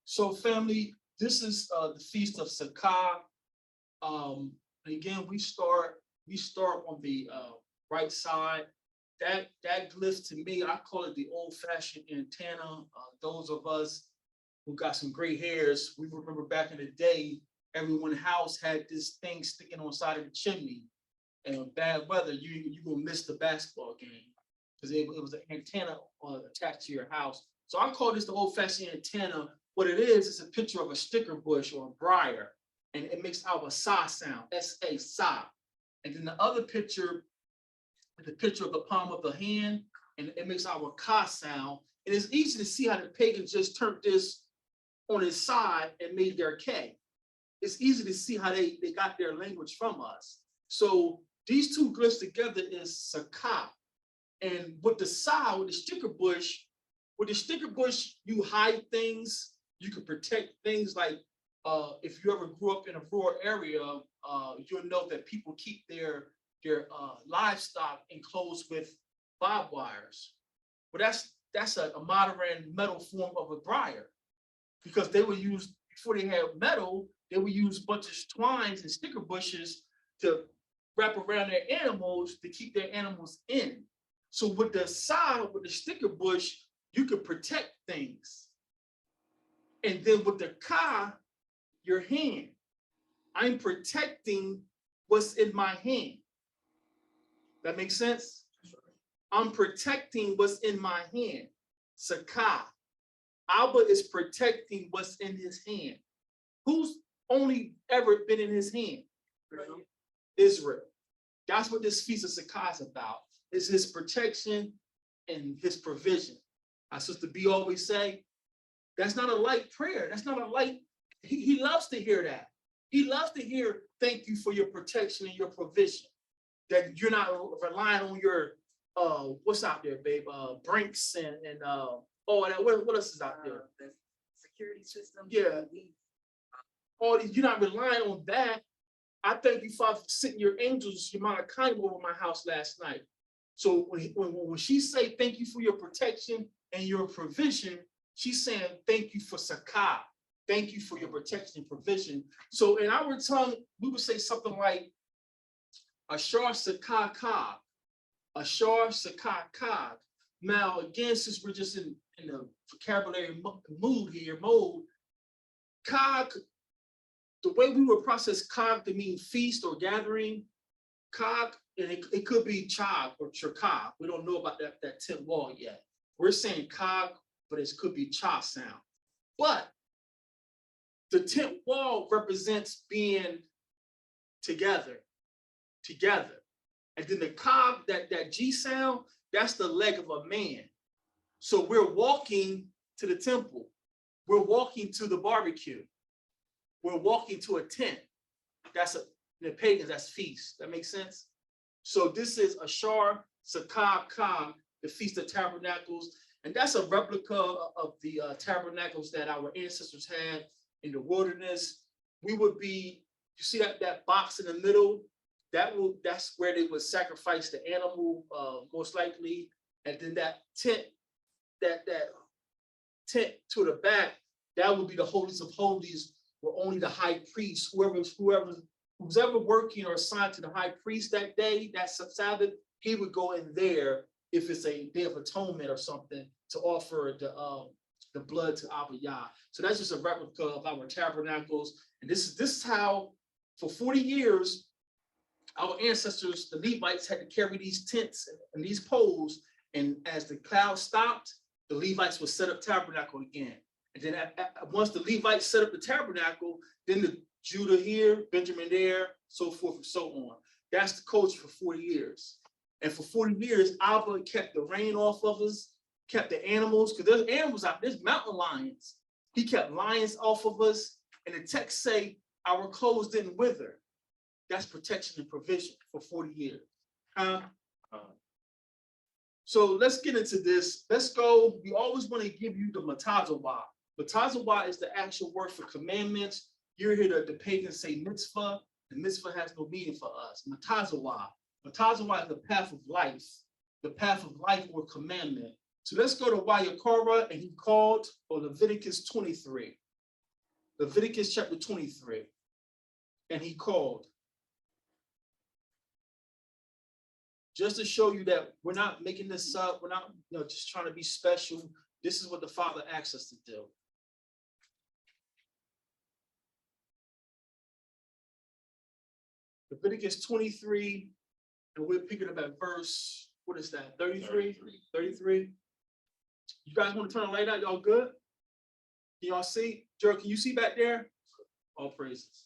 So family, this is the Feast of SABATH. Again, we start on the right side. That glyph to me, I call it the old-fashioned antenna. Those of us who got some gray hairs, we remember back in the day, everyone's house had this thing sticking on the side of the chimney. And with bad weather, you gonna miss the basketball game because it was an antenna attached to your house. So I call this the old-fashioned antenna. What it is a picture of a sticker bush or a briar, and it makes out a sa sound, S-A, sa. And then the other picture is a picture of the palm of the hand, and it makes out a ka sound. And it's easy to see how the pagans just turned this on its side and made their K. It's easy to see how they got their language from us. So these two glyphs together is SABATH. And with the sa, with the sticker bush, you hide things, you can protect things like if you ever grew up in a rural area, you'll know that people keep their livestock enclosed with barbed wires. Well, that's a modern metal form of a briar, because they would use, before they had metal, they would use a bunch of twines and sticker bushes to wrap around their animals to keep their animals in. So with the side, with the sticker bush, you could protect things. And then with the ka, your hand, I'm protecting what's in my hand. That makes sense? I'm protecting what's in my hand. SABATH. Abba is protecting what's in his hand. Who's only ever been in his hand? Israel. That's what this Feast of SABATH is about. It's his protection and his provision. Our Sister B always say, that's not a light prayer. That's not a light. He loves to hear that. He loves to hear, thank you for your protection and your provision. That you're not relying on your, what's out there, babe? Brinks and all that. What else is out there? The security system. Yeah. All these, you're not relying on that. I thank you for sending your angels, your Malachi, over my house last night. So when she say thank you for your protection and your provision, she's saying thank you for SABATH. Thank you for your protection and provision. So in our tongue, we would say something like Ashar SABATH Kag. Ashar SABATH Kag. Now, again, since we're just in the vocabulary mood here, Kag, the way we would process Kag to mean feast or gathering, Kag, and it could be Chag or Chakag. We don't know about that 10th wall yet. We're saying Kag, but it could be Cha sound. But the 10th wall represents being together. And then the Kag, that G sound, that's the leg of a man. So we're walking to the temple. We're walking to the barbecue. We're walking to a tent. That's the pagans, that's feast. That makes sense? So this is Ashar SABATH Kag, the Feast of Tabernacles. And that's a replica of the tabernacles that our ancestors had in the wilderness. We would be, you see that box in the middle? That's where they would sacrifice the animal, most likely. And then that tent, that tent to the back, that would be the holies of holies, where only the high priest, who's ever working or assigned to the high priest that day, that Sabbath, he would go in there if it's a day of atonement or something to offer the blood to Abba Yah. So that's just a replica of our tabernacles. And this is how, for 40 years, our ancestors, the Levites, had to carry these tents and these poles. And as the cloud stopped, the Levites would set up tabernacle again. And then once the Levites set up the tabernacle, then the Judah here, Benjamin there, so forth and so on. That's the culture for 40 years. And for 40 years, Abba kept the rain off of us, kept the animals, because there's animals out there, there's mountain lions. He kept lions off of us. And the text say our clothes didn't wither. That's protection and provision for 40 years. So let's get into this. Let's go. We always want to give you the matazawah. Matazawah is the actual word for commandments. You hear the pagans say mitzvah. The mitzvah has no meaning for us. Matazawah. Matazawah is the path of life. The path of life or commandment. So let's go to Wayakora, and he called, or Leviticus 23. Leviticus chapter 23. And he called. Just to show you that we're not making this up. We're not, just trying to be special. This is what the Father asks us to do. Leviticus 23, and we're picking up at verse, what is that, 33? 33. You guys want to turn the light out? Y'all good? Can y'all see? Gerald, can you see back there? All praises.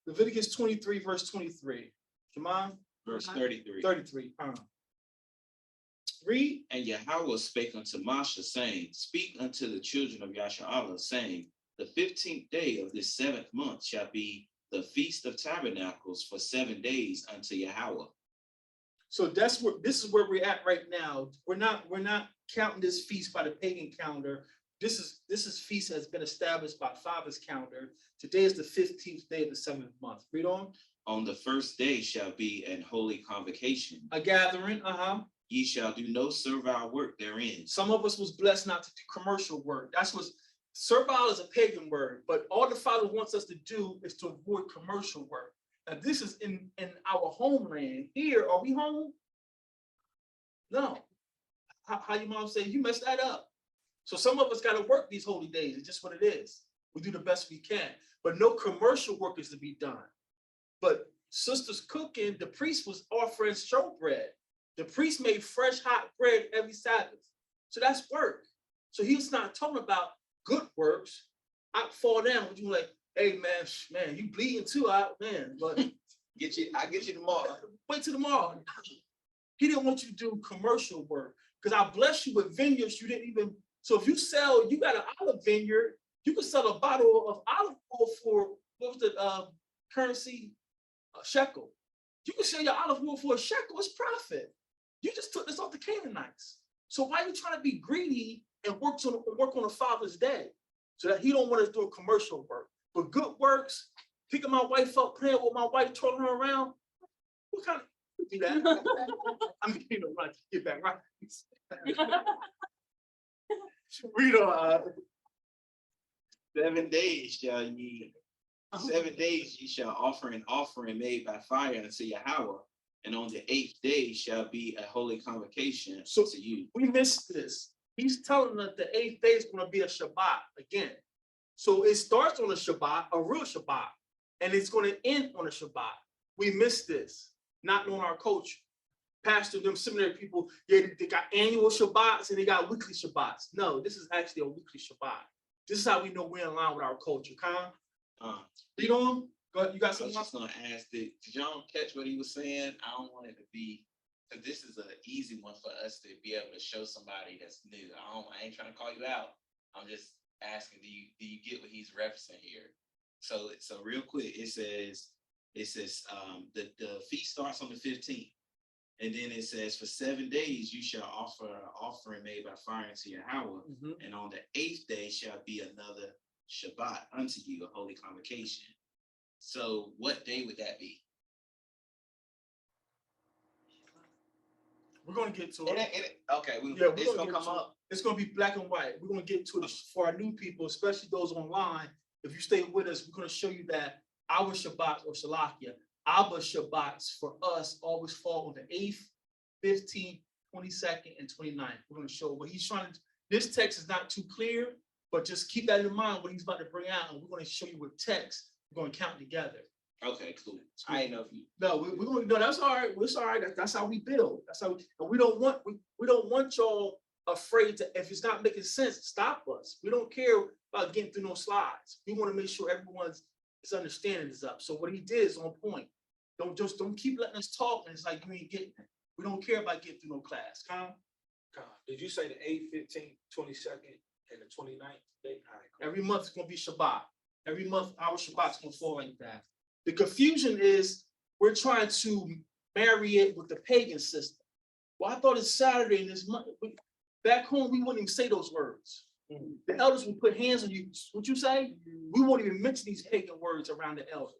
Leviticus 23, verse 23. Come on. Verse 33. 33. Read. And Yahweh spake unto Moshe, saying, Speak unto the children of Yasharallah, saying, The 15th day of this 7th month shall be the Feast of Tabernacles for 7 days unto Yahweh. So this is where we're at right now. We're not counting this feast by the pagan calendar. This is feast has been established by Father's calendar. Today is the 15th day of the 7th month. Read on. On the first day shall be an holy convocation. A gathering. Ye shall do no servile work therein. Some of us was blessed not to do commercial work. That's what servile is a pagan word, but all the Father wants us to do is to avoid commercial work. Now, this is in our homeland. Here, are we home? No. How your mom say, you messed that up. So some of us got to work these holy days. It's just what it is. We do the best we can, but no commercial work is to be done. But sisters cooking, the priest was offering showbread. The priest made fresh, hot bread every Sabbath. So that's work. So he's not talking about good works. I fall down with you like, hey man, you bleeding too out, man. But I'll get you tomorrow. Wait till tomorrow. He didn't want you to do commercial work because I bless you with vineyards you didn't even. So if you got an olive vineyard, you can sell a bottle of olive oil for, what was the currency? Shekel. You can sell your olive oil for a shekel. It's profit. You just took this off the Canaanites. So why are you trying to be greedy and work on the Father's day? So that he don't want us to do commercial work. But good works, picking my wife up, playing with my wife, twirling her around. What kind of do that? I mean, right, get back right. Read on. 7 days shall ye, 7 days ye shall offer an offering made by fire unto Yahweh, and on the 8th day shall be a holy convocation to you. We missed this. He's telling us the 8th day is going to be a Shabbat again. So it starts on a Shabbat, a real Shabbat, and it's going to end on a Shabbat. We missed this, not knowing our culture. Pastor, them seminary people, they got annual Shabbats and they got weekly Shabbats. No, this is actually a weekly Shabbat. This is how we know we're in line with our culture. Read on. Go ahead. You got something? I was just going to ask, did y'all catch what he was saying? I don't want it to be, because this is an easy one for us to be able to show somebody that's new. I ain't trying to call you out. I'm just asking, do you get what he's referencing here? So real quick, it says the feast starts on the 15th. And then it says, for 7 days you shall offer an offering made by fire unto Yahweh, and on the 8th day shall be another Shabbat unto you, a holy convocation. So what day would that be? We're going to get to it. Okay, it's going to come up. It's going to be black and white. We're going to get to it for our new people, especially those online. If you stay with us, we're going to show you that our Shabbat or Salakia, our Shabbats for us always fall on the 8th, 15th, 22nd, and 29th. We're going to show what he's trying to. This text is not too clear, but just keep that in mind what he's about to bring out, and we're going to show you with text. We're going to count together. Okay, cool. I didn't know if you. No, we're going to. No, that's all right. It's all right. That's how we build. That's how. And we don't want y'all afraid to. If it's not making sense, stop us. We don't care about getting through no slides. We want to make sure everyone's understanding is up. So what he did is on point. Don't keep letting us talk, and it's like you ain't getting it. We don't care about getting through no class. Did you say the 8th, 15th, 22nd, and the 29th day? Every month is going to be Shabbat. Every month our Shabbat's going to fall like that. The confusion is we're trying to marry it with the pagan system. Well, I thought it's Saturday and this month. Back home, we wouldn't even say those words. The elders will put hands on you. What you say? We won't even mention these pagan words around the elders.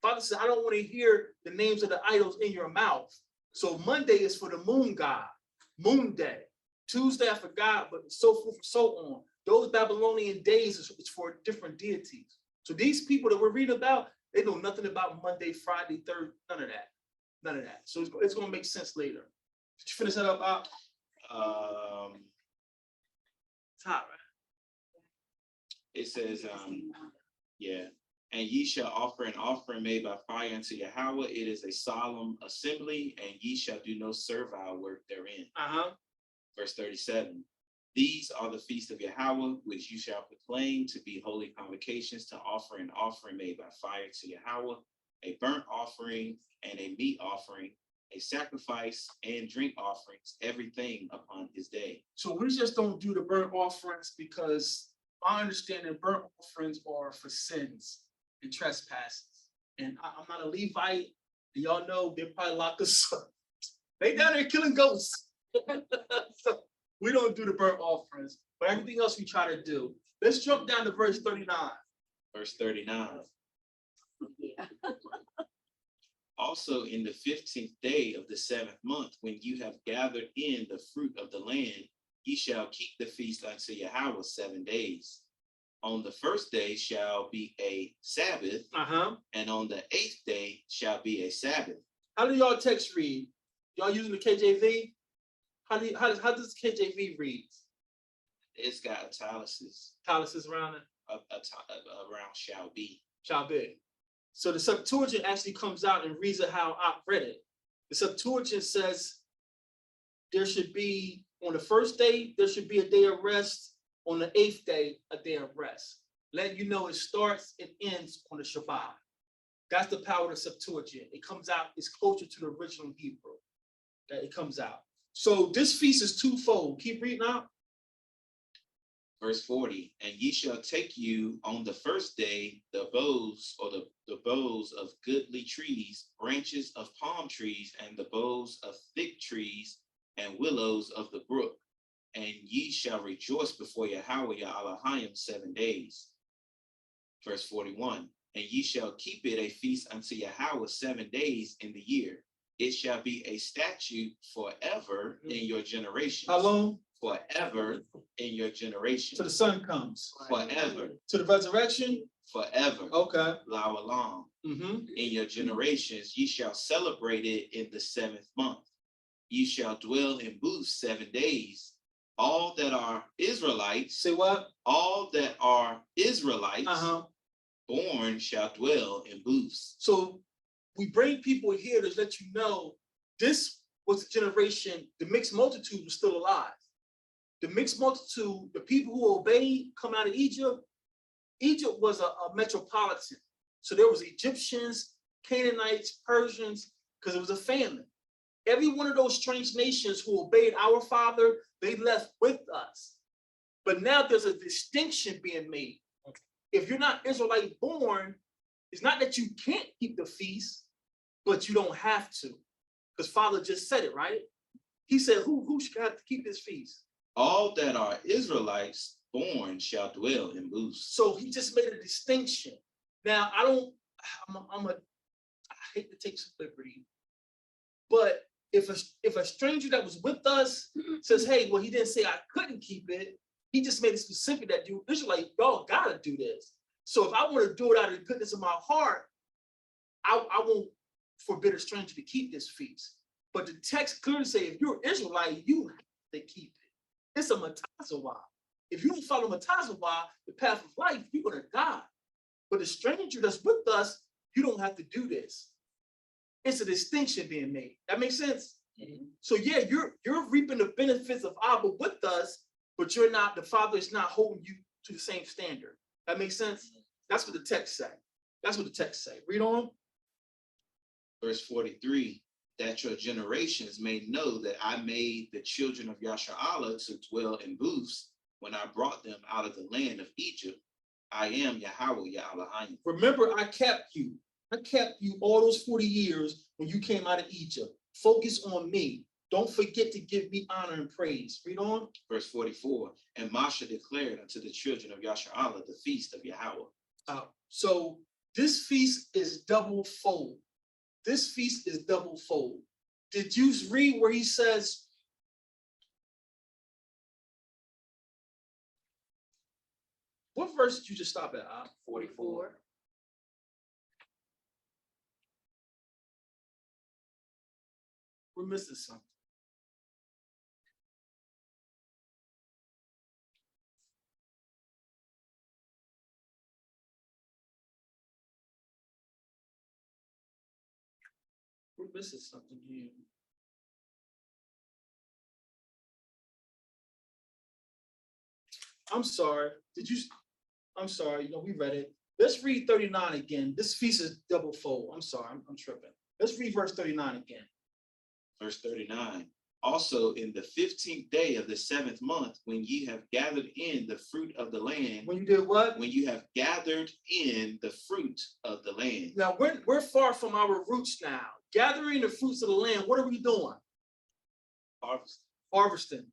Father said, I don't want to hear the names of the idols in your mouth. So Monday is for the moon god, moon day. Tuesday I forgot, but so forth and so on. those Babylonian days is for different deities. So these people that we're reading about, they know nothing about Monday, Friday, third, none of that. None of that. So it's going to make sense later. Did you finish that up, Op? Top. It says, yeah. And ye shall offer an offering made by fire unto Yahweh. It is a solemn assembly, and ye shall do no servile work therein. Verse 37. These are the feasts of Yahweh, which you shall proclaim to be holy convocations, to offer an offering made by fire to Yahweh, a burnt offering and a meat offering, a sacrifice and drink offerings, everything upon his day. So we just don't do the burnt offerings because my understanding burnt offerings are for sins and trespasses. And I'm not a Levite. And y'all know they probably lock us up. They down there killing ghosts. So we don't do the burnt offerings, but everything else we try to do. Let's jump down to verse 39. Verse 39. Yeah. Also in the 15th day of the 7th month, when you have gathered in the fruit of the land, ye shall keep the feast unto Yahweh 7 days. On the first day shall be a Sabbath, and on the 8th day shall be a Sabbath. How do y'all text read? Y'all using the KJV? How does KJV read? It's got italics Italics around it. Around shall be. Shall be. So the Septuagint actually comes out and reads it how I read it. The Septuagint says there should be, on the first day, there should be a day of rest. On the 8th day, a day of rest. Letting you know it starts and ends on the Shabbat. That's the power of the Septuagint. It comes out, it's closer to the original Hebrew that it comes out. So this feast is twofold. Keep reading out. Verse 40, and ye shall take you on the first day the boughs, or the boughs of goodly trees, branches of palm trees, and the boughs of thick trees, and willows of the brook. And ye shall rejoice before Yahweh your Elohim 7 days. Verse 41, and ye shall keep it a feast unto Yahweh 7 days in the year. It shall be a statute forever in your generations. How long? Forever in your generations. Till the sun comes. Forever. To the resurrection? Forever. Okay. La'olam. In your generations, ye shall celebrate it in the 7th month. Ye shall dwell in booths 7 days. All that are Israelites. Say what? All that are Israelites born shall dwell in booths. So we bring people here to let you know this was the generation, the mixed multitude was still alive. The mixed multitude, the people who obeyed, come out of Egypt. Egypt was a metropolitan. So there was Egyptians, Canaanites, Persians, because it was a famine. Every one of those strange nations who obeyed our Father, they left with us. But now there's a distinction being made. If you're not Israelite born, it's not that you can't keep the feast, but you don't have to. Because Father just said it, right? He said, who should have to keep this feast? All that are Israelites born shall dwell in booths. So he just made a distinction. Now, I hate to take some liberty, but if a stranger that was with us says, hey, well, he didn't say I couldn't keep it. He just made it specific that you Israelite, y'all gotta do this. So if I want to do it out of the goodness of my heart, I won't forbid a stranger to keep this feast. But the text clearly say, if you're Israelite, you have to keep it. It's a matazawah. If you don't follow matazawah, the path of life, you're gonna die. But the stranger that's with us, you don't have to do this. It's a distinction being made. That makes sense? So yeah, you're reaping the benefits of Abba with us, but you're not, the Father is not holding you to the same standard. That makes sense? That's what the text say. That's what the text say. Read on. Verse 43, that your generations may know that I made the children of Yasha'Allah to dwell in booths when I brought them out of the land of Egypt. I am Yahweh Ya'Elohim. Remember, I kept you. I kept you all those 40 years when you came out of Egypt. Focus on me. Don't forget to give me honor and praise. Read on. Verse 44, and Moshe declared unto the children of Yasha'Allah the feast of Yahweh. So this feast is double fold. This feast is double fold. Did you read where he says, What verse did you just stop at? 44. We're missing something. We're missing something here. I'm sorry. I'm sorry. We read it. Let's read 39 again. This feast is double fold. I'm sorry. I'm tripping. Let's read verse 39 again. Verse 39. Also in the 15th day of the 7th month, when ye have gathered in the fruit of the land. When you did what? When you have gathered in the fruit of the land. Now we're far from our roots now. Gathering the fruits of the land. What are we doing? Harvesting.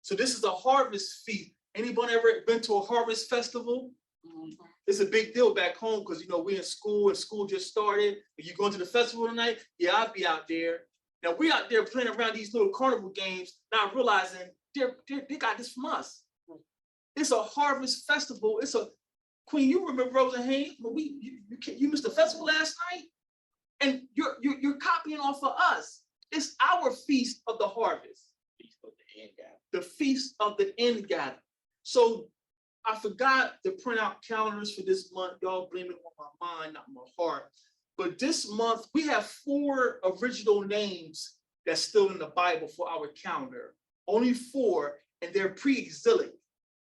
So this is a harvest feast. Anybody ever been to a harvest festival? Mm-hmm. It's a big deal back home because we're in school and school just started. Are you going to the festival tonight? Yeah, I'll be out there. Now we out there playing around these little carnival games, not realizing they got this from us. It's a harvest festival. It's a Queen. You remember Rosa Haynes? When you missed the festival last night, and you're copying off of us. It's our feast of the harvest. Feast of the end gathering. The feast of the end gathering. So I forgot to print out calendars for this month. Y'all blame it on my mind, not my heart. But this month, we have 4 original names that's still in the Bible for our calendar. Only 4, and they're pre-exilic,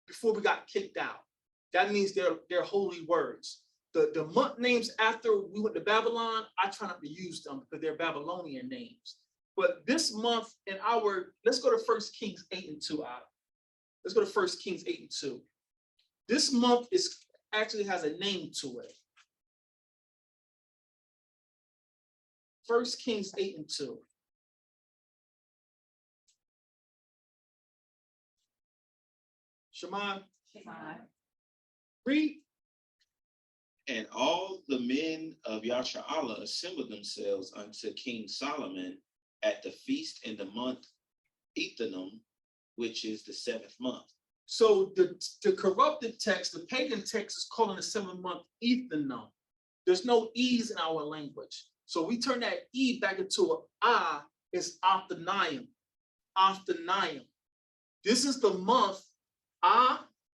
before we got kicked out. That means they're holy words. The month names after we went to Babylon, I try not to use them because they're Babylonian names. But this month in let's go to 1 Kings 8 and 2. Let's go to 1 Kings 8 and 2. This month actually has a name to it. 1 Kings 8 and 2. Shemai, read. And all the men of Yasharallah assembled themselves unto King Solomon at the feast in the month Ethanim, which is the 7th month. So the corrupted text, the pagan text, is calling the 7th month Ethanim. There's no E's in our language. So we turn that E back into a it's Ophthanayim. Ophthanayim. This is the month.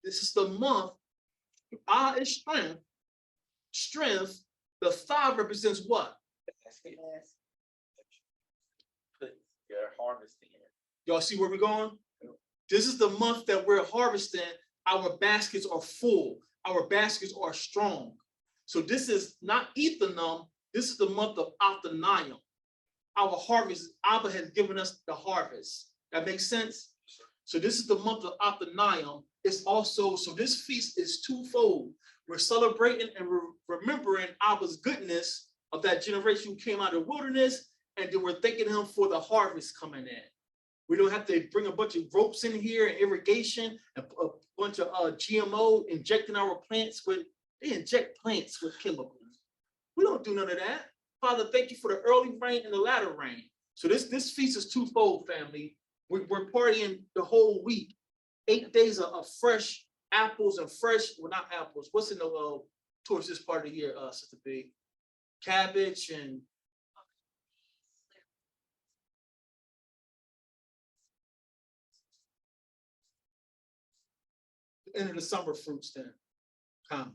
This is the month. Is strength. Strength. The 5 represents what? Put your harvesting in. Y'all see where we're going? This is the month that we're harvesting. Our baskets are full. Our baskets are strong. So this is not Ethanim. This is the month of Ophthanayim. Our harvest, Abba has given us the harvest. That makes sense? So this is the month of Ophthanayim. It's also, so this feast is twofold. We're celebrating and we're remembering Abba's goodness of that generation who came out of the wilderness, and then we're thanking him for the harvest coming in. We don't have to bring a bunch of ropes in here and irrigation and a bunch of GMO injecting our plants with, they inject plants with chemicals. We don't do none of that. Father, thank you for the early rain and the latter rain. So this feast is twofold, family. We're partying the whole week. 8 days of fresh apples and fresh, well, not apples. What's in the towards this part of the year, Sister B? Cabbage and the end of the summer fruits then. Come.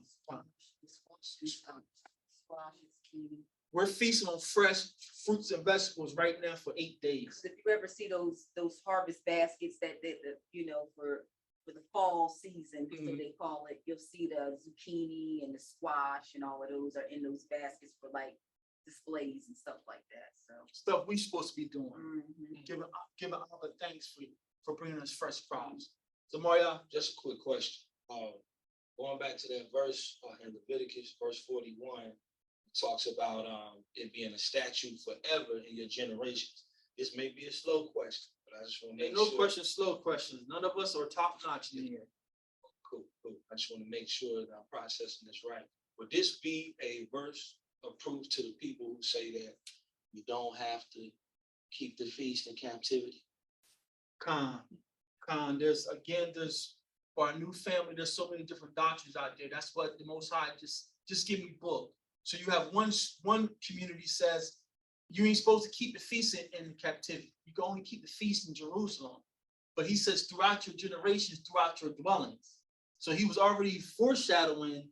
We're feasting on fresh fruits and vegetables right now for 8 days. If you ever see those harvest baskets that for the fall season, so they call it, you'll see the zucchini and the squash and all of those are in those baskets for like displays and stuff like that. So Stuff we supposed to be doing. mhm. Giving all the thanks for bringing us fresh crops. So Maria, Just a quick question. Going back to that verse in Leviticus, verse 41, talks about it being a statute forever in your generations. This may be a slow question, but I just want to make ain't no sure. questions, slow questions. None of us are top notch in here. Cool. I just want to make sure that I'm processing this right. Would this be a verse of proof to the people who say that you don't have to keep the feast in captivity? Khan, there's for our new family. There's so many different doctrines out there. That's what the Most High just give me book. So you have one community says you ain't supposed to keep the feast in captivity. You can only keep the feast in Jerusalem. But he says throughout your generations, throughout your dwellings. So he was already foreshadowing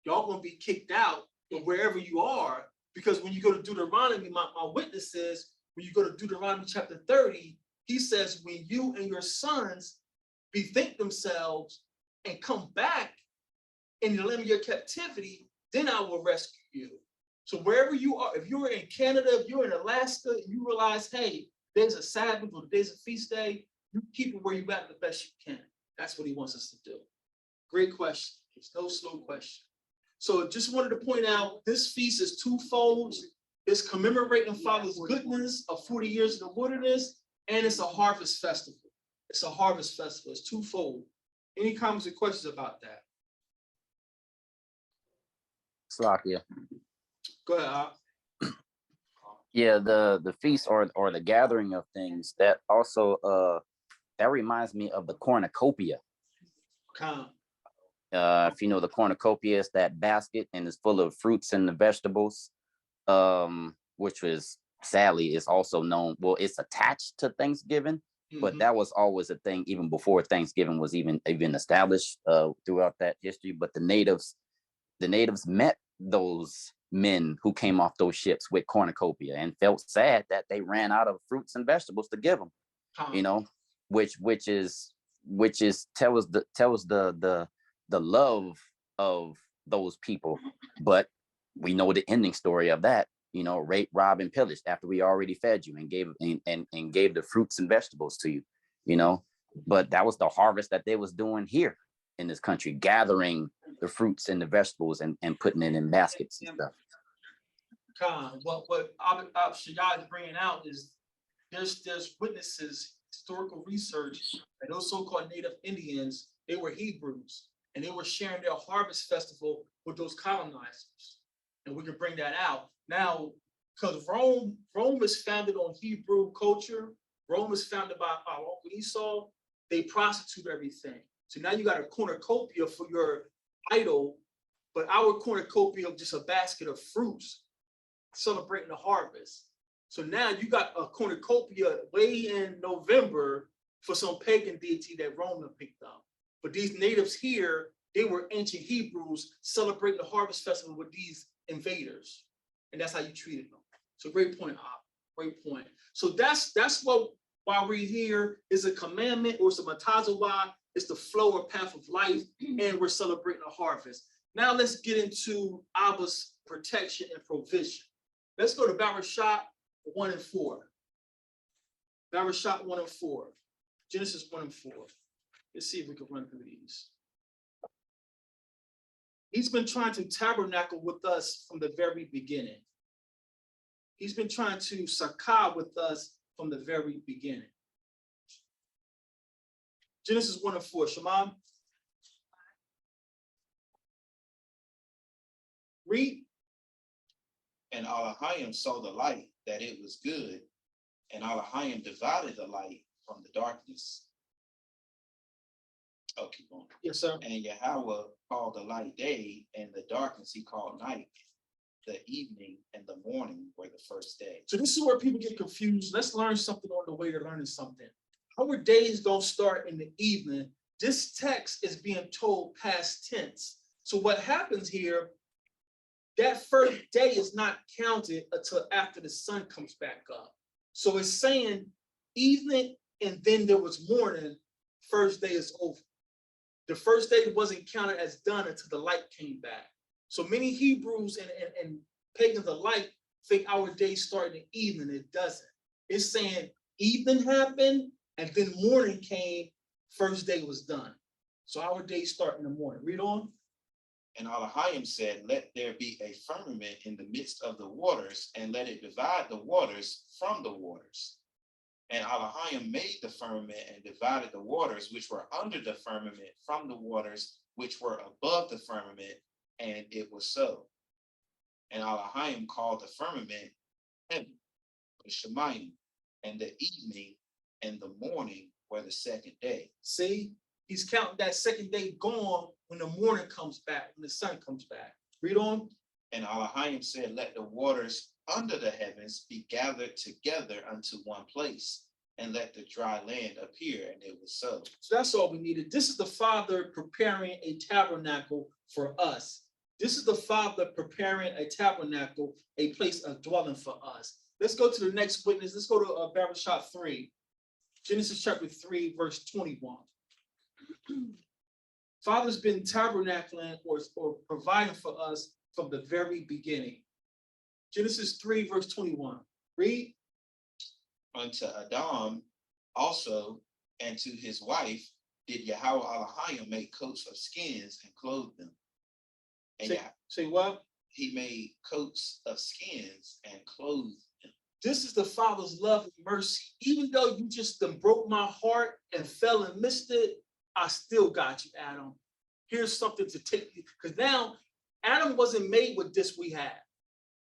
y'all gonna be kicked out of wherever you are, because when you go to Deuteronomy, my witness says, when you go to Deuteronomy chapter 30, he says, when you and your sons bethink themselves and come back in the land of your captivity, then I will rescue you. So wherever you are, if you're in Canada, if you're in Alaska, and you realize, hey, there's a Sabbath or there's a feast day, you keep it where you at the best you can. That's what he wants us to do. Great question. It's no slow question. So just wanted to point out, this feast is twofold. It's commemorating Father's goodness of 40 years in the wilderness, and it's a harvest festival. It's a harvest festival. It's twofold. Any comments or questions about that? Slakia. Go ahead, Op. Yeah, the feast or the gathering of things, that also that reminds me of the cornucopia. Come. If you know, the cornucopia is that basket and it's full of fruits and the vegetables, which was sadly is also known. Well, it's attached to Thanksgiving, but that was always a thing even before Thanksgiving was even established throughout that history. But the natives met those men who came off those ships with cornucopia and felt sad that they ran out of fruits and vegetables to give them. You know, which tells the love of those people. But we know the ending story of that, you know, rape, rob, and pillage after we already fed you and gave and gave the fruits and vegetables to you, you know. But that was the harvest that they was doing here in this country, gathering the fruits and the vegetables and putting it in baskets and stuff. What Shadad is bringing out is there's witnesses, historical research, that those so-called Native Indians, they were Hebrews, and they were sharing their harvest festival with those colonizers. And we can bring that out. Now, because Rome is founded on Hebrew culture, Rome is founded by our Uncle Esau, they prostitute everything. So now you got a cornucopia for your idol, but our cornucopia of just a basket of fruits celebrating the harvest. So now you got a cornucopia way in November for some pagan deity that Rome picked up. But these natives here, they were ancient Hebrews celebrating the harvest festival with these invaders. And that's how you treated them. So great point, Op. Great point. So that's why we're here, is a commandment or some matazawah. It's the flow or path of life, and we're celebrating a harvest. Now let's get into Abba's protection and provision. Let's go to Barashot 1 and 4. Barashot 1 and 4. Genesis 1 and 4. Let's see if we can run through these. He's been trying to tabernacle with us from the very beginning. He's been trying to sakah with us from the very beginning. Genesis 1 and 4. Shema. Read. And Elohim saw the light, that it was good, and Elohim divided the light from the darkness. Oh, keep going. Yes, sir. And Yahweh called the light day, and the darkness he called night. The evening and the morning were the first day. So this is where people get confused. Let's learn something on the way to learning something. Our days don't start in the evening. This text is being told past tense. So what happens here, that first day is not counted until after the sun comes back up. So it's saying evening and then there was morning, first day is over. The first day wasn't counted as done until the light came back. So many Hebrews and pagans alike think our days start in the evening. It doesn't. It's saying evening happened and then morning came, first day was done. So our days start in the morning. Read on. And Elohim said, let there be a firmament in the midst of the waters, and let it divide the waters from the waters. And Elohim made the firmament and divided the waters which were under the firmament from the waters which were above the firmament, and it was so. And Elohim called the firmament heaven, the Shemayim, and the evening and the morning were the second day. See, He's counting that second day gone when the morning comes back, when the sun comes back. Read on. And Elohim said, let the waters under the heavens be gathered together unto one place, and let the dry land appear, and it was so. So that's all we needed. This is the Father preparing a tabernacle for us. This is the Father preparing a tabernacle, a place of dwelling for us. Let's go to the next witness. Let's go to Barbershop 3. Genesis chapter 3, verse 21. Father's been tabernacling or providing for us from the very beginning. Genesis 3, verse 21. Read. Unto Adam also and to his wife did Yahweh Elohim make coats of skins and clothe them. And Say what? he made coats of skins and clothed them. This is the Father's love and mercy. Even though you just done broke my heart and fell and missed it, I still got you, Adam. Here's something to take you, because now Adam wasn't made with this we have.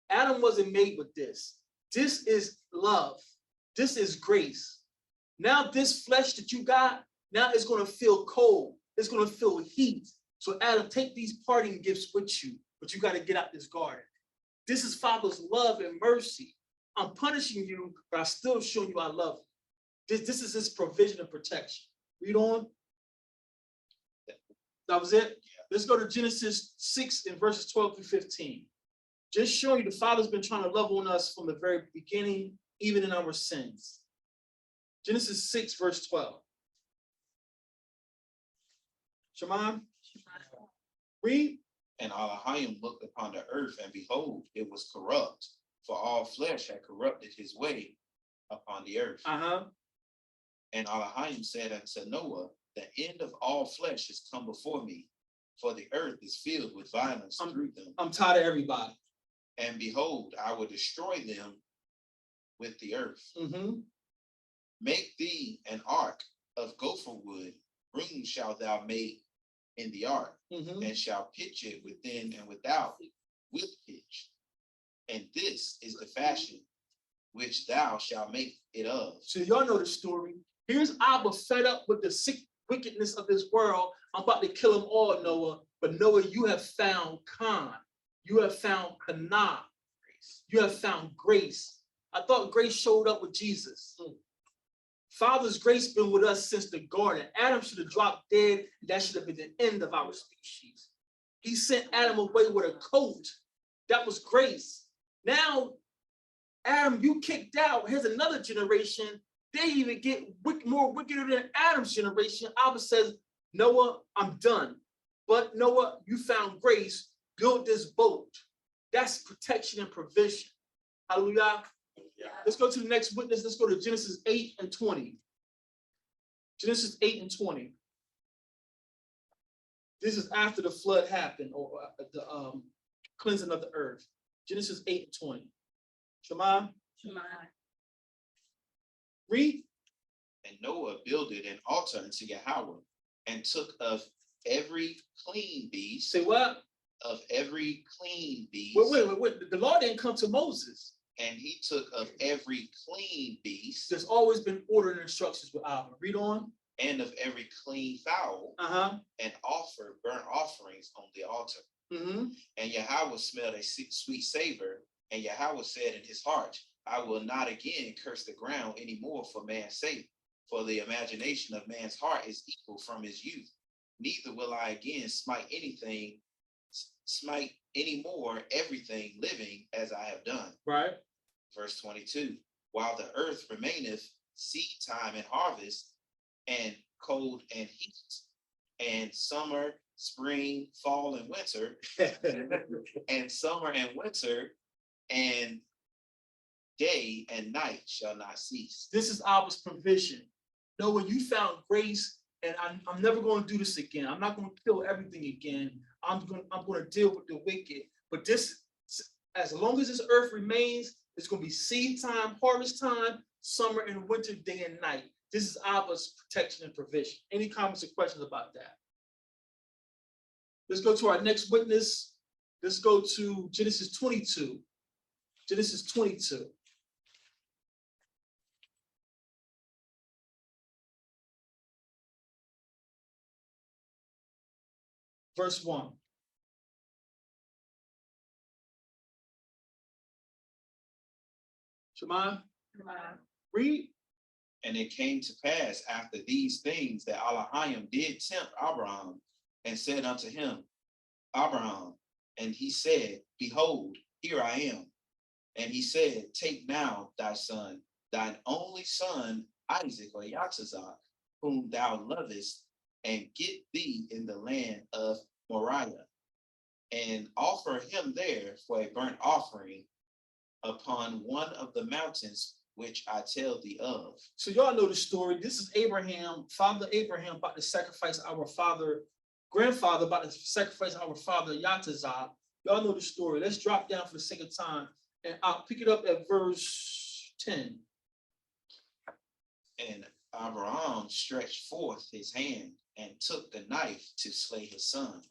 Adam wasn't made with this. This is love. This is grace. Now this flesh that you got, now it's going to feel cold. It's going to feel heat. So Adam, take these parting gifts with you, but you got to get out this garden. This is Father's love and mercy. I'm punishing you, but I'm still showing you I love you. This is his provision and protection. Read on. That was it? Let's go to Genesis 6 and verses 12 through 15. Just showing you the Father's been trying to love on us from the very beginning, even in our sins. Genesis 6, verse 12. Shemai, read. And Elohim looked upon the earth, and behold, it was corrupt, for all flesh had corrupted his way upon the earth. And Elohim said unto Noah, the end of all flesh has come before me, for the earth is filled with violence through them. I'm tired of everybody. And behold, I will destroy them with the earth. Make thee an ark of gopher wood, room shalt thou make in the ark, and shall pitch it within and without with pitch. And this is the fashion which thou shalt make it of. So y'all know the story. Here's Abba fed up with the sick wickedness of this world. I'm about to kill them all, Noah. But Noah, you have found Khan. You have found Kana. You have found grace. I thought grace showed up with Jesus. Father's grace been with us since the garden. Adam should have dropped dead. That should have been the end of our species. He sent Adam away with a coat. That was grace. Now, Adam, you kicked out. Here's another generation. They even get more wickeder than Adam's generation. Abba says, Noah, I'm done. But Noah, you found grace. Build this boat. That's protection and provision. Hallelujah. Let's go to the next witness. Let's go to Genesis 8 and 20. Genesis 8 and 20. This is after the flood happened, or the cleansing of the earth. Genesis 8 and 20. Shemai, read. And Noah builded an altar unto Yahweh, and took of every clean beast. Say what? Of every clean beast. Wait. The law didn't come to Moses. And he took of every clean beast. There's always been order and instructions with Abba. Read on. And of every clean fowl. And offer burnt offerings on the altar. And Yahweh smelled a sweet savor. And Yahweh said in his heart, I will not again curse the ground anymore for man's sake. For the imagination of man's heart is evil from his youth. Neither will I again smite any more everything living as I have done. Right. Verse 22. While the earth remaineth, seed time and harvest, and cold and heat, and summer, spring, fall, and winter, and summer and winter, and day and night shall not cease. This is Abba's provision. No, when you found grace, and I'm never going to do this again. I'm not going to kill everything again. I'm going to deal with the wicked. But this, as long as this earth remains, it's going to be seed time, harvest time, summer and winter, day and night. This is Abba's protection and provision. Any comments or questions about that? Let's go to our next witness. Let's go to Genesis 22. Genesis 22. verse 1. Shemaiah, read. And it came to pass after these things that Elohim did tempt Abraham and said unto him, Abraham, and he said, Behold, here I am. And he said, Take now thy son, thine only son, Isaac or Yatzazak, whom thou lovest, and get thee in the land of Moriah, and offer him there for a burnt offering upon one of the mountains which I tell thee of. So y'all know the story. This is Abraham, Father Abraham about to sacrifice our grandfather about to sacrifice our father Yatzazak. Y'all know the story. Let's drop down for the sake of time, and I'll pick it up at verse 10. And Abraham stretched forth his hand and took the knife to slay his son.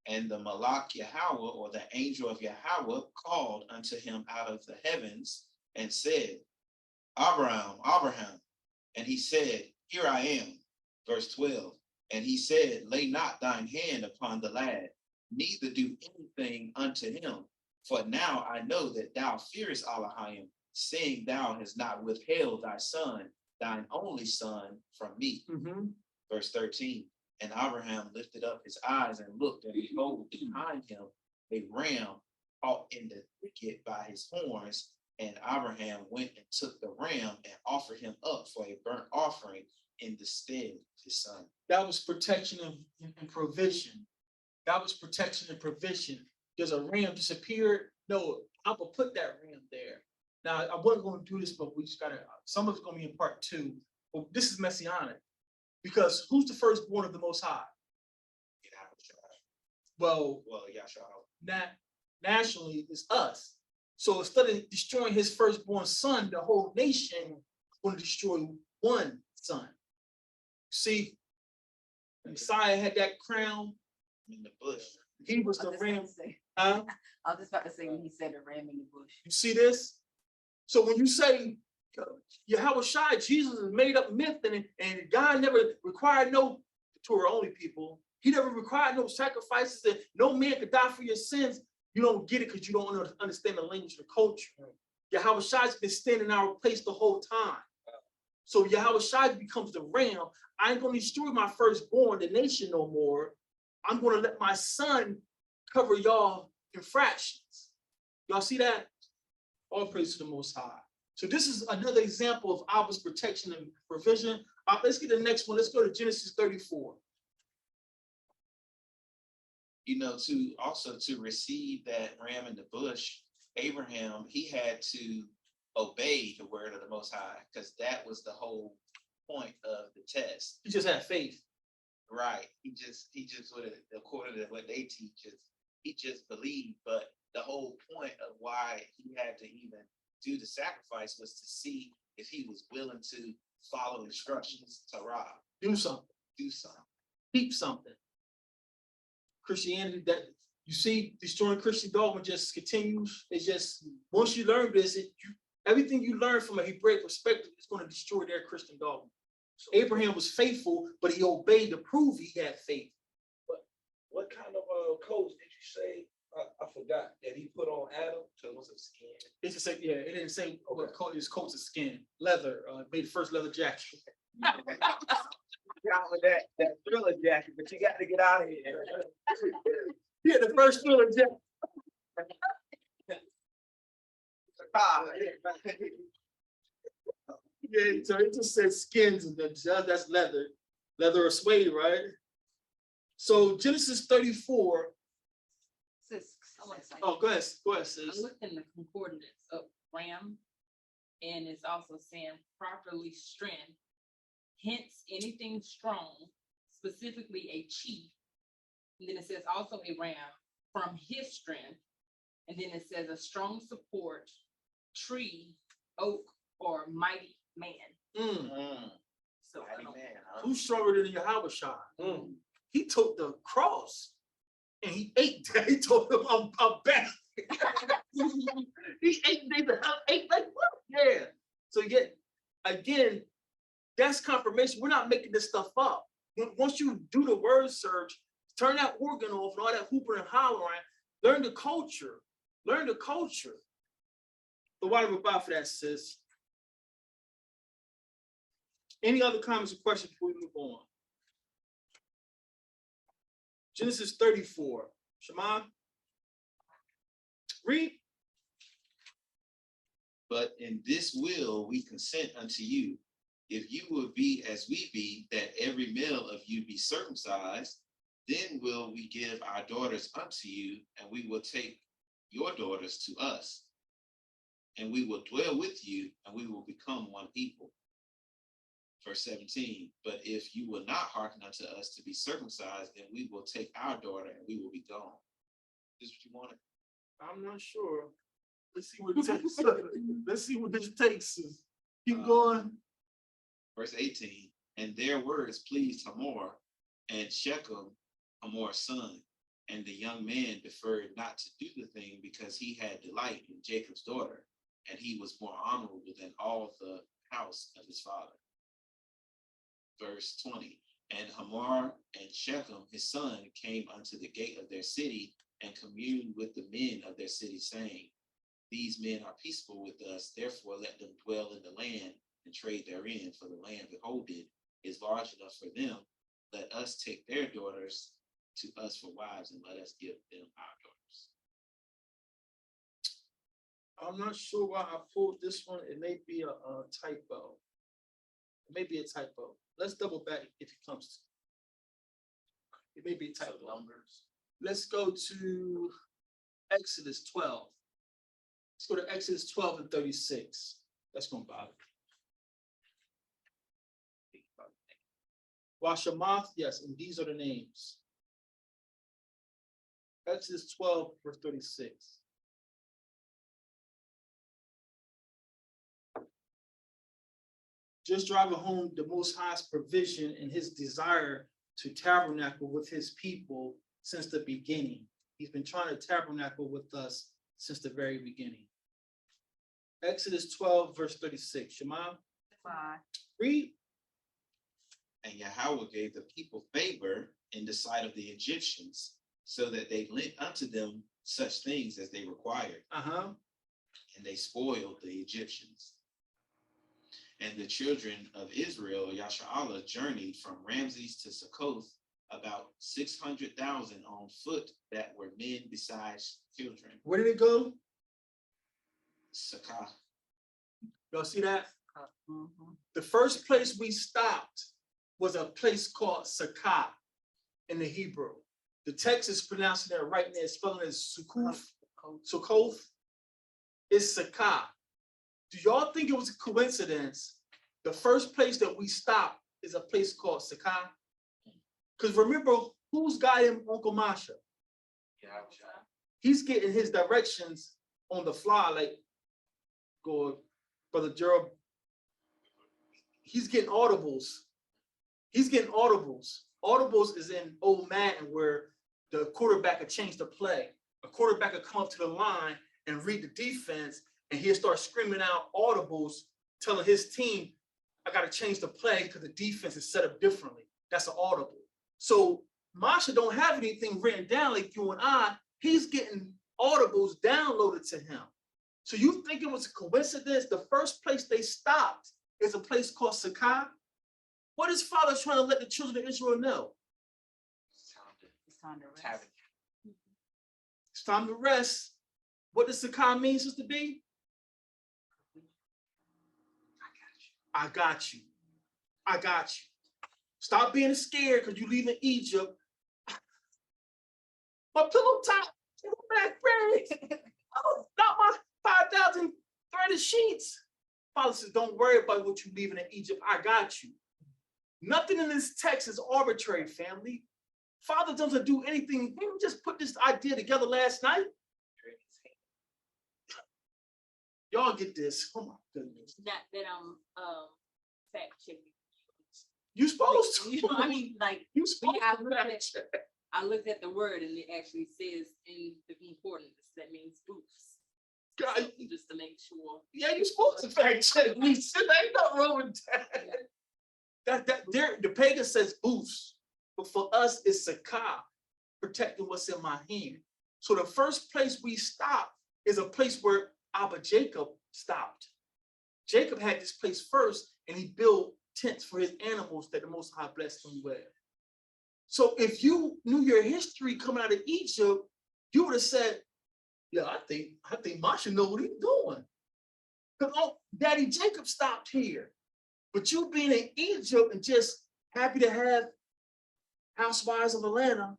And the Malach Yahweh, or the angel of Yahweh, called unto him out of the heavens and said, Abraham, Abraham. And he said, Here I am. Verse 12. And he said, Lay not thine hand upon the lad, neither do anything unto him. For now I know that thou fearest Elohim, seeing thou hast not withheld thy son, thine only son, from me. Verse 13. And Abraham lifted up his eyes and looked, and behold, behind him a ram caught in the thicket by his horns. And Abraham went and took the ram and offered him up for a burnt offering in the stead of his son. That was protection and provision. That was protection and provision. Does a ram disappear? No, I will put that ram there. Now, I wasn't going to do this, but we just got to, some of it's going to be in part 2. But this is messianic. Because who's the firstborn of the Most High? Well, nationally, it's us. So instead of destroying his firstborn son, the whole nation is going to destroy one son. See, Messiah had that crown in the bush. He was the ram. I was just about to say when he said the ram in the bush. You see this? So when you say Yahweh Shai, Jesus is made up myth, and God never required no Torah only people. He never required no sacrifices, and no man could die for your sins. You don't get it because you don't understand the language of the culture. Yahweh Shai's been standing in our place the whole time. So Yahweh Shai becomes the ram. I ain't going to destroy my firstborn, the nation, no more. I'm going to let my son cover y'all infractions. Y'all see that? All praise to the Most High. So this is another example of Abba's protection and provision. Let's get the next one. Let's go to Genesis 34. You know, to receive that ram in the bush, Abraham, he had to obey the word of the Most High, because that was the whole point of the test. He just had faith. Right. He just would have, according to what they teach, he just believed. But the whole point of why he had to even do the sacrifice was to see if he was willing to follow instructions, Torah. Do something. Keep something. Christianity, that you see, destroying Christian dogma just continues. It's just, once you learn this, everything you learn from a Hebraic perspective is going to destroy their Christian dogma. So Abraham was faithful, but he obeyed to prove he had faith. But what kind of coats did you say? I forgot that he put on Adam. So it was a skin. It just said, yeah, it didn't say what coat. His coats of skin, leather. Made the first leather jacket. Got with that thriller jacket, but you got to get out of here. Yeah, the first thriller jacket. Yeah, so it just says skins, and then that's leather or suede, right? So Genesis 34. Sis, Oh, go ahead, I sis. looked in the concordance of ram, and it's also saying properly strength. Hence, anything strong, specifically a chief. And then it says also a ram from his strength. And then it says a strong support, tree, oak, or mighty man. So I don't- Who's stronger than Yahweh Shai? He took the cross and he ate that. He told him, I'm back. He ate like what? Yeah. So again, that's confirmation. We're not making this stuff up. Once you do the word search, Turn that organ off and all that hooping and hollering. Learn the culture. Learn the culture. So why do we buy for that, sis? Any other comments or questions before we move on? Genesis 34. Shema. Read. But in this will we consent unto you, if you will be as we be, that every male of you be circumcised, then will we give our daughters unto you, and we will take your daughters to us, and we will dwell with you, and we will become one people. Verse 17, but if you will not hearken unto us to be circumcised, then we will take our daughter and we will be gone. Is this what you wanted? I'm not sure. Let's see what it takes. Let's see what this takes us. Keep going. Verse 18, and their words pleased Hamor and Shechem, Hamor's son, and the young man deferred not to do the thing because he had delight in Jacob's daughter, and he was more honorable than all the house of his father. Verse 20, and Hamor and Shechem, his son, came unto the gate of their city and communed with the men of their city, saying, these men are peaceful with us, therefore let them dwell in the land and trade therein, for the land, behold it, is large enough for them. Let us take their daughters to us for wives, and let us give them our daughters. I'm not sure why I pulled this one. It may be a typo. It may be a typo. Let's double back if it comes to it. May be a typo. Numbers. Let's go to Exodus 12. Let's go to Exodus 12 and 36. That's going to bother me. Washamath, yes, and these are the names. Exodus 12, verse 36. Just driving home the Most High's provision and his desire to tabernacle with his people since the beginning. He's been trying to tabernacle with us since the very beginning. Exodus 12, verse 36. Shema. Read. And Yahweh gave the people favor in the sight of the Egyptians, so that they lent unto them such things as they required. And they spoiled the Egyptians. And the children of Israel, Yasha'Allah, journeyed from Ramses to Succoth, about 600,000 on foot that were men besides children. Where did it go? Sakah. Y'all see that? The first place we stopped was a place called Sakah in the Hebrew. The text is pronouncing it right there, spelling it as Sukkoth. It's Sakah. Do y'all think it was a coincidence? The first place that we stopped is a place called Sakah. Because remember, who's guiding Uncle Masha? He's getting his directions on the fly, like, go, Brother Gerald. He's getting audibles. He's getting audibles. Audibles is in old Madden where the quarterback will change the play. A quarterback will come up to the line and read the defense, and he'll start screaming out audibles, telling his team, I got to change the play because the defense is set up differently. That's an audible. So Masha don't have anything written down like you and I. He's getting audibles downloaded to him. So you think it was a coincidence? The first place they stopped is a place called Sakah. What is Father trying to let the children of Israel know? It's time to rest. It's time to rest. What does Sakah mean, Sister B? I got you. I got you. Stop being scared because you leaving Egypt. My pillow top, back buried. Oh, not my 5,000 threaded sheets. Father says, don't worry about what you're leaving in Egypt. I got you. Nothing in this text is arbitrary, family. Father doesn't do anything. We just put this idea together last night. Y'all get this. Oh my goodness. Not that I'm fact checking. You supposed to. You know, I mean, like, you supposed I to. looked at the word and it actually says in the concordance that means booths. God, So, just to make sure. yeah, you supposed to fact check me. Ain't nothing wrong with that. The pagan says booths, but for us it's Sakah. protecting what's in my hand. So the first place we stop is a place where Abba Jacob stopped. Jacob had this place first, and he built tents for his animals that the Most High blessed him with. So if you knew your history coming out of Egypt, you would have said, yeah, I think Masha know what he's doing. Because Daddy Jacob stopped here. But you being in Egypt and just happy to have housewives of Atlanta,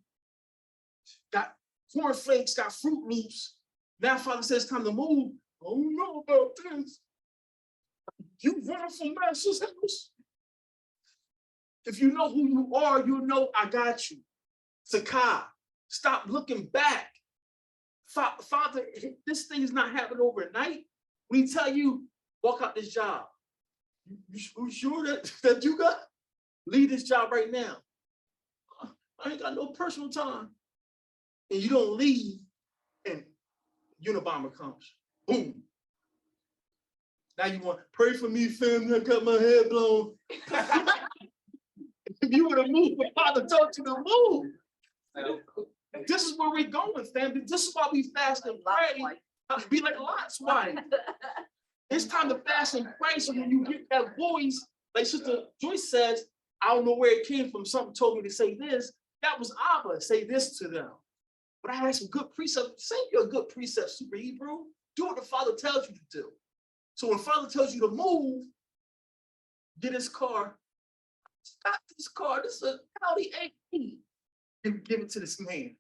got cornflakes, got Fruit Loops. Now Father says it's time to move. I don't know about this. You running from Master's house. If you know who you are, you know I got you. Sakai, stop looking back. Father, this thing is not happening overnight. We tell you, walk out this job. You sure that you got? Leave this job right now. I ain't got no personal time. And you don't leave, and Unabomber comes. Boom. Now you want, pray for me, family, I got my head blown. If you would have moved, the Father told you to move. This is where we're going, family. This is why we fast and pray. Be like Lot's wife. It's time to fast and pray, so when you get that voice, like Sister Joyce says, I don't know where it came from. Something told me to say this. That was Abba. Say this to them. But I had some good precepts. Say you're a good precept, Super Hebrew. Do what the Father tells you to do. So when Father tells you to move, get his car. Stop this car. This is an Audi A8. And give it to this man.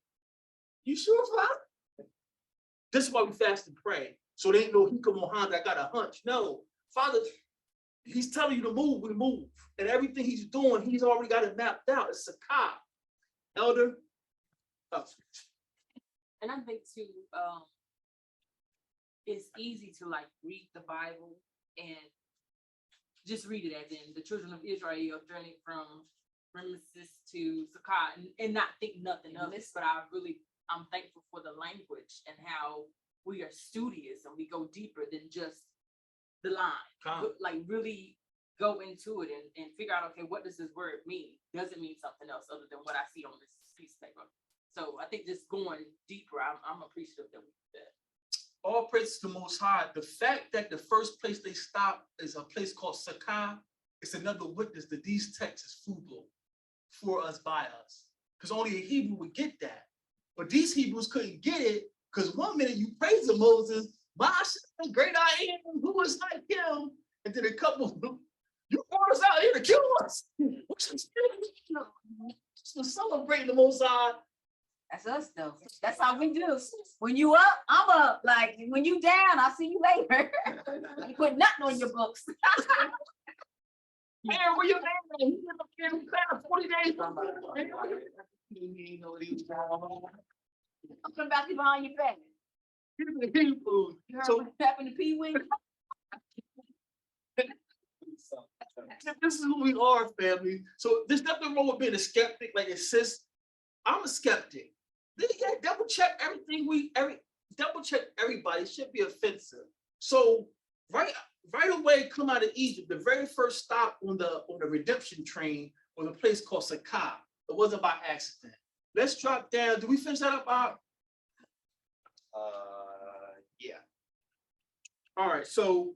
You sure, Father? This is why we fast and pray. So they ain't no Hika Mohanda, I got a hunch. No, Father, he's telling you to move, we move. And everything he's doing, he's already got it mapped out. It's a cop. Elder. Oh. And I think too, it's easy to like read the Bible and just read it as in the children of Israel journeyed from Ramesses to Sakai and not think nothing of it. But I'm thankful for the language and how we are studious and we go deeper than just the line. Like really go into it and figure out, okay, what does this word mean? Does it mean something else other than what I see on this piece of paper? So I think just going deeper, I'm appreciative that we did that. All praise to the Most High. The fact that the first place they stopped is a place called Sakai, it's another witness that these texts is food for us, by us. Because only a Hebrew would get that. But these Hebrews couldn't get it because one minute you praise Moses, my great I am, who is like him? And then a couple, you brought us out here to kill us. To celebrate the Most High. That's us though. That's how we do. When you up, I'm up. Like when you down, I'll see you later. You put nothing on your books. Man, where you at? He been up there 40 days. I'm coming back behind your back. You heard So what happened to Pee Wee? this is who we are, family. So there's nothing wrong with being a skeptic. Like it says, I'm a skeptic. Yeah, double check everything. Double check everybody. It should be offensive. So right away, come out of Egypt. The very first stop on the redemption train was a place called Sakai. It wasn't by accident. Let's drop down. Did we finish that up, Bob? Yeah. All right. So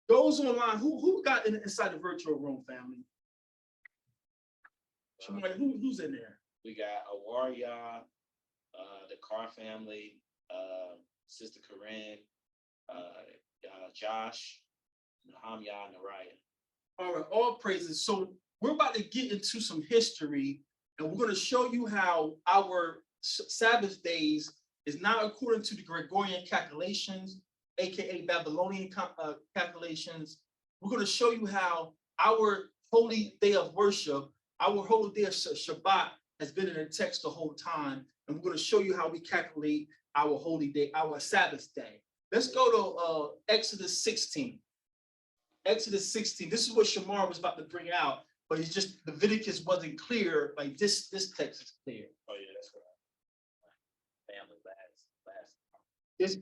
those online, who got inside the virtual room, family? Who's in there? We got a warrior, the Carr family, Sister Corinne, Josh, Nahamya, and Nariah. All right, all praises. So we're about to get into some history, and we're going to show you how our Sabbath days is not according to the Gregorian calculations, aka Babylonian calculations. We're going to show you how our holy day of worship, our holy day of Shabbat, has been in the text the whole time, and we're going to show you how we calculate our holy day, our Sabbath day. Let's go to Exodus 16. Exodus 16. This is what Shamar was about to bring out, but it's just Leviticus wasn't clear. Like this text is clear. Oh yeah, that's right. Family last.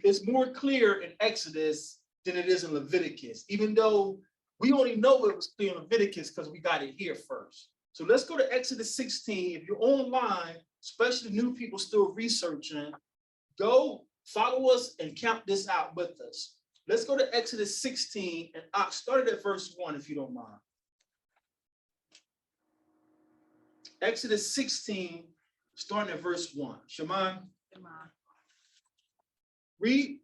It's more clear in Exodus than it is in Leviticus, even though we only know it was clear in Leviticus because we got it here first. So let's go to Exodus 16. If you're online, especially new people still researching, go follow us and count this out with us. Let's go to Exodus 16 and I started at verse 1 if you don't mind. Exodus 16, starting at verse 1. Shemai, read.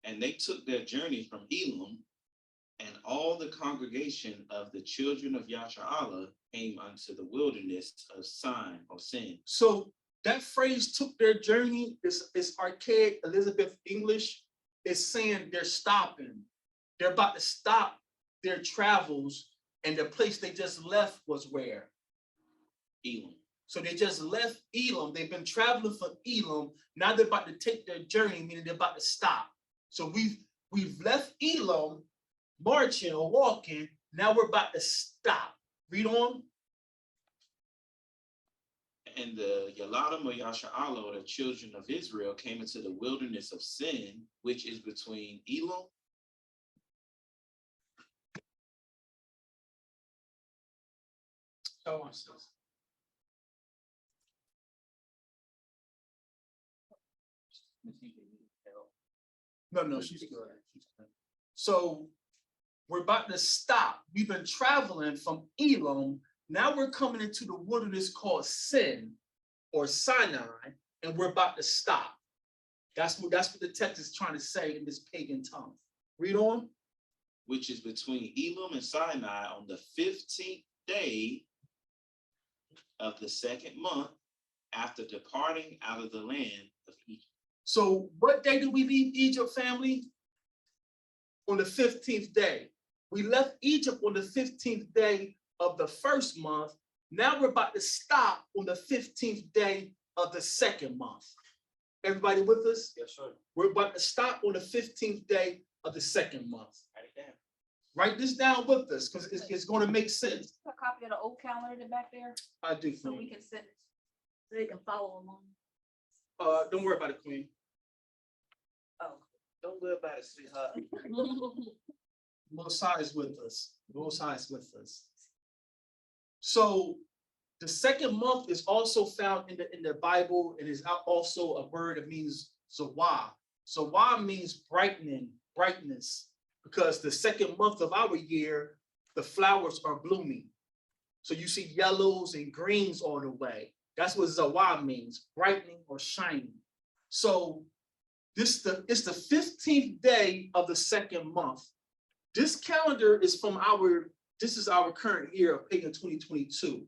And they took their journey from Elam, and all the congregation of the children of Yashar'Allah came unto the wilderness of Sin or Sin. So that phrase took their journey is archaic Elizabeth English. It's saying they're stopping. They're about to stop their travels, and the place they just left was where? Elam. So they just left Elam. They've been traveling from Elam. Now they're about to take their journey, meaning they're about to stop. So we've left Elam, marching or walking. Now we're about to stop. Read on. And the Yaladim of Yashar'Allah, the children of Israel, came into the wilderness of Sin, which is between Elam. Tell us this. No, she's good. She's good. So we're about to stop. We've been traveling from Elam. Now we're coming into the wilderness called Sin or Sinai, and we're about to stop. That's what the text is trying to say in this pagan tongue. Read on. Which is between Elam and Sinai on the 15th day of the second month after departing out of the land of Egypt. So what day did we leave Egypt, family? On the 15th day. We left Egypt on the 15th day of the first month. Now we're about to stop on the 15th day of the second month. Everybody with us? Yes, sir. We're about to stop on the 15th day of the second month. Write it down. Write this down with us because it's going to make sense. A copy of the old calendar back there, I do, so we Queen. can send it, so they can follow along. Don't worry about it, Queen. Oh. Don't worry about it, sweetheart. Most High is with us. Most High is with us. So the second month is also found in the Bible. It is also a word that means Zawah. Zawah means brightening, brightness, because the second month of our year, the flowers are blooming. So you see yellows and greens all the way. That's what Zawah means, brightening or shining. So it's the 15th day of the second month. This calendar is from this is our current year of pagan 2022.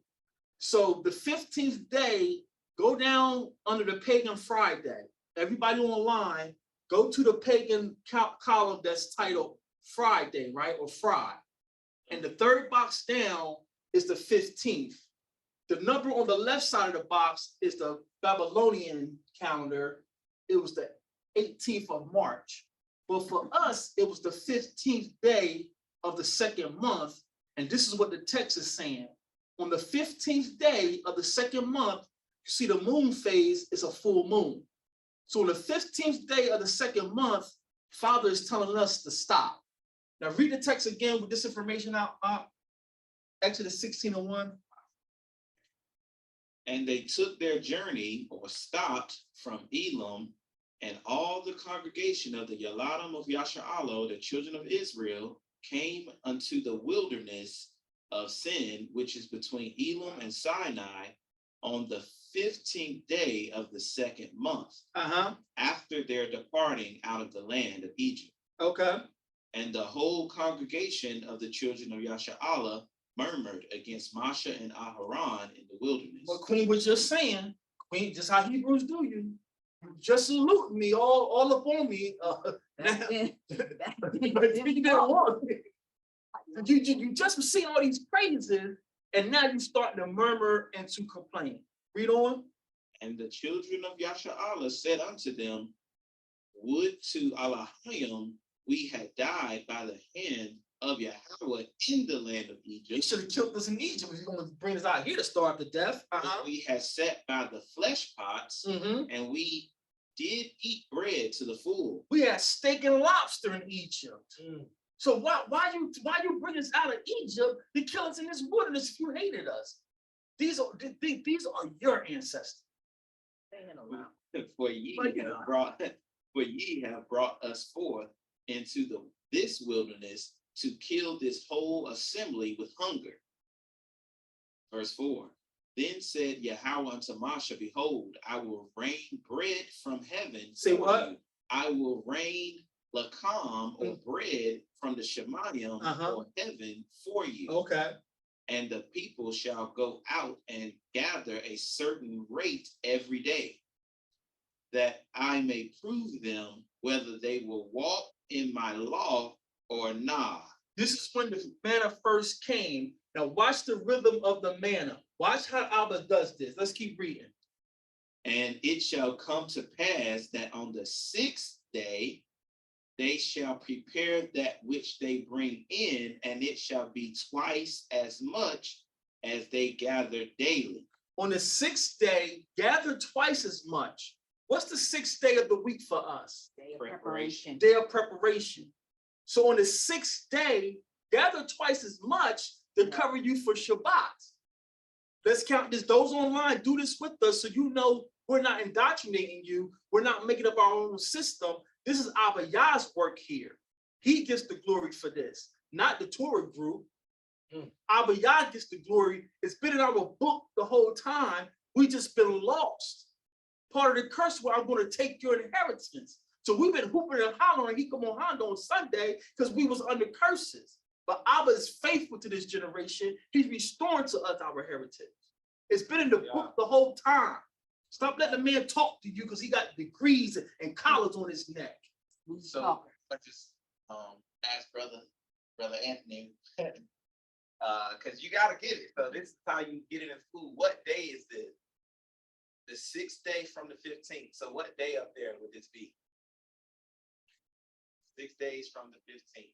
So the 15th day, go down under the pagan Friday. Everybody online, go to the pagan column that's titled Friday, right? Or Fry. And the third box down is the 15th. The number on the left side of the box is the Babylonian calendar. It was the 18th of March. But for us, it was the 15th day of the second month. And this is what the text is saying. On the 15th day of the second month, you see the moon phase is a full moon. So on the 15th day of the second month, Father is telling us to stop. Now read the text again with this information out. Exodus 16:1. And they took their journey or stopped from Elam, and all the congregation of the Yaladim of Yashar'Allah, the children of Israel, came unto the wilderness of Sin, which is between Elam and Sinai, on the 15th day of the second month, after their departing out of the land of Egypt. Okay. And the whole congregation of the children of Yashar'Allah murmured against Moshe and Aharon in the wilderness. What Queen was just saying, Queen, just how Hebrews do you. You just salute me all up on me. You just were seeing all these praises, and now you start to murmur and to complain. Read on. And the children of Yashar'Allah said unto them, would to Allahim we had died by the hand of Yahweh in the land of He Egypt. should have killed us in Egypt. He's going to bring us out here to starve to death. We had sat by the flesh pots, and we did eat bread to the full. We had steak and lobster in Egypt. So why you bring us out of Egypt to kill us in this wilderness if you hated us? These are your ancestors. For ye But, have brought us forth into this wilderness to kill this whole assembly with hunger. Verse 4. Then said Yahweh unto Moshe, behold, I will rain bread from heaven. Say for what? you. I will rain lakam or bread from the Shemayim or heaven for you. Okay. And the people shall go out and gather a certain rate every day, that I may prove them whether they will walk in my law or not. This is when the manna first came. Now watch the rhythm of the manna. Watch how Abba does this. Let's keep reading. And it shall come to pass that on the 6th day, they shall prepare that which they bring in, and it shall be twice as much as they gather daily. On the 6th day, gather twice as much. What's the 6th day of the week for us? Day of preparation. Day of preparation. So on the 6th day, gather twice as much to cover you for Shabbat. Let's count this. Those online, do this with us so you know we're not indoctrinating you. We're not making up our own system. This is Abba Yah's work here. He gets the glory for this, not the Torah Group. Abba Yah gets the glory. It's been in our book the whole time. We just been lost. Part of the curse where I'm going to take your inheritance. So we've been hooping and hollering, he come on Honda on Sunday because we was under curses. But Abba is faithful to this generation. He's restoring to us our heritage. It's been in the book the whole time. Stop letting the man talk to you because he got degrees and collars on his neck. So I just ask brother Anthony, because you gotta get it. So this is how you get it in school. What day is this? The 6th day from the 15th. So what day up there would this be? 6 days from the 15th.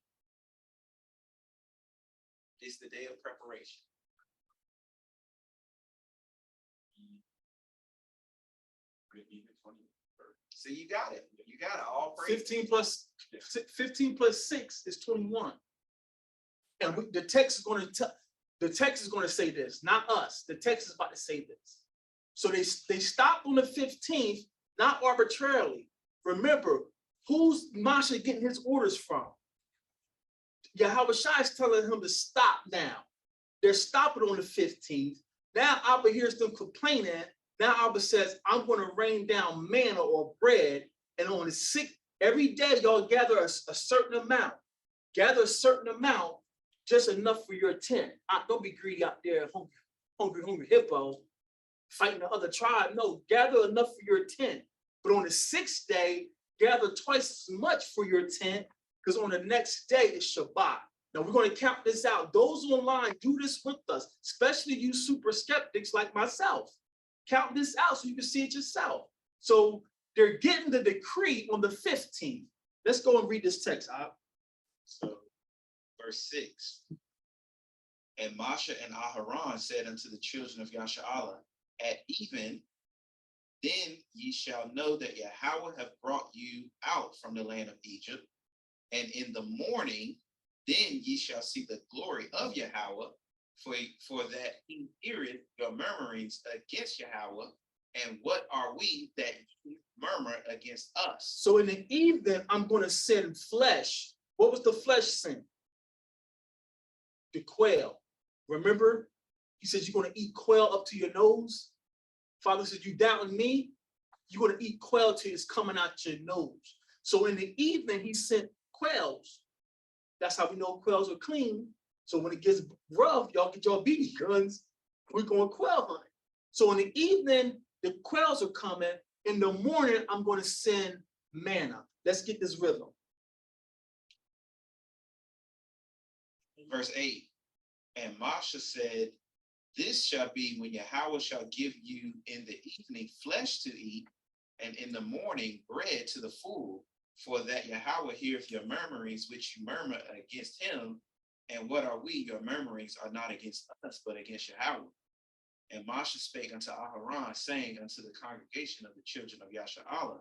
It's the day of preparation. So you got it. You got it all. 15 plus 6 is 21. And the text is going to say this, not us. The text is about to say this. So they stopped on the 15th, not arbitrarily. Remember, who's Moshe getting his orders from? Yahweh Shai is telling him to stop now. They're stopping on the 15th. Now Abba hears them complaining. Now Abba says, I'm going to rain down manna or bread. And on the 6th, every day y'all gather a certain amount. Gather a certain amount, just enough for your tent. Don't be greedy out there, hungry hippo, fighting the other tribe. No, gather enough for your tent. But on the 6th day, gather twice as much for your tent, because on the next day is Shabbat. Now we're going to count this out. Those online, do this with us, especially you super skeptics like myself. Count this out so you can see it yourself. So they're getting the decree on the 15th. Let's go and read this text. So verse 6. And Moshe and Aharon said unto the children of Yashar'Allah, at even, then ye shall know that Yahweh hath brought you out from the land of Egypt. And in the morning, then ye shall see the glory of Yahweh, for that he heareth your murmurings against Yahweh. And what are we that ye murmur against us? So in the evening, I'm going to send flesh. What was the flesh sent? The quail. Remember, he says you're going to eat quail up to your nose. Father said, you doubting me? You're going to eat quail till it's coming out your nose. So in the evening, he sent quails. That's how we know quails are clean. So when it gets rough, y'all get your BB guns. We're going quail hunting. So in the evening, the quails are coming. In the morning, I'm going to send manna. Let's get this rhythm. Verse 8. And Moshe said, this shall be when Yahweh shall give you in the evening flesh to eat, and in the morning bread to the full, for that Yahweh heareth your murmurings which you murmur against him. And what are we? Your murmurings are not against us, but against Yahweh. And Moshe spake unto Aharon, saying unto the congregation of the children of Yashar'Allah,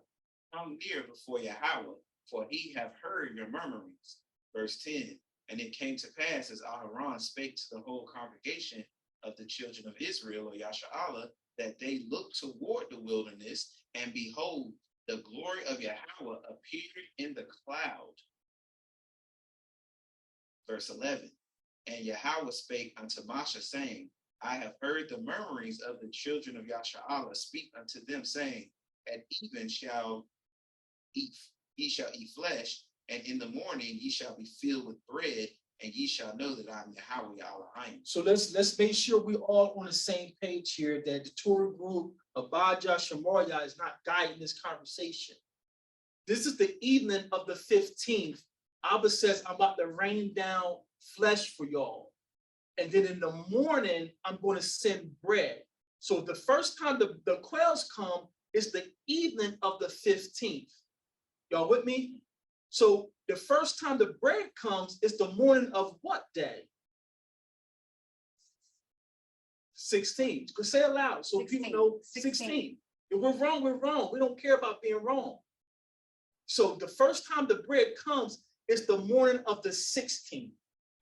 come near before Yahweh, for he hath heard your murmurings. Verse 10. And it came to pass, as Aharon spake to the whole congregation of the children of Israel, or Yasha'Allah, that they looked toward the wilderness, and behold, the glory of Yahweh appeared in the cloud. Verse 11, and Yahweh spake unto Moshe, saying, I have heard the murmurings of the children of Yasha'Allah speak unto them, saying, at even ye shall eat flesh, and in the morning ye shall be filled with bread, and ye shall know that I am Yahweh Elohim. So let's make sure we all on the same page here, that the Torah group Abijah Shemariah is not guiding this conversation. This is the evening of the 15th. Abba says, I'm about to rain down flesh for y'all. And then in the morning, I'm going to send bread. So the first time the quails come is the evening of the 15th. Y'all with me? So the first time the bread comes is the morning of what day? 16. Go say it loud so people know 16. If we're wrong, we're wrong. We don't care about being wrong. So the first time the bread comes is the morning of the 16th.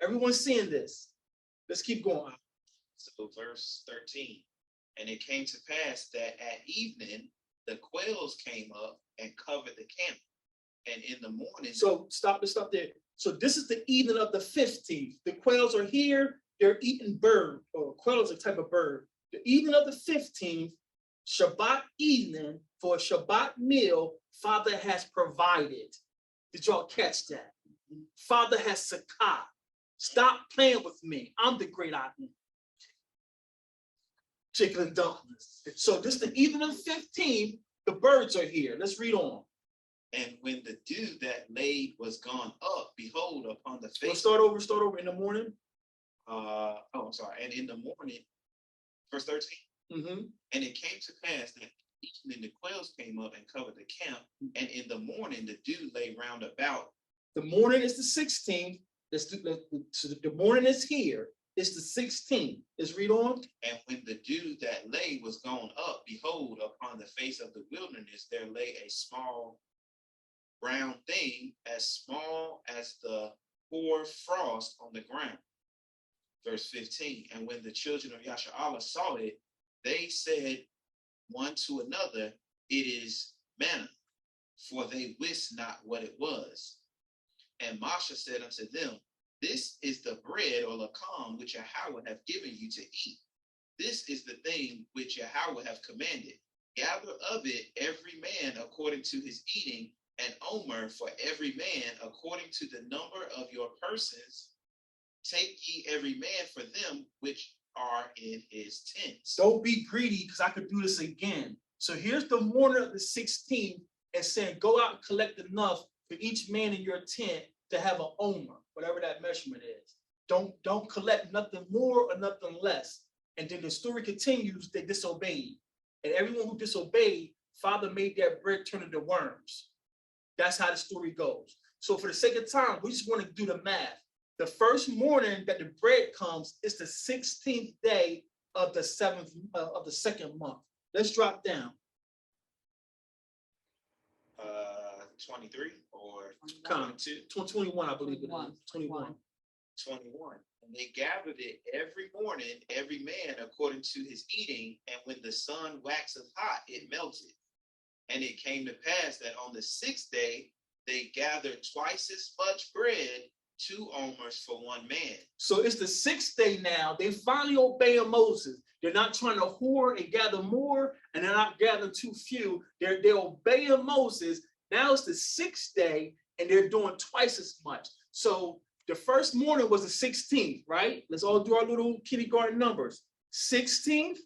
Everyone's seeing this. Let's keep going. So verse 13, and it came to pass that at evening the quails came up and covered the camp, and in the morning. So stop there. So this is the evening of the 15th. The quails are here. They're eating bird, or quail is a type of bird. The evening of the 15th, Shabbat evening, for a Shabbat meal, Father has provided. Did y'all catch that? Father has sakah. Stop playing with me. I'm the great I am. Chicken and dumplings. So this is the evening of the 15th. The birds are here. Let's read on. And when the dew that laid was gone up, behold, upon the face. Let's start over in the morning. I'm sorry. And in the morning, verse 13. And it came to pass that evening the quails came up and covered the camp, and in the morning the dew lay round about. The morning is the 16th. The morning is here. It's the 16th. Let's read on. And when the dew that lay was gone up, behold, upon the face of the wilderness there lay a small brown thing, as small as the hoar frost on the ground. Verse 15, and when the children of Yasha'Allah saw it, they said one to another, it is manna, for they wist not what it was. And Moshe said unto them, this is the bread or lakam which Yahweh hath given you to eat. This is the thing which Yahweh hath commanded. Gather of it every man according to his eating, and omer for every man according to the number of your persons. Take ye every man for them which are in his tents. Don't be greedy, because I could do this again. So here's the morning of the 16th, and saying, go out and collect enough for each man in your tent to have an omer, whatever that measurement is. Don't collect nothing more or nothing less. And then the story continues, they disobeyed. And everyone who disobeyed, Father made that bread turn into worms. That's how the story goes. So for the sake of time, we just want to do the math. The first morning that the bread comes is the 16th day of the second month. Let's drop down. 23 or 22? 21, I believe it is. 21. 21. And they gathered it every morning, every man according to his eating, and when the sun waxeth hot, it melted. And it came to pass that on the 6th day, they gathered twice as much bread, 2 omers for one man. So it's the 6th day now. They finally obeying Moses. They're not trying to hoard and gather more, and they're not gathering too few. They're obeying Moses. Now it's the 6th day, and they're doing twice as much. So the first morning was the 16th, right? Let's all do our little kindergarten numbers. 16th,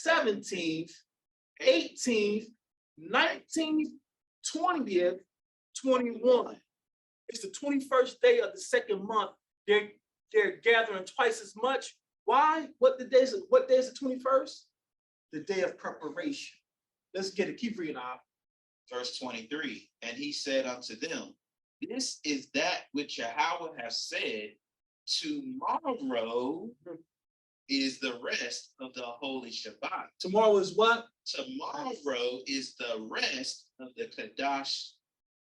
17th, 18th, 19th, 20th, 21. It's the 21st day of the second month. They're gathering twice as much. Why? What day is the 21st? The day of preparation. Let's get it. Keep reading out. Verse 23, and he said unto them, this is that which Yahweh hath said, tomorrow is the rest of the holy Shabbat. Tomorrow is what? Tomorrow is the rest of the Kadash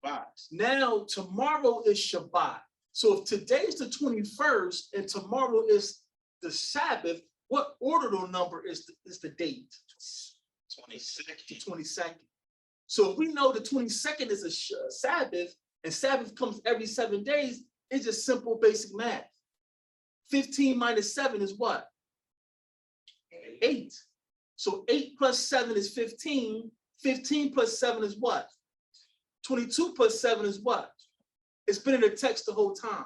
Shabbat. Now, tomorrow is Shabbat. So if today is the 21st and tomorrow is the Sabbath, What ordinal number is the date? 22nd. 22nd. So if we know the 22nd is a Sabbath, and Sabbath comes every 7 days, it's just simple basic math. 15 minus 7 is what? 8. So 8 plus 7 is 15. 15 plus 7 is what? 22 plus 7 is what? It's been in the text the whole time.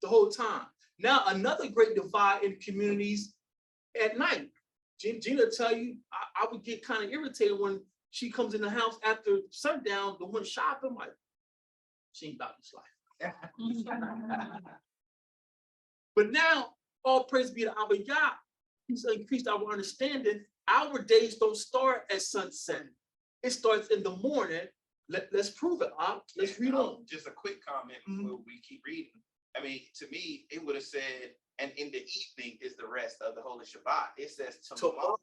The whole time. Now, another great divide in communities at night. Gina tell you, I would get kind of irritated when she comes in the house after sundown, the one shopping, like, she ain't about this life. But now, all praise be to Abba Yah, he's increased our understanding. Our days don't start at sunset. It starts in the morning. Let's prove it, let's read on. Just a quick comment Mhm. before we keep reading. I mean, to me, it would have said, and in the evening is the rest of the Holy Shabbat. It says tomorrow.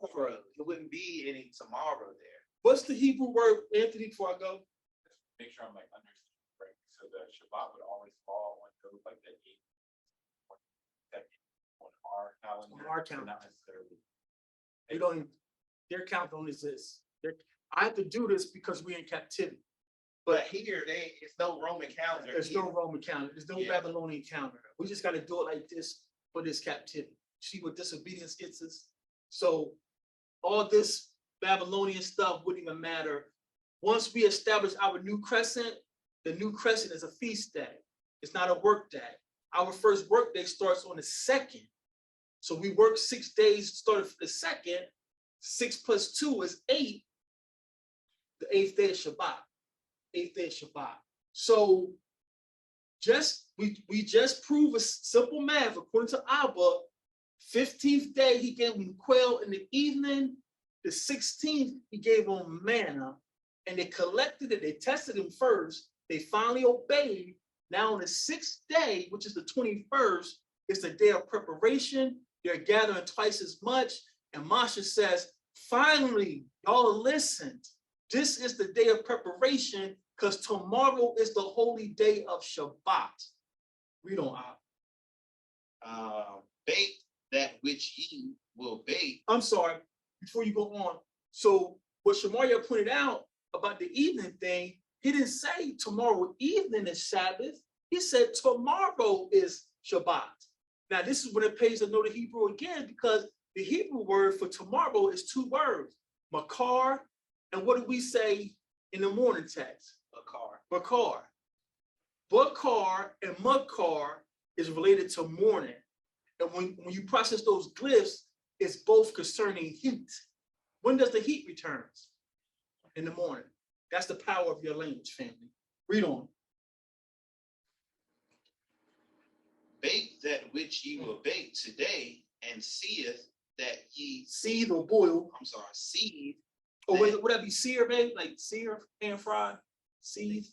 It wouldn't be any tomorrow there. What's the Hebrew word, Anthony, before I go? Make sure I'm like understanding right. So the Shabbat would always fall on those like that 8 on our calendar. On our so calendar. Not necessarily. They don't even, their count don't exist. I have to do this because we're in captivity. But here, it's no Roman calendar. There's here. no Roman calendar. There's no Yeah. Babylonian calendar. We just got to do it like this for this captivity. See what disobedience gets us? So all this Babylonian stuff wouldn't even matter. Once we establish our new crescent, the new crescent is a feast day. It's not a work day. Our first work day starts on the 2nd. So we work 6 days, started for the 2nd. 6 plus 2 is 8. The 8th day of Shabbat. 8th day of Shabbat. So we just prove a simple math according to Abba. 15th day he gave them quail in the evening. The 16th he gave them manna, and they collected it. They tested him first. They finally obeyed. Now on the 6th day, which is the 21st, it's the day of preparation. They're gathering twice as much, and Masha says, "Finally, y'all listened. This is the day of preparation because tomorrow is the holy day of Shabbat." Read on, Bake that which ye will bake. I'm sorry, before you go on. So what Shemaria pointed out about the evening thing, he didn't say tomorrow evening is Sabbath. He said tomorrow is Shabbat. Now this is when it pays to know the Hebrew again, because the Hebrew word for tomorrow is 2 words, makar, and what do we say in the morning text? Bakar. Bakar and makar is related to morning. And when you process those glyphs, it's both concerning heat. When does the heat return? In the morning. That's the power of your language, family. Read on. Bake that which ye will bake today, and seeth that ye Seethe or boil. seethe. Or would that be sear, babe? Like sear, pan fried? Seethe?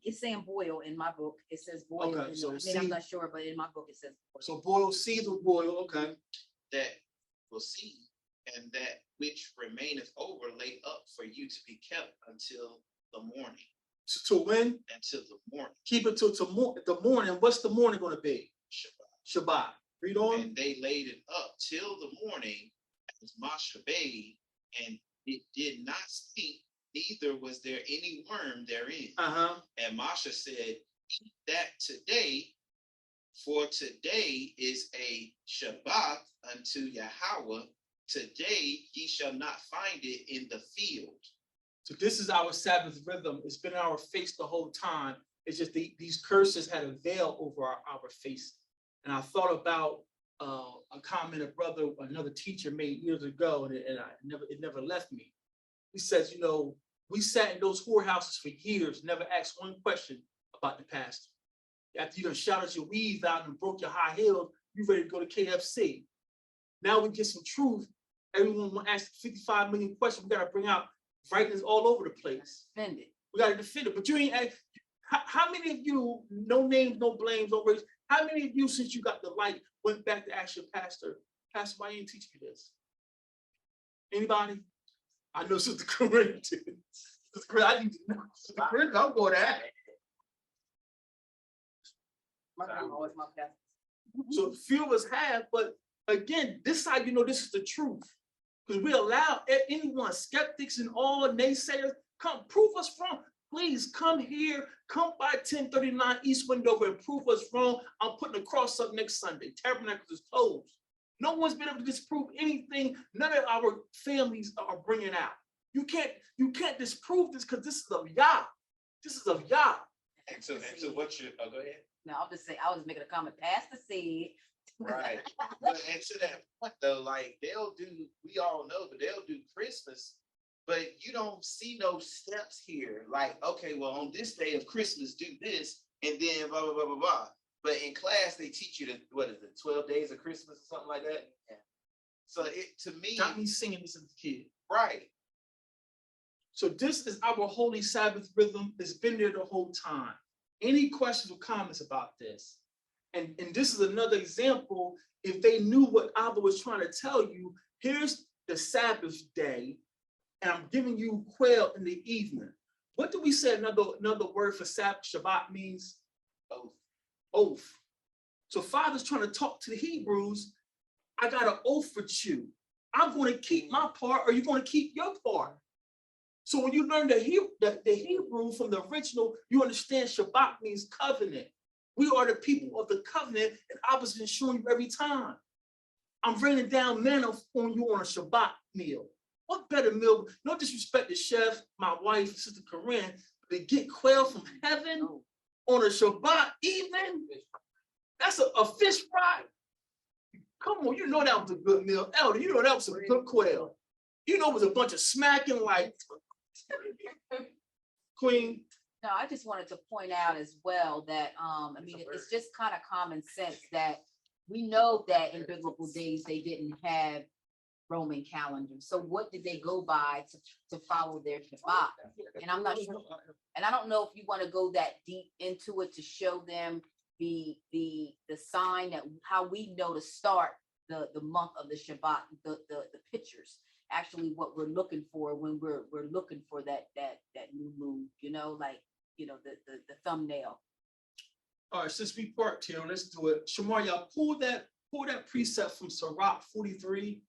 It's saying boil in my book. It says boil. Okay, so I'm see- not sure, but in my book it says boil. So boil, seethe or boil, okay. That will see, and that which remaineth over lay up for you to be kept until the morning. To when? Until the morning. Keep it till the morning. What's the morning going to be? Shabbat. Read on. And they laid it up till the morning, as Masha bade, and it did not stink, neither was there any worm therein. And Masha said, eat that today, for today is a Shabbat unto Yahweh. Today ye shall not find it in the field. So this is our Sabbath rhythm. It's been in our face the whole time. It's just these curses had a veil over our face. And I thought about a comment another teacher made years ago, and it never left me. He says, we sat in those whorehouses for years, never asked one question about the pastor. After you done shouted your weave out and broke your high heels, you ready to go to KFC. Now we get some truth. Everyone want to ask 55 million questions. We got to bring out brightness all over the place. Defend it. We got to defend it. But you ain't asked, how many of you, no names, no blames, no race, how many of you, since you got the light, went back to ask your pastor, Pastor, why you didn't teach me this? Anybody? I know Sister Corinne did. Sister Corinne, I need to know. Sister Corinne, I'm going to ask. My grandma was my pastor. So a few of us have, but again, this is how you know this is the truth. Because we allow anyone, skeptics and all naysayers, come prove us wrong. Please come here, come by 1039 East Wendover and prove us wrong. I'm putting a cross up next Sunday. Tabernacles is closed. No one's been able to disprove anything. None of our families are bringing out. You can't disprove this because this is of Yah. This is of Yah. And so what you, oh, go ahead. No, I'll just say, I was making a comment, Pastor said. Right. But and to that point though, like they'll do, we all know, but they'll do Christmas, but you don't see no steps here. Like, okay, well, on this day of Christmas, do this, and then blah, blah, blah, blah, blah. But in class, they teach you the, what is it, 12 days of Christmas or something like that? Yeah. So it, to me, Got me singing this as a kid. right. So this is our holy Sabbath rhythm. It's been there the whole time. Any questions or comments about this? And this is another example. If they knew what Abba was trying to tell you, here's the Sabbath day, and I'm giving you quail in the evening. What do we say another word for Sabbath, Shabbat means? Oath. Oath. So Father's trying to talk to the Hebrews. I got an oath with you. I'm going to keep my part, or you're going to keep your part. So when you learn the Hebrew from the original, you understand Shabbat means covenant. We are the people of the covenant, and I was showing you every time. I'm raining down manna on you on a Shabbat meal. What better meal? No disrespect to Chef, my wife, Sister Corinne, but to get quail from heaven on a Shabbat evening, that's a fish fry. Come on, you know that was a good meal. Elder, you know that was a good quail. You know it was a bunch of smacking like Queen. No, I just wanted to point out as well that, I mean, it's just kind of common sense that we know that in biblical days, they didn't have Roman calendars. So what did they go by to follow their Shabbat? And I'm not sure, and I don't know if you want to go that deep into it to show them the sign that how we know to start the month of the Shabbat, the pictures. Actually what we're looking for when we're looking for that new moon, you know, like, you know, the thumbnail. All right, since we parked here, let's do it. Shamar, y'all pull that precept from Sirach 43.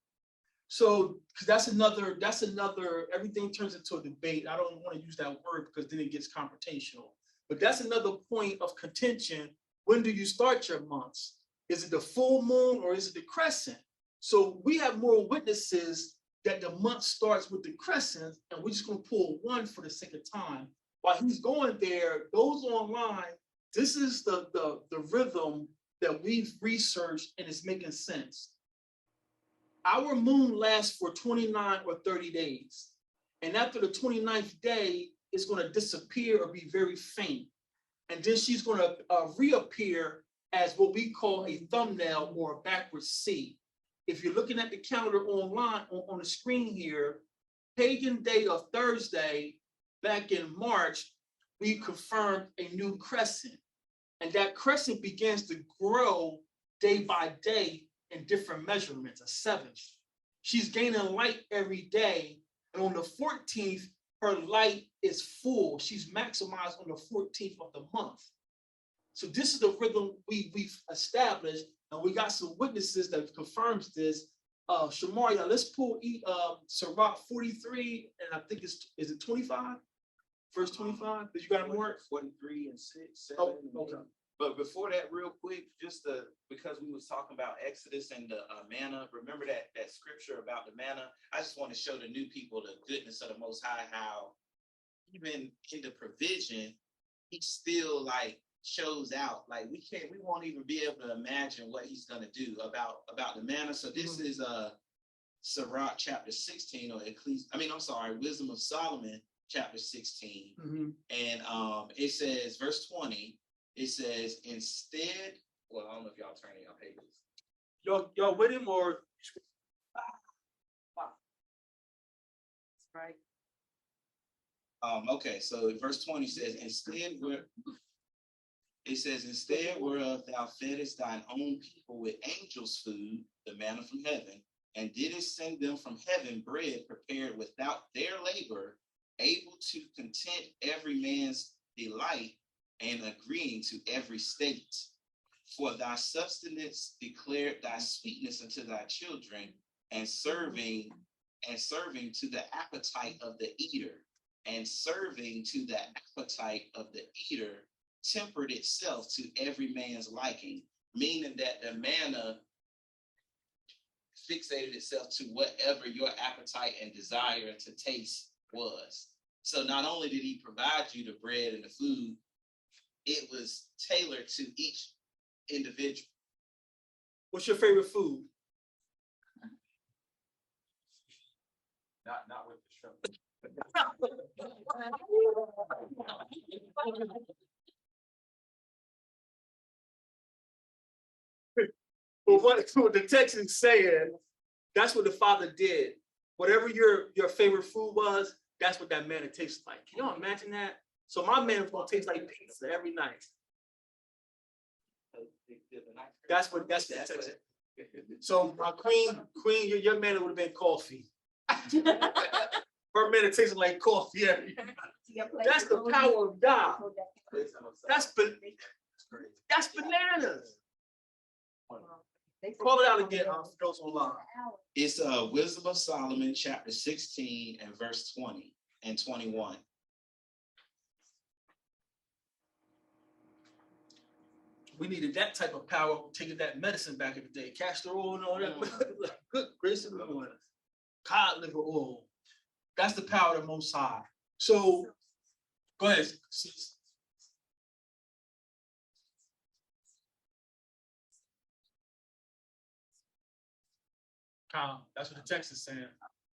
So, because that's another, everything turns into a debate. I don't want to use that word because then it gets confrontational. But that's another point of contention. When do you start your months? Is it the full moon or is it the crescent? So we have more witnesses that the month starts with the crescent, and we're just going to pull one for the sake of time. While he's going there, those online, this is the rhythm that we've researched and it's making sense. Our moon lasts for 29 or 30 days. And after the 29th day, it's going to disappear or be very faint. And then she's going to reappear as what we call a thumbnail or a backward C. If you're looking at the calendar online on the screen here, pagan day of Thursday, back in March, we confirmed a new crescent. And that crescent begins to grow day by day in different measurements, a 7th. She's gaining light every day. And on the 14th, her light is full. She's maximized on the 14th of the month. So this is the rhythm we've established, and we got some witnesses that confirms this. Shamaria, let's pull Sirach 43, and I think is it 25? Verse 25? Did you got it more? 43 and 6, 7. Oh, okay. But before that, real quick, just because we was talking about Exodus and the manna, remember that scripture about the manna? I just want to show the new people the goodness of the Most High, how even in the provision, he still like shows out. Like we won't even be able to imagine what he's gonna do about the manna. So this is Sirach chapter 16, or Wisdom of Solomon chapter 16, and it says verse 20. It says, instead, well, I don't know if y'all turning your pages. Y'all with him or? Right. Okay, so verse 20 says, instead whereof thou feedest thine own people with angels' food, the manna from heaven, and didst send them from heaven bread prepared without their labor, able to content every man's delight, and agreeing to every state. For thy substance declared thy sweetness unto thy children, and serving to the appetite of the eater, and serving to the appetite of the eater, tempered itself to every man's liking, meaning that the manna fixated itself to whatever your appetite and desire to taste was. So not only did he provide you the bread and the food, it was tailored to each individual. What's your favorite food? Not with the shrimp. Well, what the text is saying, that's what the Father did. Whatever your favorite food was, that's what that manna tastes like. Can y'all imagine that? So my manna gonna taste like pizza every night. That's what the text said. So my queen, your manna would have been coffee. Her manna tasted like coffee every night. That's the power of God. That's bananas. Call it out again, for those online. It's Wisdom of Solomon, chapter 16 and verse 20 and 21. We needed that type of power, taking that medicine back in the day. Castor oil and all that. Good grace of the Lord. Cod liver oil. That's the power of the Most High. So, go ahead. Kyle, that's what the text is saying.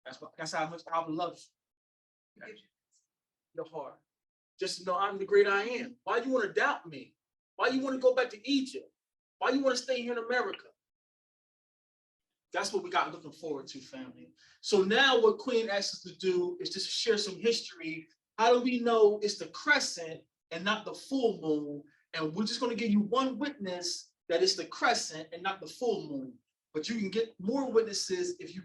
That's how much I love you. Your heart. Just to know I'm the great I am. Why do you want to doubt me? Why you want to go back to Egypt? Why you want to stay here in America? That's what we got looking forward to, family. So now what Queen asked us to do is just share some history. How do we know it's the crescent and not the full moon? And we're just going to give you one witness that it's the crescent and not the full moon. But you can get more witnesses if you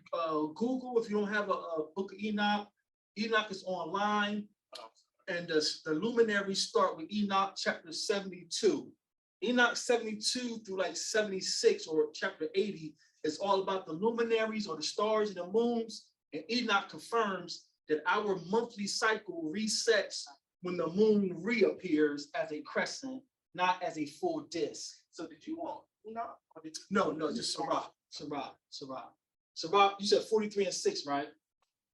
Google, if you don't have a book of Enoch. Enoch is online. And the luminaries start with Enoch chapter 72. Enoch 72 through like 76 or chapter 80 is all about the luminaries or the stars and the moons. And Enoch confirms that our monthly cycle resets when the moon reappears as a crescent, not as a full disk. So did you want Enoch? No, just Sirach, you said 43 and 6, right?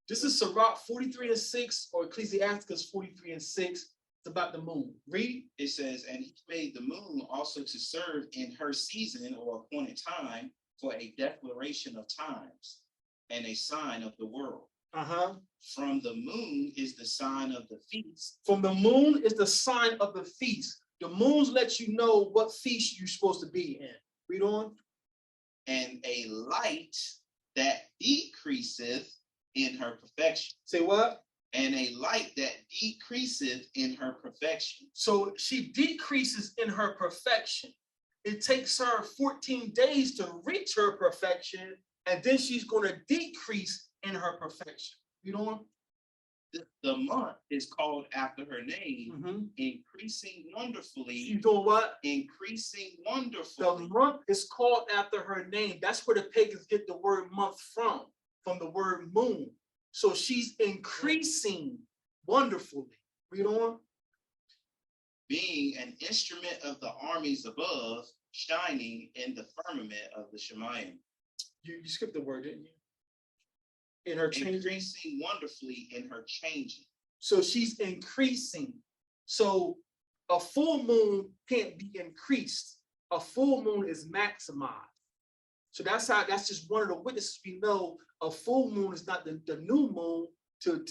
This is Sirach 43 and 6 or Ecclesiasticus 43 and 6. It's about the moon. Read. It says, and he made the moon also to serve in her season or appointed time for a declaration of times and a sign of the world. From the moon is the sign of the feast. From the moon is the sign of the feast. The moons let you know what feast you're supposed to be in. Read on. And a light that decreaseth in her perfection. Say what? And a light that decreaseth in her perfection. So she decreases in her perfection. It takes her 14 days to reach her perfection, and then she's going to decrease in her perfection. You know, the month is called after her name, increasing wonderfully. You doing what? Increasing wonderfully. The month is called after her name. That's where the pagans get the word month from the word moon. So she's increasing wonderfully. Read on. Being an instrument of the armies above, shining in the firmament of the Shemayim. You skipped the word, didn't you? In her changing. Increasing wonderfully in her changing. So she's increasing. So a full moon can't be increased. A full moon is maximized. So that's just one of the witnesses we know. A full moon is not the new moon to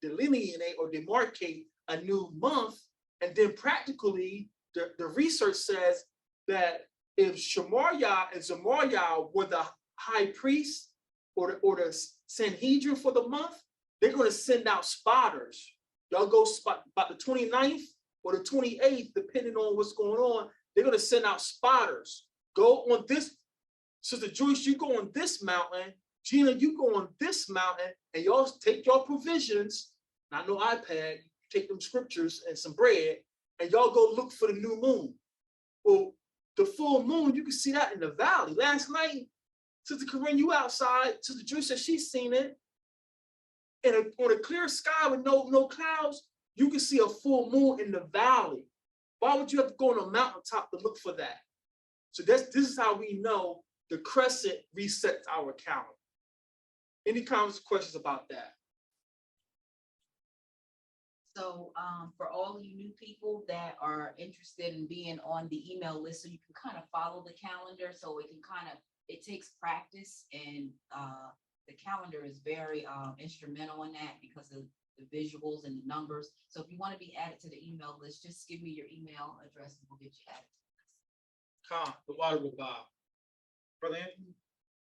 delineate or demarcate a new month. And then practically, the research says that if Shemariah and Zemariah were the high priest or the Sanhedrin for the month, they're going to send out spotters. Y'all go spot about the 29th or the 28th, depending on what's going on. They're going to send out spotters. Go on this, Sister Joyce, you go on this mountain. Gina, you go on this mountain, and y'all take your provisions. Not no iPad, take them scriptures and some bread, and y'all go look for the new moon. Well, the full moon, you can see that in the valley. Last night, Sister Corinne, you outside, Sister Drew said she's seen it. And on a clear sky with no clouds, you can see a full moon in the valley. Why would you have to go on a mountaintop to look for that? So this is how we know the crescent resets our calendar. Any comments or questions about that? So for all you new people that are interested in being on the email list, so you can kind of follow the calendar, so it takes practice, and the calendar is very instrumental in that because of the visuals and the numbers. So if you want to be added to the email list, just give me your email address and we'll get you added. The water will bob. Brother Anthony?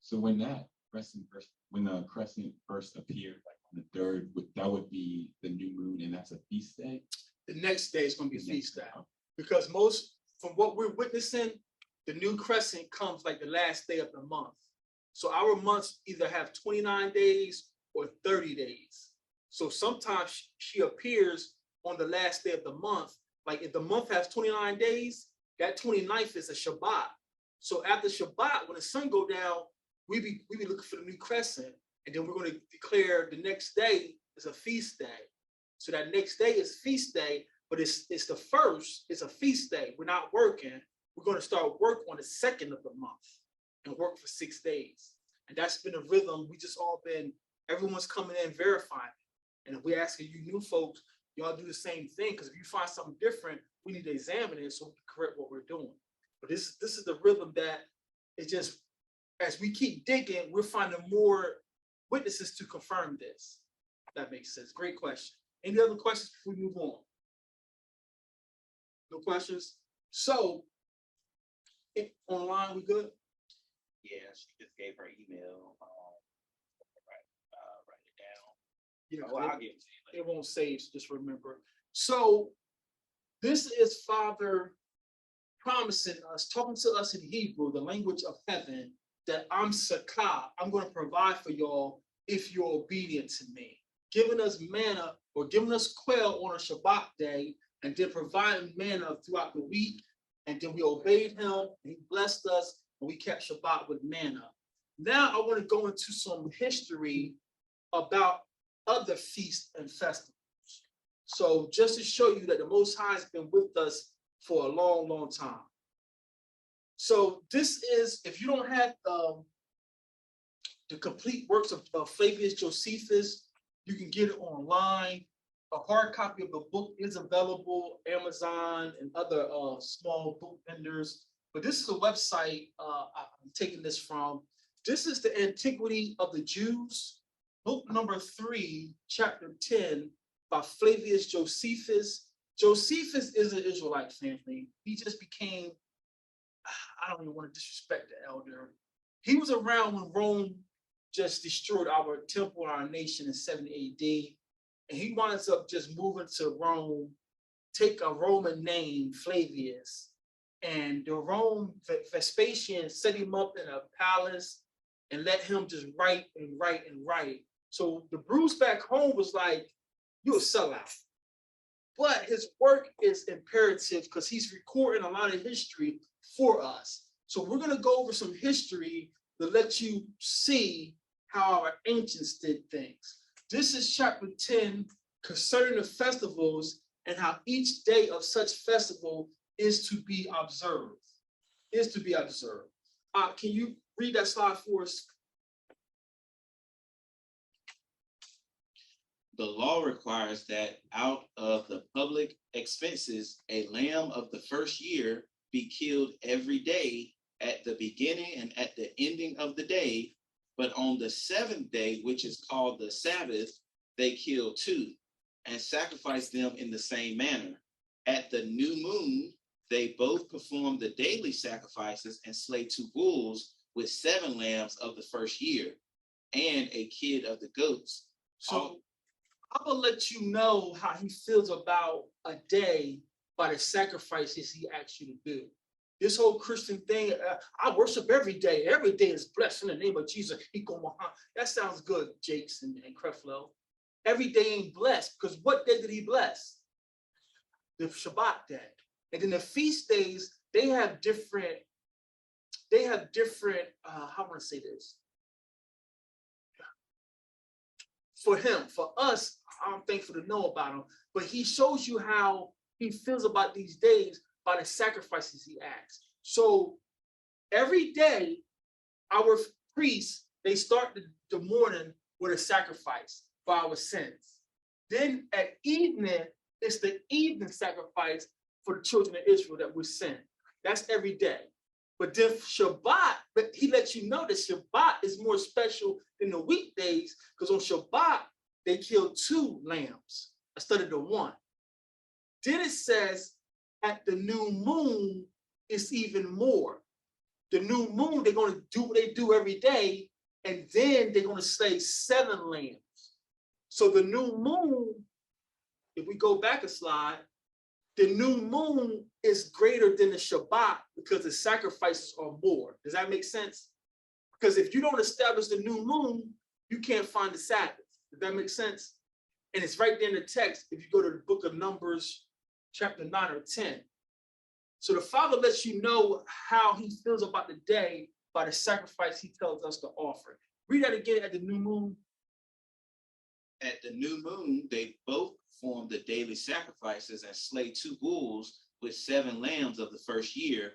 So when that crescent first, when the crescent first appeared, like on the third, that would be the new moon, and that's a feast day. The next day is going to be The feast day. next day. Because from what we're witnessing, the new crescent comes like the last day of the month. So our months either have 29 days or 30 days. So sometimes she appears on the last day of the month. Like if the month has 29 days, that 29th is a Shabbat. So after Shabbat, when the sun go down, we be looking for the new crescent. And then we're going to declare the next day is a feast day. So that next day is feast day, but it's the first, it's a feast day. We're not working. We're going to start work on the second of the month and work for 6 days. And that's been a rhythm. We just everyone's coming in verifying. And if we're asking you new folks, y'all do the same thing, because if you find something different, we need to examine it so we can correct what we're doing. But this is the rhythm that is just, as we keep digging, we're finding more witnesses to confirm this. That makes sense. Great question. Any other questions before we move on? No questions? So, online, we good? Yeah, she just gave her email. Write it down. Yeah, Well, I'll give it to you later. it won't save, so just remember. So this is Father promising us, talking to us in Hebrew, the language of heaven, that I'm Sakah, I'm going to provide for y'all if you're obedient to me. Giving us manna or giving us quail on a Shabbat day, and then providing manna throughout the week. And then we obeyed him, and he blessed us, and we kept Shabbat with manna. Now I want to go into some history about other feasts and festivals. So just to show you that the Most High has been with us for a long, long time. So this is, if you don't have the complete works of Flavius Josephus, you can get it online. A hard copy of the book is available, Amazon and other small book vendors. But this is a website I'm taking this from. This is the Antiquity of the Jews, book number 3, chapter 10, by Flavius Josephus. Josephus is an Israelite family. He just became, I don't even want to disrespect the elder. He was around when Rome just destroyed our temple and our nation in 70 AD. And he winds up just moving to Rome, take a Roman name, Flavius. And the Vespasian set him up in a palace and let him just write and write and write. So the Bruce back home was like, you're a sellout. But his work is imperative because he's recording a lot of history for us. So we're going to go over some history to let you see how our ancients did things. This is chapter 10 concerning the festivals and how each day of such festival is to be observed. Can you read that slide for us? The law requires that out of the public expenses, a lamb of the first year be killed every day at the beginning and at the ending of the day. But on the 7th day, which is called the Sabbath, they kill 2 and sacrifice them in the same manner. At the new moon, they both perform the daily sacrifices and slay 2 bulls with 7 lambs of the first year and a kid of the goats. So I'm gonna let you know how he feels about a day by the sacrifices he asks you to do. This whole Christian thing, I worship every day. Every day is blessed in the name of Jesus. That sounds good, Jakes and Creflo. Every day ain't blessed, because what day did he bless? The Shabbat day. And then the feast days, they have different, how want to say this? For him, for us, I'm thankful to know about him, but he shows you how he feels about these days by the sacrifices he asks. So every day, our priests, they start the morning with a sacrifice for our sins. Then at evening, it's the evening sacrifice for the children of Israel that we sin. That's every day. But then Shabbat, he lets you know that Shabbat is more special than the weekdays, because on Shabbat, they kill 2 lambs instead of the 1. Then it says at the new moon, it's even more. The new moon, they're going to do what they do every day, and then they're going to slay 7 lambs. So the new moon, if we go back a slide, the new moon is greater than the Shabbat because the sacrifices are more. Does that make sense? Because if you don't establish the new moon, you can't find the Sabbath. Does that make sense? And it's right there in the text if you go to the book of Numbers, chapter 9 or 10. So the Father lets you know how he feels about the day by the sacrifice he tells us to offer. Read that again at the new moon. At the new moon, they both perform the daily sacrifices and slay 2 bulls with 7 lambs of the first year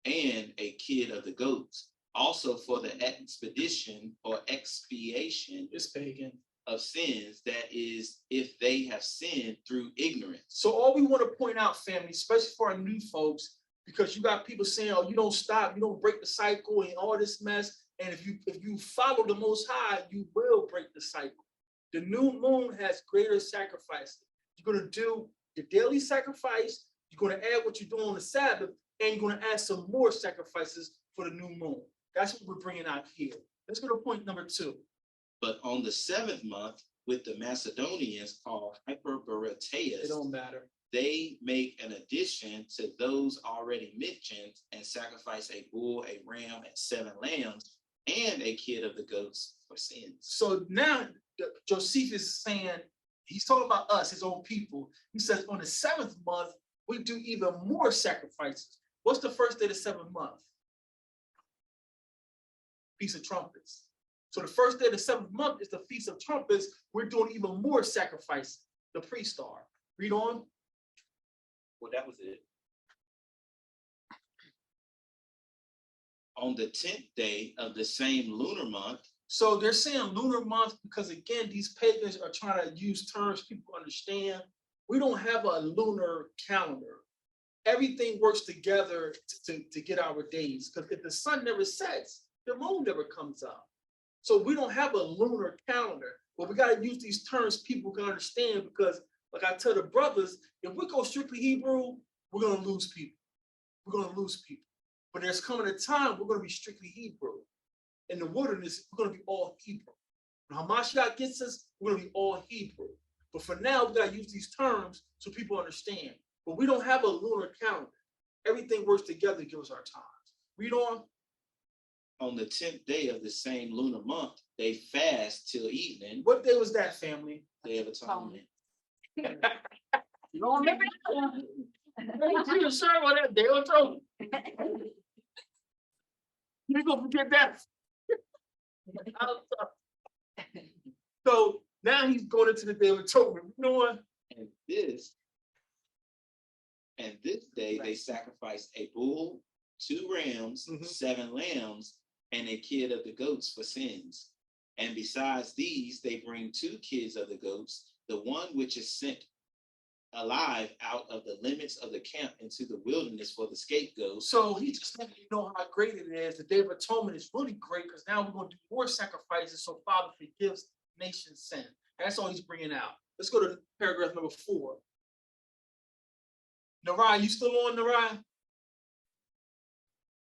and a kid of the goats. Also for the expedition or expiation It's pagan. of sins, that is, if they have sinned through ignorance. So all we want to point out, family, especially for our new folks, because you got people saying, oh, you don't stop, you don't break the cycle and all this mess. And if you follow the Most High, you will break the cycle. The new moon has greater sacrifices. You're going to do the daily sacrifice, you're going to add what you do on the Sabbath, and you're going to add some more sacrifices for the new moon. That's what we're bringing out here. Let's go to point number 2. But on the 7th month, with the Macedonians called It Hyperboreteus, don't matter. they make an addition to those already mentioned and sacrifice a bull, a ram, and 7 lambs, and a kid of the goats for sins. So now Josephus is saying, he's talking about us, his own people. He says on the 7th month, we do even more sacrifices. What's the first day of the 7th month? Feast of Trumpets. So the first day of the 7th month is the Feast of Trumpets. We're doing even more sacrifices. The priests are. Read on. Well, that was it. On the 10th day of the same lunar month. So they're saying lunar month because, again, these pagans are trying to use terms people understand. We don't have a lunar calendar. Everything works together to get our days, because if the sun never sets, the moon never comes up. So we don't have a lunar calendar, but we got to use these terms people can understand, because like I tell the brothers, if we go strictly Hebrew, we're going to lose people. We're going to lose people. But there's coming a time we're going to be strictly Hebrew. In the wilderness, we're going to be all Hebrew. When Hamashiach gets us, we're going to be all Hebrew. But for now, we got to use these terms so people understand. But we don't have a lunar calendar. Everything works together to give us our times. Read on. On the 10th day of the same lunar month, they fast till evening. What day was that, family? Day of Atonement. You don't remember that? You sure about that day of atonement? You're gonna forget that. So now he's going into the day of atonement. You know what? And this day they sacrificed a bull, 2 rams, 7 lambs, and a kid of the goats for sins. And besides these, they bring 2 kids of the goats, the one which is sent alive out of the limits of the camp into the wilderness for the scapegoat. So he just letting you know how great it is. The Day of Atonement is really great because now we're going to do more sacrifices so Father forgives nation's sin. That's all he's bringing out. Let's go to paragraph number 4. Narai, you still on, Narai?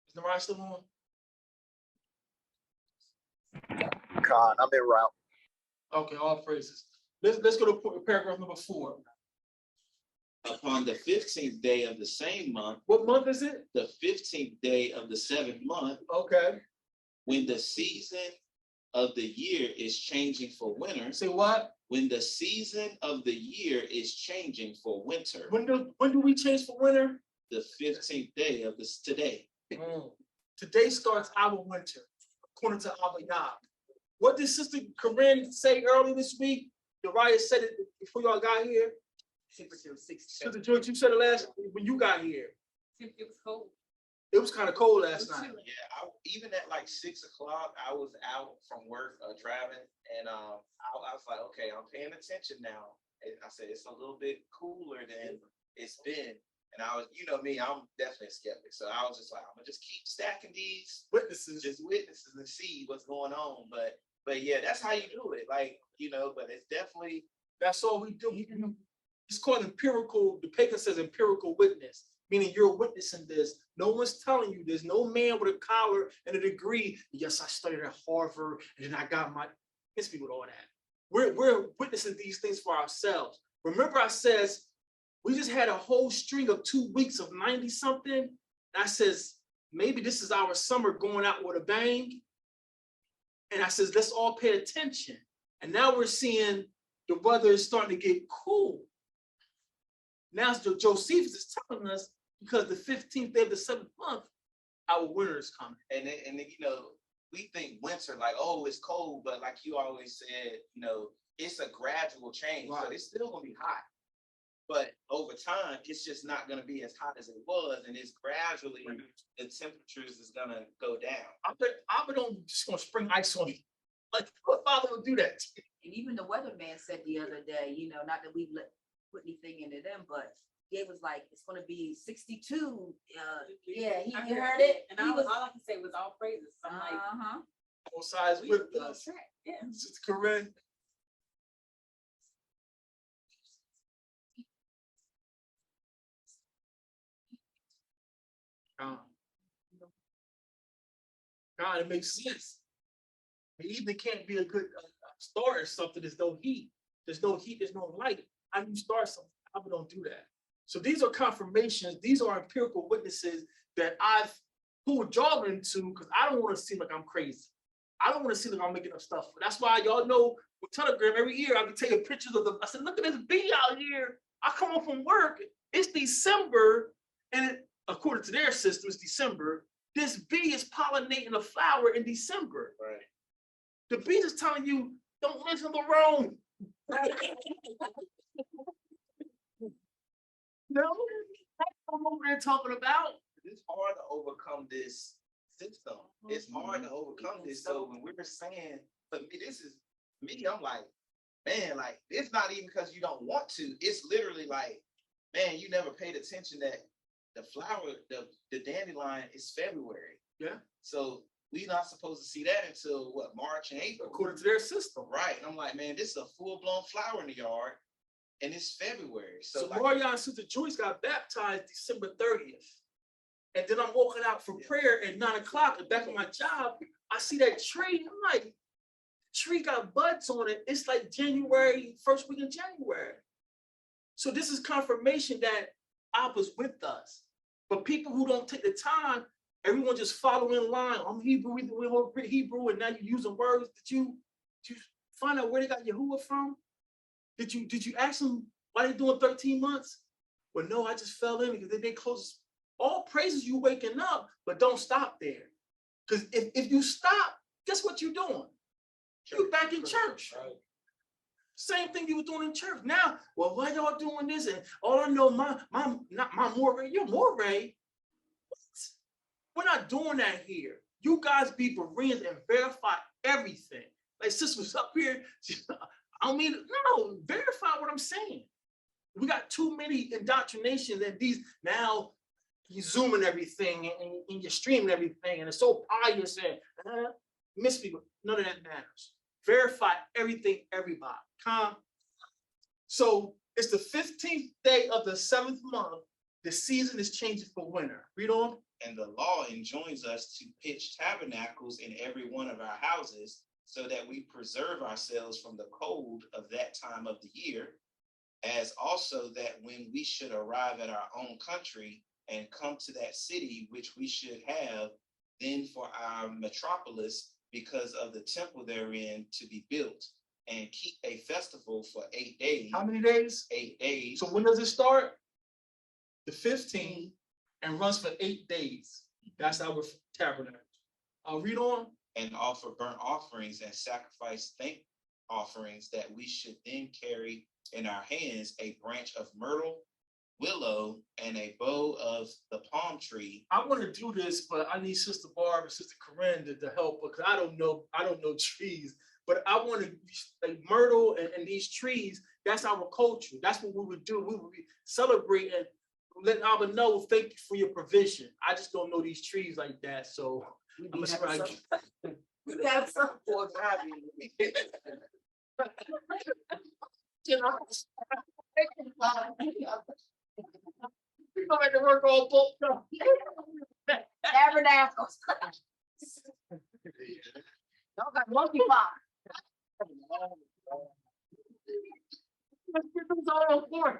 Is Narai still on? God, I'm en route. Okay, all praises. Let's go to paragraph number 4. Upon the 15th day of the same month, What month is it? the 15th day of the 7th month, Okay. when the season of the year is changing for winter, Say what? when the season of the year is changing for winter, When do we change for winter? the 15th day of this today. Today starts our winter, according to Abba Yah. What did Sister Corinne say earlier this week? Uriah said it before y'all got here. Temperature was 60. Sister George, you said it last when you got here. It was cold. It was kind of cold last night. Yeah, even at like 6 o'clock, I was out from work driving, and I was like, okay, I'm paying attention now. And I said it's a little bit cooler than it's been, and I was, you know me, I'm definitely a skeptic, so I was just like, I'm gonna just keep stacking these Witnesses. just witnesses and see what's going on. But yeah, that's how you do it, like, you know. But it's definitely That's all we do. It's called empirical. The paper says empirical witness, meaning you're witnessing this. No one's telling you. There's no man with a collar and a degree. Yes, I studied at Harvard, and then I got my. It's me with all that. We're witnessing these things for ourselves. Remember, I says we just had a whole string of 2 weeks of 90 something. And I says maybe this is our summer going out with a bang. And I says let's all pay attention. And now we're seeing the weather is starting to get cool. Now Josephus is telling us because the 15th day of the 7th month, our winter is coming. and you know, we think winter like, oh, it's cold, but like you always said, you know, it's a gradual change. So Right. it's still gonna be hot, but over time, it's just not gonna be as hot as it was, and it's gradually the temperatures is gonna go down. I'm just gonna spring ice on you. Like what father would do that? And even the weatherman said the other day, you know, not that we put anything into them, but it was like, it's gonna be 62. Yeah, I you heard it? And He all was, I can say was all praises. I'm like, uh-huh. Both sides we with on us. track. Yeah. Sister Corinne. God, it makes sense. The evening can't be a good start or something. There's no heat. There's no heat. There's no light. How do you start something? How we don't do that? So these are confirmations. These are empirical witnesses that I've pulled y'all into because I don't want to seem like I'm crazy. I don't want to seem like I'm making up stuff. That's why y'all know with Telegram every year I be taking pictures of I said, look at this bee out here. I come home from work. It's December, and according to their system, it's December. This bee is pollinating a flower in December. Right. The bee is telling you, don't listen to Rome. No, that's what I'm over there talking about. It's hard to overcome this system. It's hard to overcome this. So when we're saying, for me, this is me, I'm like, man, like, it's not even because you don't want to. It's literally like, man, you never paid attention that the flower, the dandelion is February. Yeah. So we're not supposed to see that until what, March and April. According to their system. Right. And I'm like, man, this is a full-blown flower in the yard, and it's February. So like, Maria and Sister Joyce got baptized December 30th. And then I'm walking out for prayer at 9 o'clock and back at my job. I see that tree. I'm like, tree got buds on it. It's like January, first week in January. So this is confirmation that Abba's with us. But people who don't take the time, everyone just follow in line. I'm Hebrew, we're Hebrew, and now you're using words. Did you find out where they got Yahuwah from? Did you ask them why they doing 13 months? Well, no, I just fell in because they close. All praises you waking up, but don't stop there. Because if you stop, guess what you're doing? You're back in church. Right. Same thing you were doing in church. Now, well, why y'all doing this? And all I know, not my moray, your moray. We're not doing that here. You guys be Bereans and verify everything. Like sis was up here. I don't mean, no, verify what I'm saying. We got too many indoctrinations and these now you zooming everything and you're streaming everything and it's so pious and miss people. None of that matters. Verify everything, everybody. So it's the 15th day of the 7th month. The season is changing for winter. Read on. And the law enjoins us to pitch tabernacles in every one of our houses so that we preserve ourselves from the cold of that time of the year, as also that when we should arrive at our own country and come to that city, which we should have then for our metropolis because of the temple therein to be built, and keep a festival for 8 days. How many days? 8 days. So when does it start? The 15th. and runs for 8 days. That's our tabernacle. Read on. And offer burnt offerings and sacrifice thank offerings that we should then carry in our hands a branch of myrtle, willow, and a bow of the palm tree. I want to do this, but I need Sister Barb and Sister Corinne to help because I don't know trees. But I want to like myrtle and these trees. That's our culture. That's what we would do. We would be celebrating, letting Abba know, thank you for your provision. I just don't know these trees like that, so I'm gonna try. We have some for You know, we go back to work all booked up. Tabernacles. Y'all got monkey box. Let's get those all on board.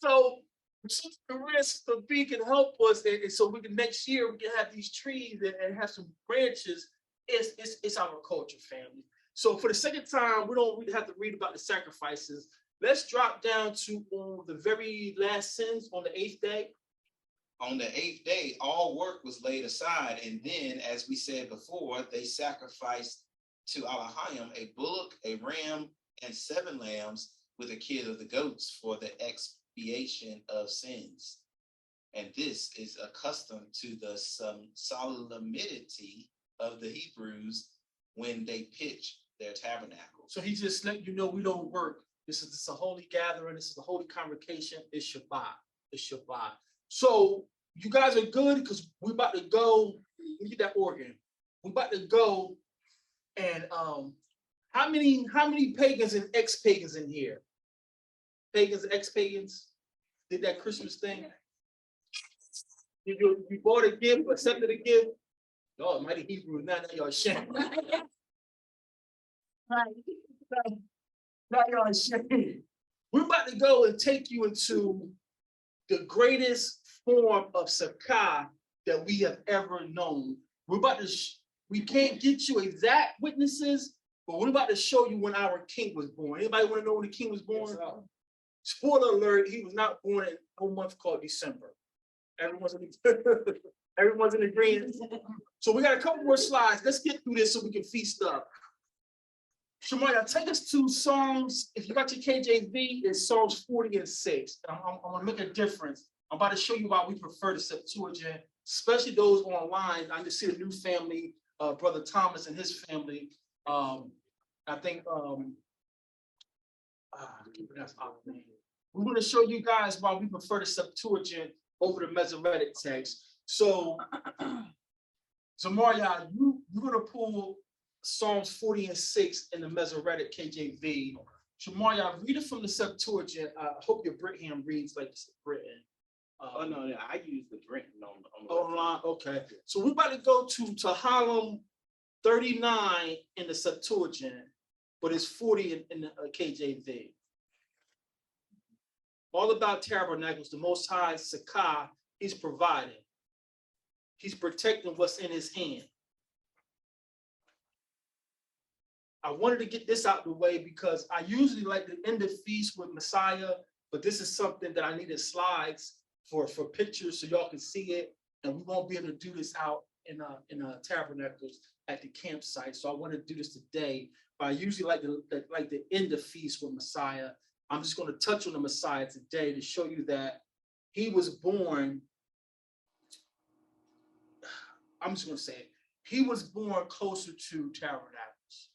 So, Sister Corinne, Sister B can help us, and so we can next year we can have these trees and have some branches. It's our culture, family. So for the second time, we don't really have to read about the sacrifices. Let's drop down to the very last sentence on the 8th day. On the 8th day, all work was laid aside, and then, as we said before, they sacrificed to Elohim a bullock, a ram, and 7 lambs with a kid of the goats for the expiation of sins. And this is accustomed to the solemnity of the Hebrews when they pitch their tabernacle. So he just let you know we don't work. This is a holy gathering. This is a holy convocation. It's Shabbat. It's Shabbat. So you guys are good because we're about to go. Let me get that organ. We're about to go. And how many pagans and ex-pagans in here? Pagans and ex-pagans did that Christmas thing. You bought a gift, accepted a gift. Oh, mighty Hebrew, now y'all ashamed. Now y'all ashamed. We're about to go and take you into the greatest form of Sakah that we have ever known. We're about to, we can't get you exact witnesses, but we're about to show you when our king was born. Anybody want to know when the king was born? Yes, spoiler alert, he was not born in a month called December. Everyone's in agreement. So we got a couple more slides. Let's get through this so we can feast up. Shemaya, take us to Psalms. If you got your KJV, it's Psalms 40 and 6. I'm gonna make a difference. I'm about to show you why we prefer the Septuagint, especially those online. I just see a new family, Brother Thomas and his family. I think we're going to show you guys why we prefer the Septuagint over the Masoretic text. So, Maria, you're going to pull Psalms 40 and 6 in the Masoretic KJV. Maria, read it from the Septuagint. I hope your Brigham reads like it's Britain. Oh no, I use the Britain on the online. Okay, so we're about to go to Tehillim 39 in the Septuagint, but it's 40 in the KJV. All about tabernacles, the Most High Sakah, he's providing. He's protecting what's in his hand. I wanted to get this out the way because I usually like to end the feast with Messiah, but this is something that I needed slides for pictures so y'all can see it, and we won't be able to do this out in tabernacles at the campsite. So I want to do this today, but I usually like to end the feast with Messiah. I'm just going to touch on the Messiah today to show you that he was born. I'm just going to say it. He was born closer to tabernacles.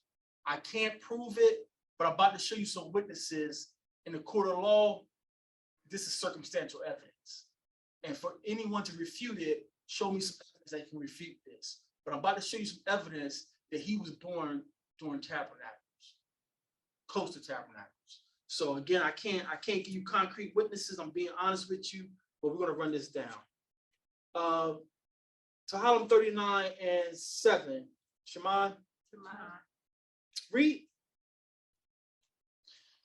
I can't prove it, but I'm about to show you some witnesses in the court of law. This is circumstantial evidence. And for anyone to refute it, show me some evidence that can refute this. But I'm about to show you some evidence that he was born during tabernacles, close to tabernacles. So again, I can't give you concrete witnesses. I'm being honest with you, but we're going to run this down. Tehillim 39 and 7. Shema. Read.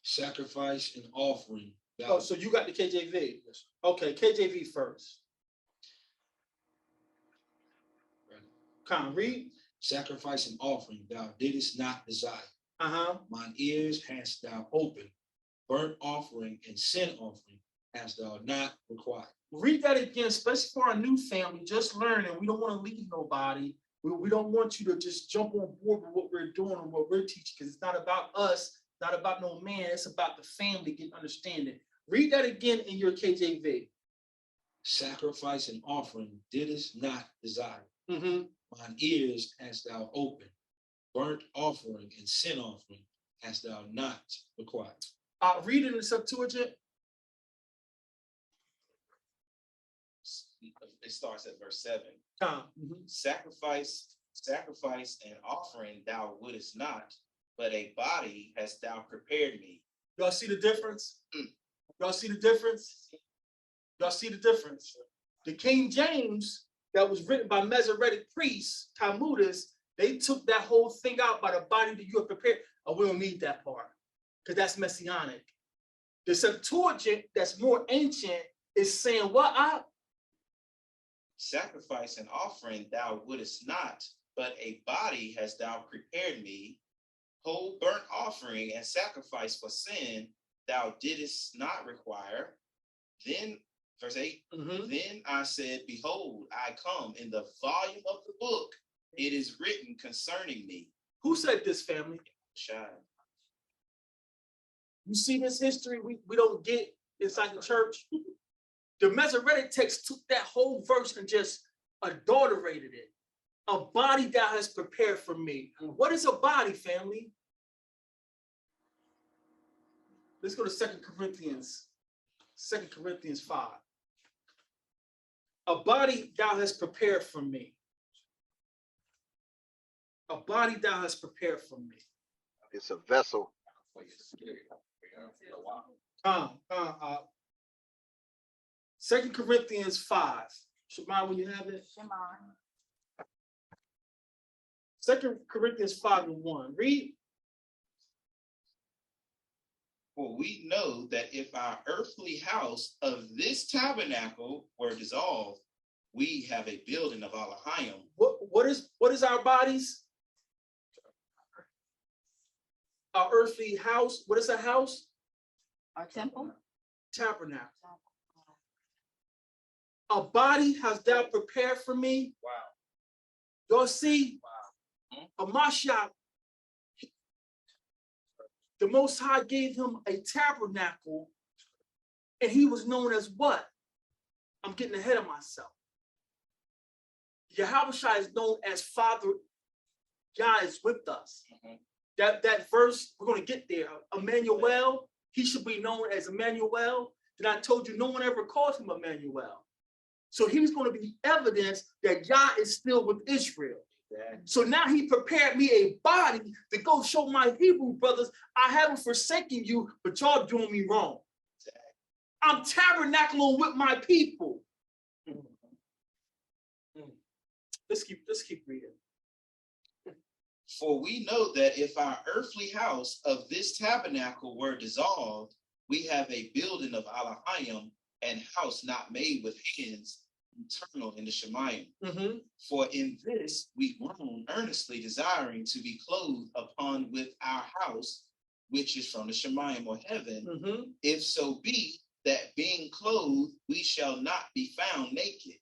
Sacrifice and offering. Oh, so you got the KJV. Okay, KJV first. Come, read. Sacrifice and offering thou didst not desire. Mine ears hast thou opened. Burnt offering and sin offering hast thou not required. Read that again, especially for our new family, just learning. We don't want to leave nobody. We don't want you to just jump on board with what we're doing and what we're teaching, because it's not about us, not about no man, it's about the family getting understanding. Read that again in your KJV. Sacrifice and offering didst not desire. Mm-hmm. Mine ears hast thou opened. Burnt offering and sin offering hast thou not required. Read it in the Septuagint. It starts at verse 7. Mm-hmm. Sacrifice and offering thou wouldest not, but a body hast thou prepared me. Y'all see the difference? Y'all see the difference? Y'all see the difference? The King James that was written by Masoretic priests, Talmudists, they took that whole thing out by the body that you have prepared. Oh, we don't need that part because that's messianic. The Septuagint that's more ancient is saying what? Sacrifice and offering thou wouldest not, but a body hast thou prepared me. Whole burnt offering and sacrifice for sin thou didst not require. Then, verse 8, Then I said, behold, I come. In the volume of the book, it is written concerning me. Who said this, family? Shine. You see this history we don't get inside the church? The Masoretic text took that whole verse and just adulterated it. A body thou hast prepared for me. What is a body, family? Let's go to 2 Corinthians 5. A body thou hast prepared for me. A body thou hast prepared for me. It's a vessel. 2 Corinthians 5. Shemai, when you have it. 2 Corinthians 5:1. Read. For we know that if our earthly house of this tabernacle were dissolved, we have a building of Elohim. What is our bodies? Our earthly house. What is a house? Our temple. Tabernacle. A body has thou prepared for me. Wow. Y'all see? Wow. A Mashiach, the Most High gave him a tabernacle, and he was known as what? I'm getting ahead of myself. Yahushua is known as Father. God is with us. That verse, we're going to get there. Emmanuel, he should be known as Emmanuel. Then I told you no one ever calls him Emmanuel. So he's going to be evidence that Yah is still with Israel. So now he prepared me a body to go show my Hebrew brothers, I haven't forsaken you, but y'all doing me wrong. I'm tabernacling with my people. Let's keep reading. For we know that if our earthly house of this tabernacle were dissolved, we have a building of Elohim, and house not made with hands, eternal in the Shemayim. For in this we groan, earnestly desiring to be clothed upon with our house, which is from the Shemayim or heaven, if so be that being clothed we shall not be found naked.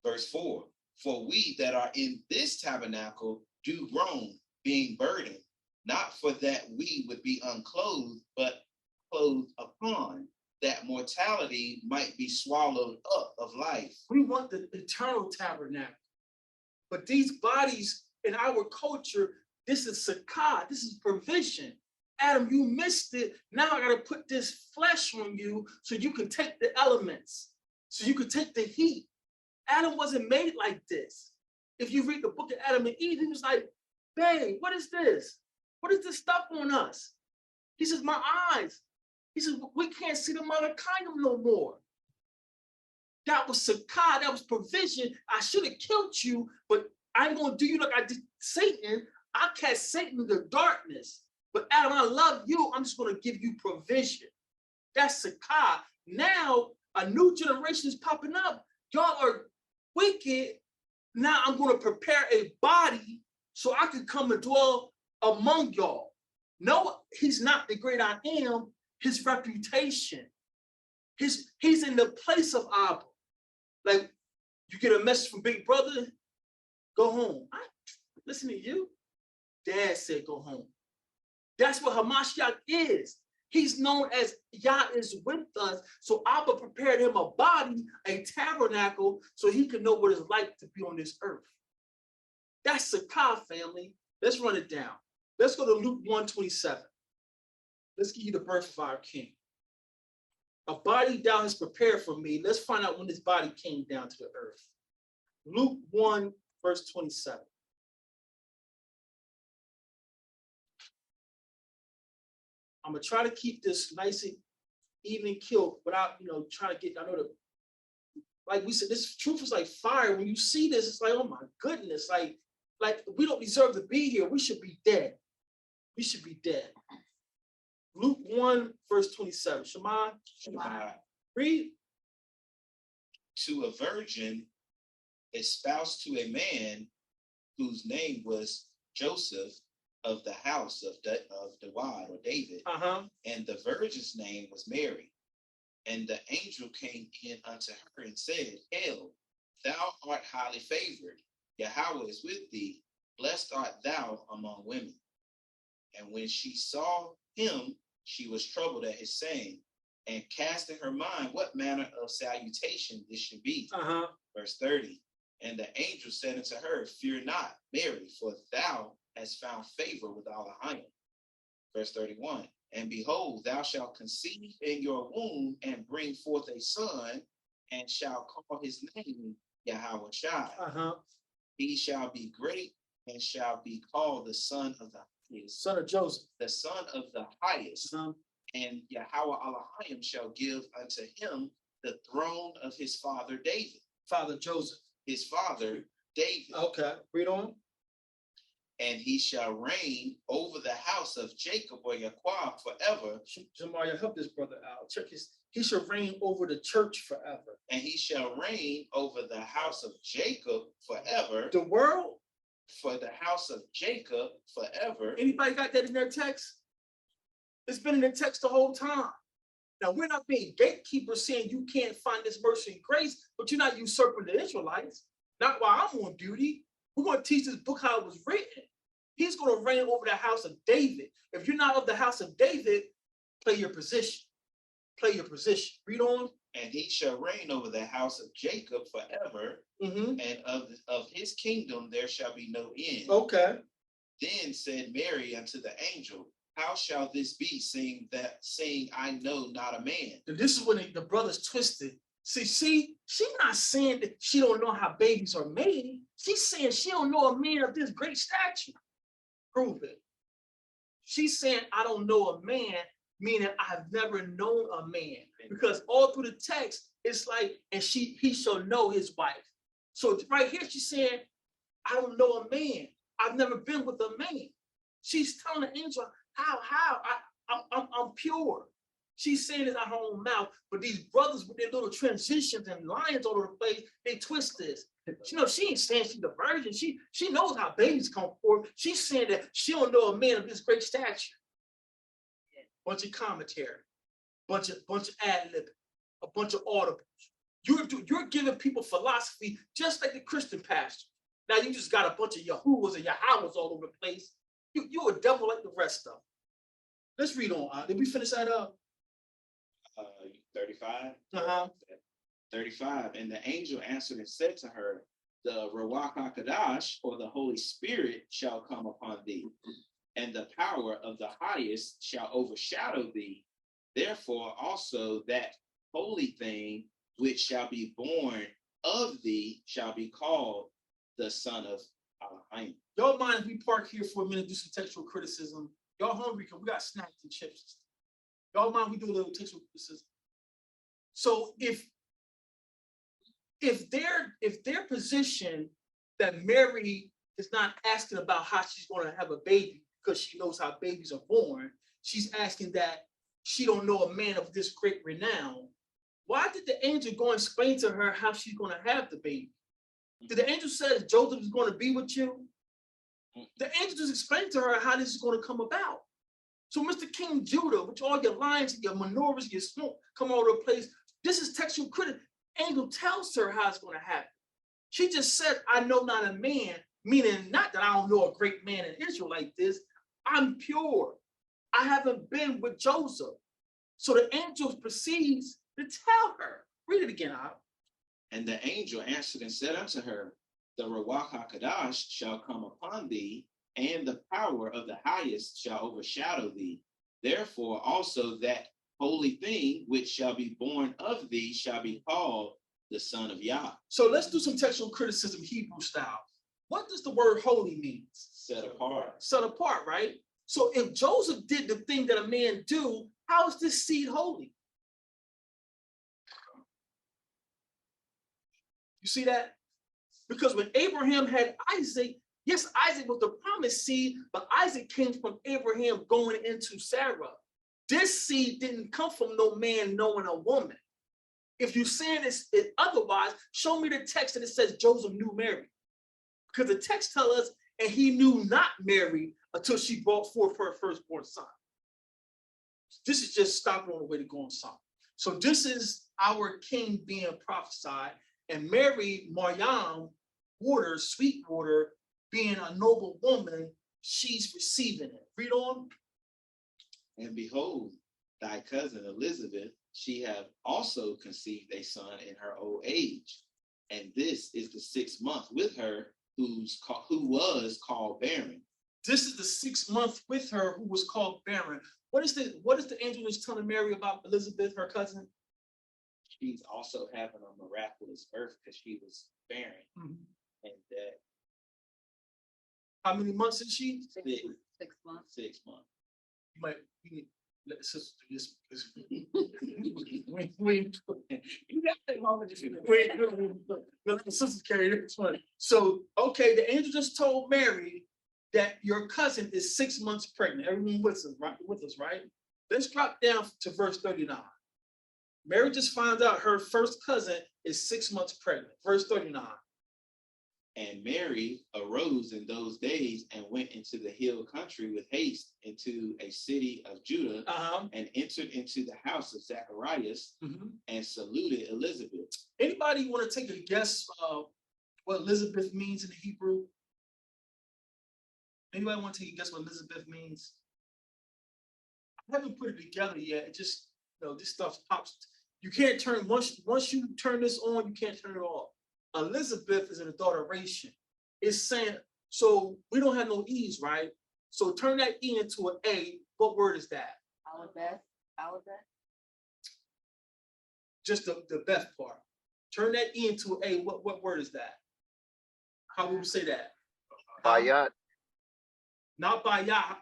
Verse 4, for we that are in this tabernacle do groan, being burdened, not for that we would be unclothed, but clothed upon, that mortality might be swallowed up of life. We want the eternal tabernacle. But these bodies in our culture, this is sakah, this is provision. Adam, you missed it. Now I got to put this flesh on you so you can take the elements, so you can take the heat. Adam wasn't made like this. If you read the book of Adam and Eve, he was like, babe, what is this? What is this stuff on us? He says, my eyes. He says, we can't see the Malachayim no more. That was sakah, that was provision. I should have killed you, but I ain't gonna do you like I did Satan. I cast Satan in the darkness. But Adam, I love you. I'm just gonna give you provision. That's sakah. Now a new generation is popping up. Y'all are wicked. Now I'm gonna prepare a body so I can come and dwell among y'all. No, he's not the great I am. His reputation. He's in the place of Abba. Like, you get a message from Big Brother, go home. I listen to you. Dad said go home. That's what Hamashiach is. He's known as Yah is with us. So Abba prepared him a body, a tabernacle, so he could know what it's like to be on this earth. That's Sakah, family. Let's run it down. Let's go to Luke 1:27. Let's give you the birth of our king. A body thou hast prepared for me. Let's find out when this body came down to the earth. Luke 1:27. I'm gonna try to keep this nice and even killed without, trying to get, I know that, like we said, this truth is like fire. When you see this, it's like, oh my goodness, like we don't deserve to be here. We should be dead. We should be dead. Luke 1:27. Shema. Read. To a virgin espoused to a man whose name was Joseph of the house of David or David, and the virgin's name was Mary. And the angel came in unto her and said, Hail, thou art highly favored. Yahweh is with thee. Blessed art thou among women. And when she saw him, she was troubled at his saying, and cast in her mind what manner of salutation this should be. Verse 30. And the angel said unto her, Fear not, Mary, for thou hast found favor with Elohim. Verse 31. And behold, thou shalt conceive in your womb and bring forth a son, and shall call his name Yahweh Shai. He shall be great and shall be called the Son of the Highest. Son of Joseph. The Son of the Highest. And Yahweh Elohim shall give unto him the throne of his father David. Father Joseph. His father David. Okay, read on. And he shall reign over the house of Jacob or Yaquab forever. Jamaria, help this brother out. Check his. He shall reign over the church forever. And he shall reign over the house of Jacob forever. The world? For the house of Jacob forever. Anybody got that in their text? It's been in their text the whole time. Now, we're not being gatekeepers saying you can't find this mercy and grace, but you're not usurping the Israelites. Not while I'm on duty. We're going to teach this book how it was written. He's going to reign over the house of David. If you're not of the house of David, play your position. Play your position. Read on. And he shall reign over the house of Jacob forever, and of his kingdom there shall be no end. Okay. Then said Mary unto the angel, How shall this be, saying I know not a man? And this is when the brothers twisted. See, she's not saying that she don't know how babies are made. She's saying she don't know a man of this great stature. Prove it. She's saying I don't know a man, meaning I've never known a man. Because all through the text, it's like, and he shall know his wife. So right here, she's saying, I don't know a man. I've never been with a man. She's telling the angel, how? I'm pure. She's saying it out her own mouth, but these brothers with their little transitions and lines all over the place, they twist this. She ain't saying she's a virgin. She knows how babies come forth. She's saying that she don't know a man of this great stature. Bunch of commentary, bunch of ad-lib, a bunch of audibles. You're giving people philosophy just like the Christian pastor. Now you just got a bunch of Yahuwahs and Yahwehs all over the place. You're a devil like the rest of them. Let's read on. Did we finish that up? 35. 35. And the angel answered and said to her, The Ruach HaKodesh, or the Holy Spirit, shall come upon thee, and the power of the highest shall overshadow thee. Therefore also that holy thing which shall be born of thee shall be called the Son of Elohim. Y'all mind if we park here for a minute, do some textual criticism? Y'all hungry because we got snacks and chips. Y'all mind we do a little textual criticism? So if their position that Mary is not asking about how she's going to have a baby because she knows how babies are born, she's asking that she don't know a man of this great renown. Why did the angel go and explain to her how she's going to have the baby? Did the angel say Joseph is going to be with you? The angel just explained to her how this is going to come about. So Mr. King Judah, with all your lines and your menorahs, your smoke, come all over the place, this is textual criticism. angel tells her how it's going to happen. She just said, I know not a man, meaning not that I don't know a great man in Israel like this. I'm pure. I haven't been with Joseph. So the angel proceeds to tell her. Read it again, Al. And the angel answered and said unto her, the Ruach HaKadosh shall come upon thee, and the power of the highest shall overshadow thee. Therefore also that holy thing which shall be born of thee shall be called the Son of Yah. So let's do some textual criticism, Hebrew style. What does the word holy mean? Set apart. Set apart, right? So if Joseph did the thing that a man do, how is this seed holy? You see that? Because when Abraham had Isaac, yes, Isaac was the promised seed, but Isaac came from Abraham going into Sarah. This seed didn't come from no man knowing a woman. If you're saying this otherwise, show me the text that it says Joseph knew Mary. Because the text tells us, and he knew not Mary until she brought forth her firstborn son. This is just stopping on the way to go on something. So this is our king being prophesied, and Mary, Maryam, water, sweet water, being a noble woman, she's receiving it. Read on. And behold, thy cousin Elizabeth, she have also conceived a son in her old age. And this is the 6th month with her, who was called barren. This is the 6th month with her who was called barren. What is the angel that's telling Mary about Elizabeth, her cousin? She's also having a miraculous birth because she was barren. Mhm. And that How many months is she? 6 months. 6 months. You need let the sister do this. Wait. You got to take longer to do that. Let the sisters carry this one. So, okay, the angel just told Mary that your cousin is 6 months pregnant. Everyone with us, right? Let's drop down to verse 39. Mary just finds out her first cousin is 6 months pregnant. Verse 39. And Mary arose in those days and went into the hill country with haste into a city of Judah, and entered into the house of Zacharias and saluted Elizabeth. Anybody want to take a guess what Elizabeth means in the Hebrew? Anybody want to take a guess what Elizabeth means? I haven't put it together yet. It just, this stuff pops. You can't turn, once you turn this on, you can't turn it off. Elizabeth is an adulteration. It's saying, so we don't have no E's, right? So turn that E into an A. What word is that? Alabeth. Just the Beth part. Turn that E into an A. What word is that? How would we say that? Bayat. Not by Yah.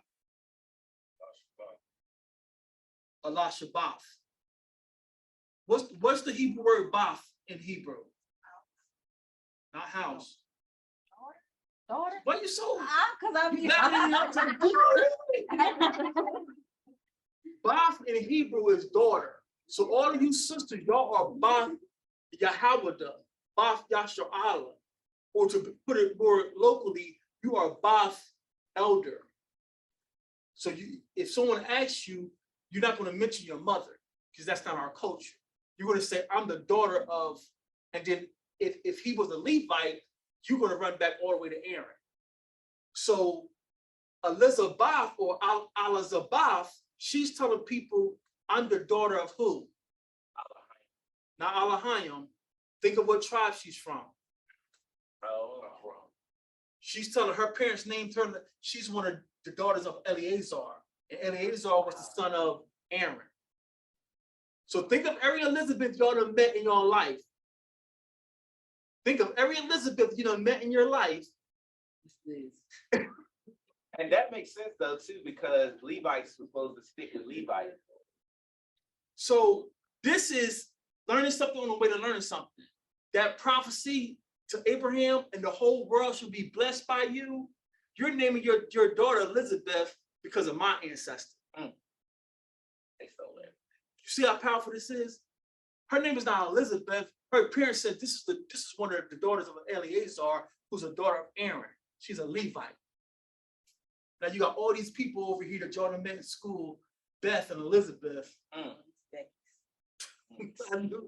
Allah Shabbath. What's the Hebrew word bath in Hebrew? Not house. Daughter. Why you so? Because I'm Bath in Hebrew is daughter. So all of you sisters, y'all are Bath Yahawada, Bath Yashar'Allah. Or to put it more locally, you are Bath elder. So if someone asks you, you're not going to mention your mother because that's not our culture. You're going to say, I'm the daughter of, and then if he was a Levite, you're going to run back all the way to Aaron. So Elizabeth or Elizabeth, she's telling people, I'm the daughter of who? Not Alahayim. Think of what tribe she's from. She's telling her parents named her, she's one of the daughters of Eleazar. And Eleazar was the son of Aaron. So think of every Elizabeth y'all have met in your life. Think of every Elizabeth you done met in your life. And that makes sense though too, because Levites were supposed to stick with Levites. So this is learning something on the way to learning something. That prophecy to Abraham and the whole world should be blessed by you. You're naming your daughter Elizabeth because of my ancestor. They stole it. You see how powerful this is? Her name is not Elizabeth. Her parents said this is one of the daughters of Eleazar, who's a daughter of Aaron. She's a Levite. Now you got all these people over here that y'all met in school, Beth and Elizabeth. I knew.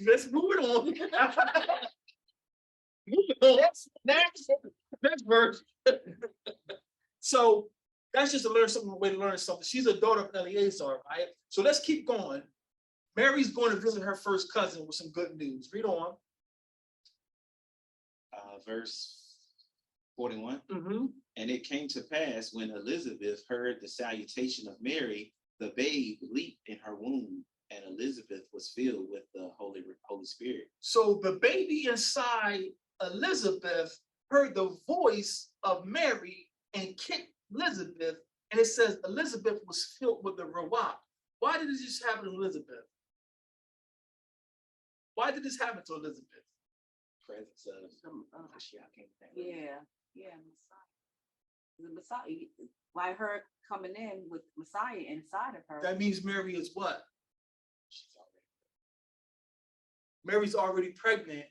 Let's move it on. Moving on. Next verse. So that's just to learn something. A way to learn something. She's a daughter of Eleazar, right? So let's keep going. Mary's going to visit her first cousin with some good news. Read on. Verse 41. Mm-hmm. And it came to pass when Elizabeth heard the salutation of Mary, the babe leaped in her womb, and Elizabeth was filled with the Holy Spirit. So the baby inside Elizabeth heard the voice of Mary and kicked Elizabeth, and it says Elizabeth was filled with the Ruach. Why did this just happen to Elizabeth? Why did this happen to Elizabeth? Presence of Mashiach came down. Yeah, Messiah. The Messiah, by her coming in with Messiah inside of her. That means Mary is what? She's already. Mary's already pregnant.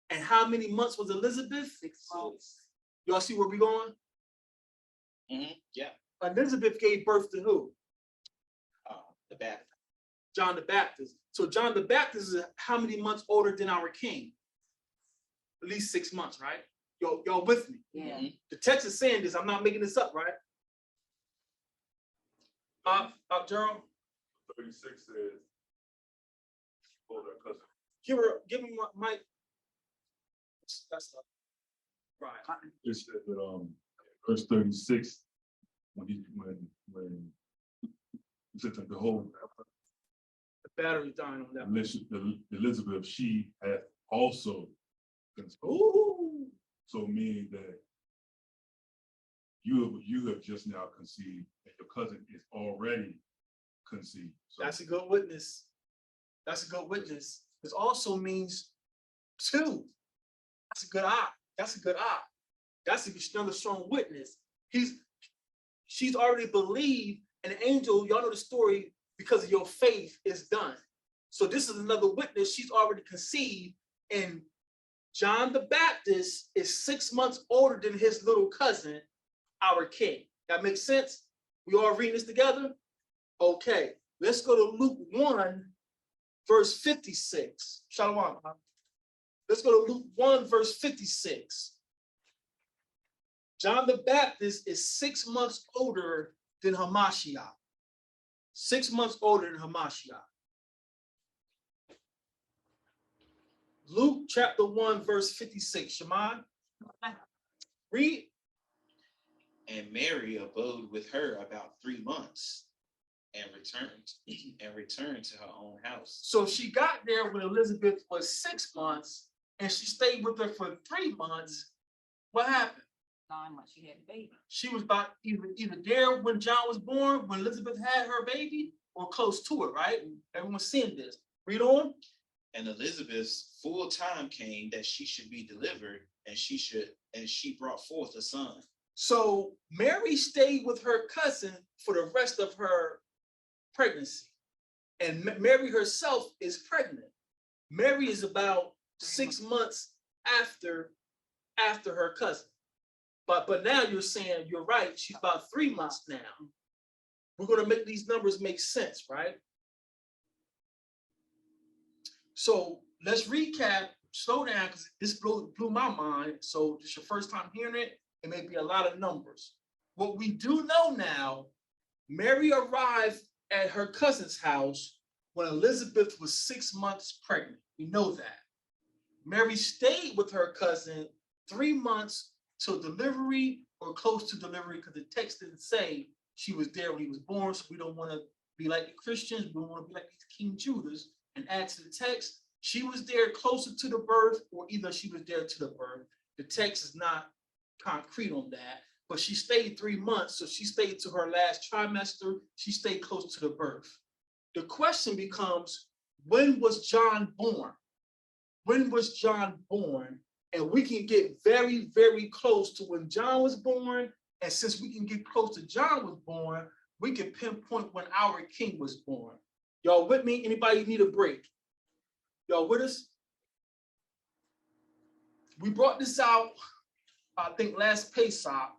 And how many months was Elizabeth? 6 months. Y'all see where we're going? Yeah. Elizabeth gave birth to who? The Baptist. John the Baptist. So John the Baptist is how many months older than our king? At least 6 months, right? Y'all with me? Yeah. The text is saying this. I'm not making this up, right? Gerald, 36 says, hold her cousin. give me my mic. That's not right. It said that verse 36, when he said that the whole The battery dying on that. Elizabeth, she had also conceived. Ooh. So meaning that you have just now conceived, and your cousin is already conceived. So That's a good witness. That's a good witness. This also means two. That's a good eye. That's a good eye. That's another strong witness. She's already believed, and the angel, y'all know the story, because of your faith is done. So this is another witness. She's already conceived, and John the Baptist is 6 months older than his little cousin, our king. That makes sense? We all reading this together? Okay, let's go to Luke 1, verse 56. Shalom. Let's go to Luke 1, verse 56. John the Baptist is 6 months older than Hamashiach. 6 months older than Hamashiach. Luke chapter 1, verse 56. Shema, read. And Mary abode with her about 3 months and returned to her own house. So she got there when Elizabeth was 6 months, and she stayed with her for 3 months. What happened? 9 months, she had a baby. She was about either there when John was born, when Elizabeth had her baby, or close to it, right? Everyone's seeing this. Read on. And Elizabeth's full time came that she should be delivered, and she brought forth a son. So Mary stayed with her cousin for the rest of her pregnancy. And Mary herself is pregnant. Mary is about 6 months after her cousin. But now you're saying you're right. She's about 3 months now. We're going to make these numbers make sense, right? So let's recap, slow down, because this blew my mind. So it's your first time hearing it. It may be a lot of numbers. What we do know now, Mary arrived at her cousin's house when Elizabeth was 6 months pregnant. We know that. Mary stayed with her cousin 3 months till delivery or close to delivery, because the text didn't say she was there when he was born. So we don't want to be like the Christians. We don't want to be like these King Judas and add to the text. She was there closer to the birth, or either she was there to the birth. The text is not concrete on that, but she stayed 3 months. So she stayed to her last trimester. She stayed close to the birth. The question becomes, when was John born? When was John born? And we can get very, very close to when John was born. And since we can get close to John was born, we can pinpoint when our king was born. Y'all with me? Anybody need a break? Y'all with us? We brought this out, I think, last Pesach.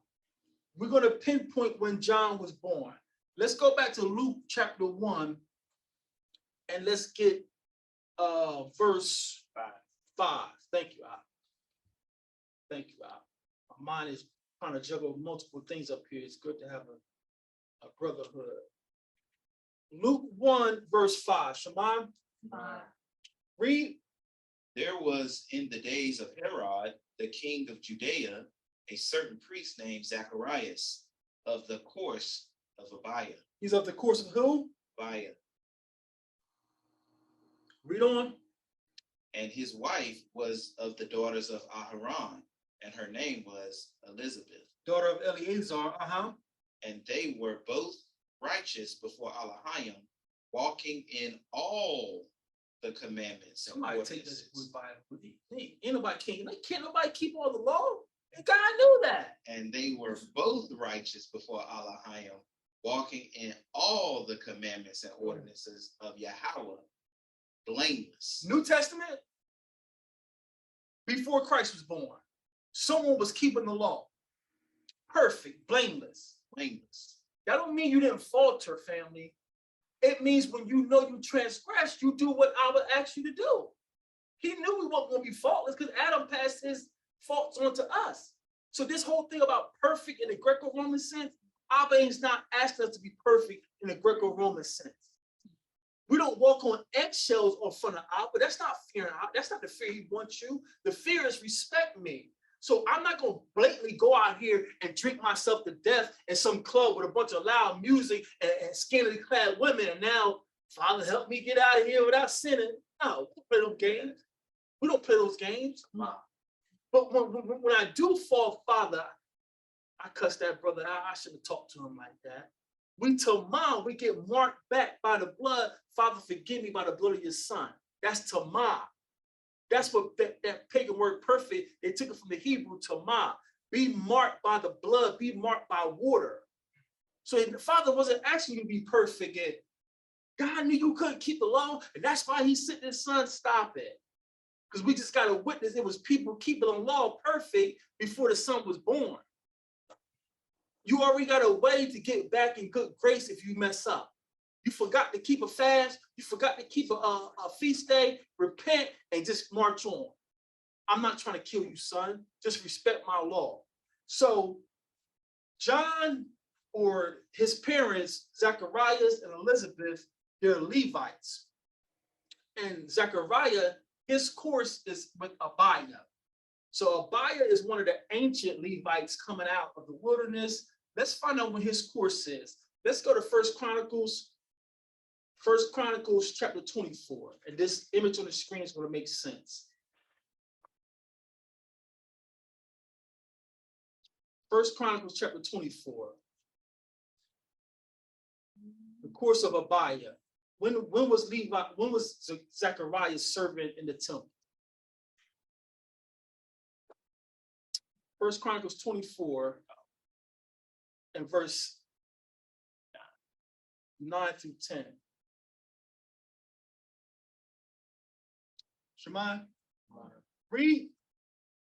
We're going to pinpoint when John was born. Let's go back to Luke chapter 1, and let's get verse 5. Thank you, Al. Thank you, Al. My mind is trying to juggle multiple things up here. It's good to have a brotherhood. Luke 1, verse 5. Shema, read. There was in the days of Herod, the king of Judea, a certain priest named Zacharias of the course of Abiah. He's of the course of who? Abiah. Read on. And his wife was of the daughters of Aharon, and her name was Elizabeth. Daughter of Eleazar. And they were both righteous before Elohim, walking in all the commandments and Somebody take this ordinances. Bible. Ain't nobody can't nobody keep all the law. And God knew that. And they were both righteous before Elohim, walking in all the commandments and ordinances of Yahweh, blameless. New Testament, before Christ was born, someone was keeping the law. Perfect, blameless. Blameless. That don't mean you didn't falter, family. It means when you know you transgressed, you do what I would ask you to do. He knew we weren't going to be faultless because Adam passed his faults on to us. So this whole thing about perfect in the Greco-Roman sense, Abba is not asking us to be perfect in the Greco-Roman sense. We don't walk on eggshells in front of Abba. That's not fearing Abba. That's not the fear he wants you. The fear is respect me. So I'm not going to blatantly go out here and drink myself to death in some club with a bunch of loud music and scantily clad women. And now, Father, help me get out of here without sinning. No, we don't play those games. We don't play those games. But when I do fall, Father, I cuss that brother out. I shouldn't have talked to him like that. We Tamah, we get marked back by the blood. Father, forgive me by the blood of your son. That's Tamah. That's what that pagan word perfect, they took it from the Hebrew, Tamah. Be marked by the blood, be marked by water. So the Father wasn't asking you to be perfect. And God knew you couldn't keep the law, and that's why he sent his son, stop it. Because we just got to witness it was people keeping the law perfect before the son was born. You already got a way to get back in good grace if you mess up. You forgot to keep a fast. You forgot to keep a feast day. Repent and just march on. I'm not trying to kill you, son. Just respect my law. So John or his parents, Zacharias and Elizabeth, they're Levites. And Zechariah, his course is with Abiah. So Abiah is one of the ancient Levites coming out of the wilderness. Let's find out what his course is. Let's go to First Chronicles chapter 24. And this image on the screen is going to make sense. First Chronicles chapter 24. The course of Abiah. When was Zechariah's servant in the temple? First Chronicles 24 and verse 9 through 10. Shemai, read.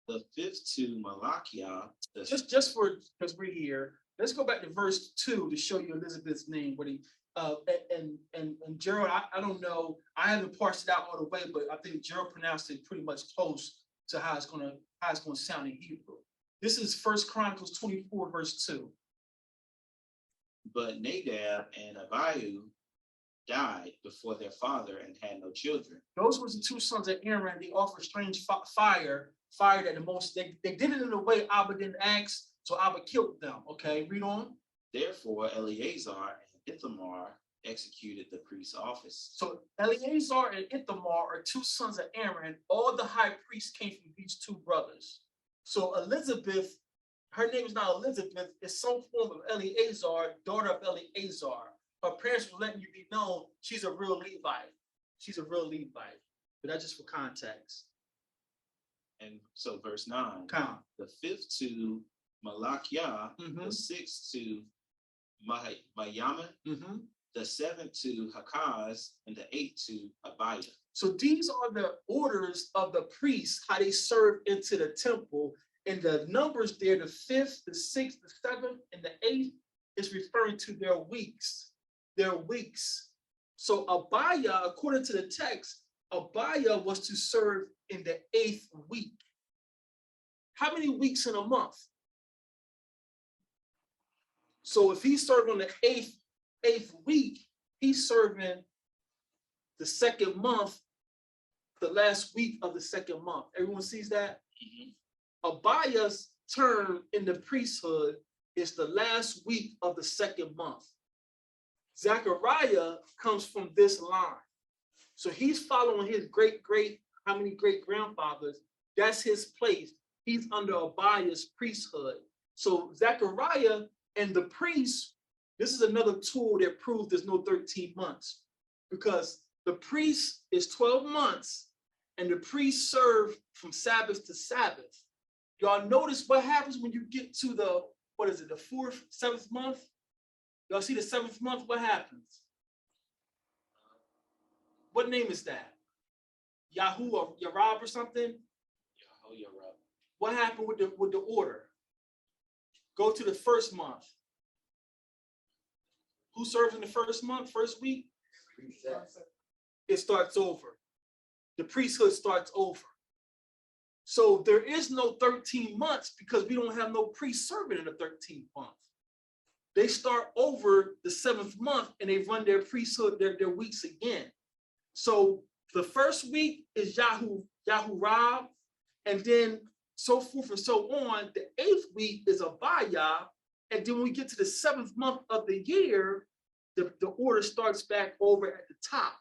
The fifth to Malachiah. Just for because we're here, let's go back to verse 2 to show you Elizabeth's name. What he and Gerald, I don't know, I haven't parsed it out all the way, but I think Gerald pronounced it pretty much close to how it's gonna sound in Hebrew. This is First Chronicles 24, verse 2. But Nadab and Abihu died before their father and had no children. Those were the two sons of Aaron. They offered strange fire that the most they did it in a way Abba didn't ask, so Abba killed them. Okay, read on. Therefore Eleazar and Ithamar executed the priest's office. So Eleazar and Ithamar are two sons of Aaron. All the high priests came from these two brothers. So Elizabeth, her name is not Elizabeth, it's some form of Eleazar, daughter of Eleazar. Her parents were letting you be known she's a real Levite. She's a real Levite. But that's just for context. And so verse 9. Count. The fifth to Malachiah, Mhm. the sixth to Mayama, the seventh to Hakaz, and the eighth to Abiah. So these are the orders of the priests, how they serve into the temple. And the numbers there, the fifth, the sixth, the seventh, and the eighth is referring to their weeks. Their weeks. So Abaya, according to the text, Abaya was to serve in the 8th week. How many weeks in a month? So if he served on the eighth week, he's serving the second month, the last week of the second month. Everyone sees that? Abaya's term in the priesthood is the last week of the second month. Zechariah comes from this line. So he's following his how many great-grandfathers? That's his place. He's under Abaya's priesthood. So Zechariah and the priest, this is another tool that proves there's no 13 months, because the priest is 12 months and the priest serve from Sabbath to Sabbath. Y'all notice what happens when you get to the, what is it, the 4th, 7th month? Y'all see the 7th month, what happens? What name is that? Yahoo or Yarab or something? Yahoo, Yarab. What happened with the order? Go to the first month. Who serves in the first month, first week? It starts over. The priesthood starts over. So there is no 13 months because we don't have no priest serving in the 13th month. They start over the 7th month and they run their priesthood, their weeks again. So the first week is Yahurab, and then so forth and so on. The 8th week is Abaya, and then when we get to the 7th month of the year, the order starts back over at the top.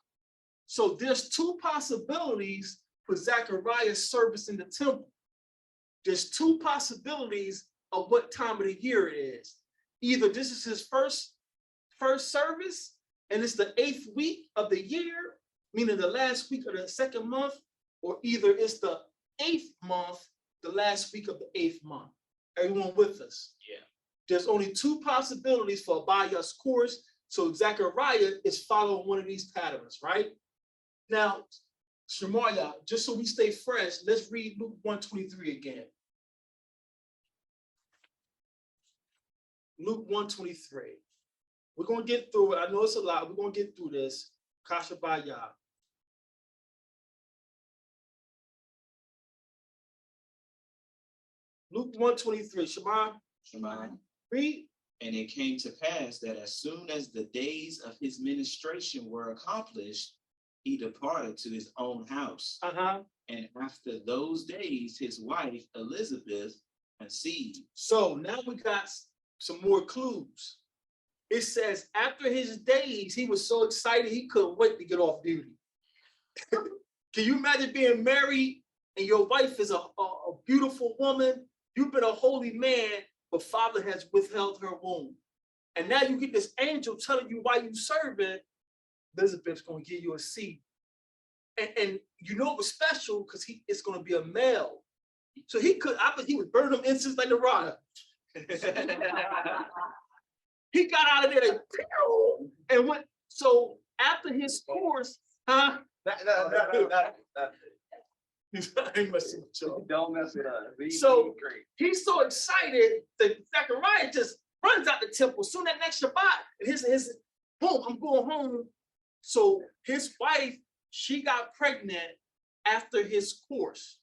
So there's two possibilities for Zechariah's service in the temple. There's two possibilities of what time of the year it is. Either this is his first service, and it's the 8th week of the year, meaning the last week of the second month, or either it's the 8th month, the last week of the 8th month. Everyone with us? Yeah. There's only two possibilities for Abaya's course, so Zechariah is following one of these patterns, right? Now, Shemaiah, just so we stay fresh, let's read Luke 1:23 again. Luke 1:23. We're going to get through it. I know it's a lot. We're going to get through this. Kasha Baya. Luke 1:23. Shema, read. And it came to pass that as soon as the days of his ministration were accomplished, he departed to his own house. And after those days, his wife Elizabeth conceived. So now we got some more clues. It says after his days, he was so excited he couldn't wait to get off duty. Can you imagine being married and your wife is a beautiful woman? You've been a holy man, but father has withheld her womb. And now you get this angel telling you why you serving. Elizabeth's going to give you a seed. And you know it was special because it's going to be a male. So he was burning them incense like the rod. He got out of there and went. So after his course, huh? Don't mess it up. So he's so excited that Zechariah just runs out the temple soon that next Shabbat. And his boom, I'm going home. So his wife, she got pregnant after his course.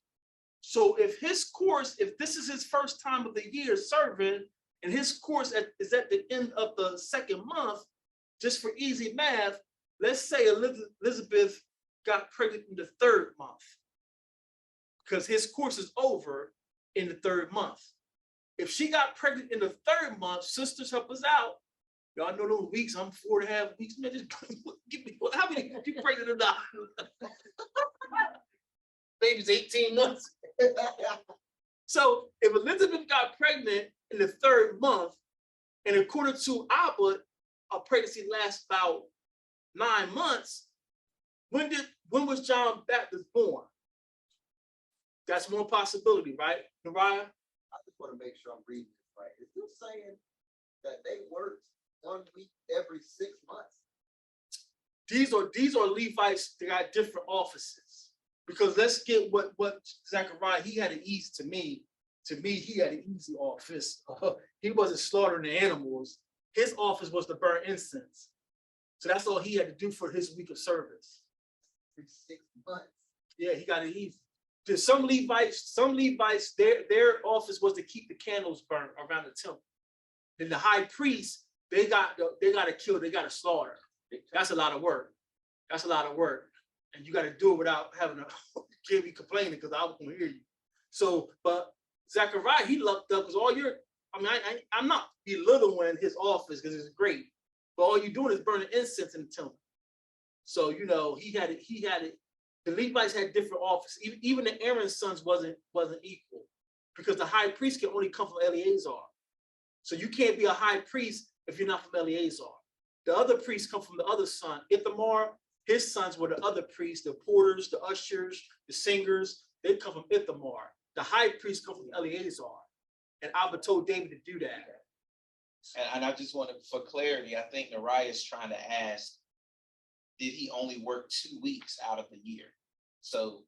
So if this is his first time of the year serving, and his course is at the end of the second month, just for easy math, let's say Elizabeth got pregnant in the 3rd month, because his course is over in the 3rd month. If she got pregnant in the 3rd month, sisters help us out. Y'all know those weeks, I'm 4.5 weeks. Man, just give me, how many people pregnant or not? Baby's 18 months. So if Elizabeth got pregnant in the 3rd month, and according to Abba, a pregnancy lasts about 9 months, when was John Baptist born? That's one possibility, right, Nariah? I just want to make sure I'm reading this right. Is this saying that they worked 1 week every 6 months? These are Levites that got different offices. Because let's get what Zechariah, he had an easy, to me, he had an easy office. He wasn't slaughtering the animals. His office was to burn incense. So that's all he had to do for his week of service. For 6 months. Yeah, he got it easy. There's some Levites, their office was to keep the candles burnt around the temple. Then the high priest, they got to kill, they got to slaughter. That's a lot of work. That's a lot of work. And you got to do it without having to can't be complaining because I won't hear you. So, but Zechariah, he lucked up because I'm not belittling his office because it's great, but all you're doing is burning incense in the temple. So, you know, he had it. The Levites had different offices. Even the Aaron's sons wasn't equal because the high priest can only come from Eleazar. So you can't be a high priest if you're not from Eleazar. The other priests come from the other son. Ithamar, his sons were the other priests, the porters, the ushers, the singers. They come from Ithamar. The high priest come from Eleazar. And Abba told David to do that. And I just wanted, for clarity, I think Nariah is trying to ask, did he only work 2 weeks out of the year? So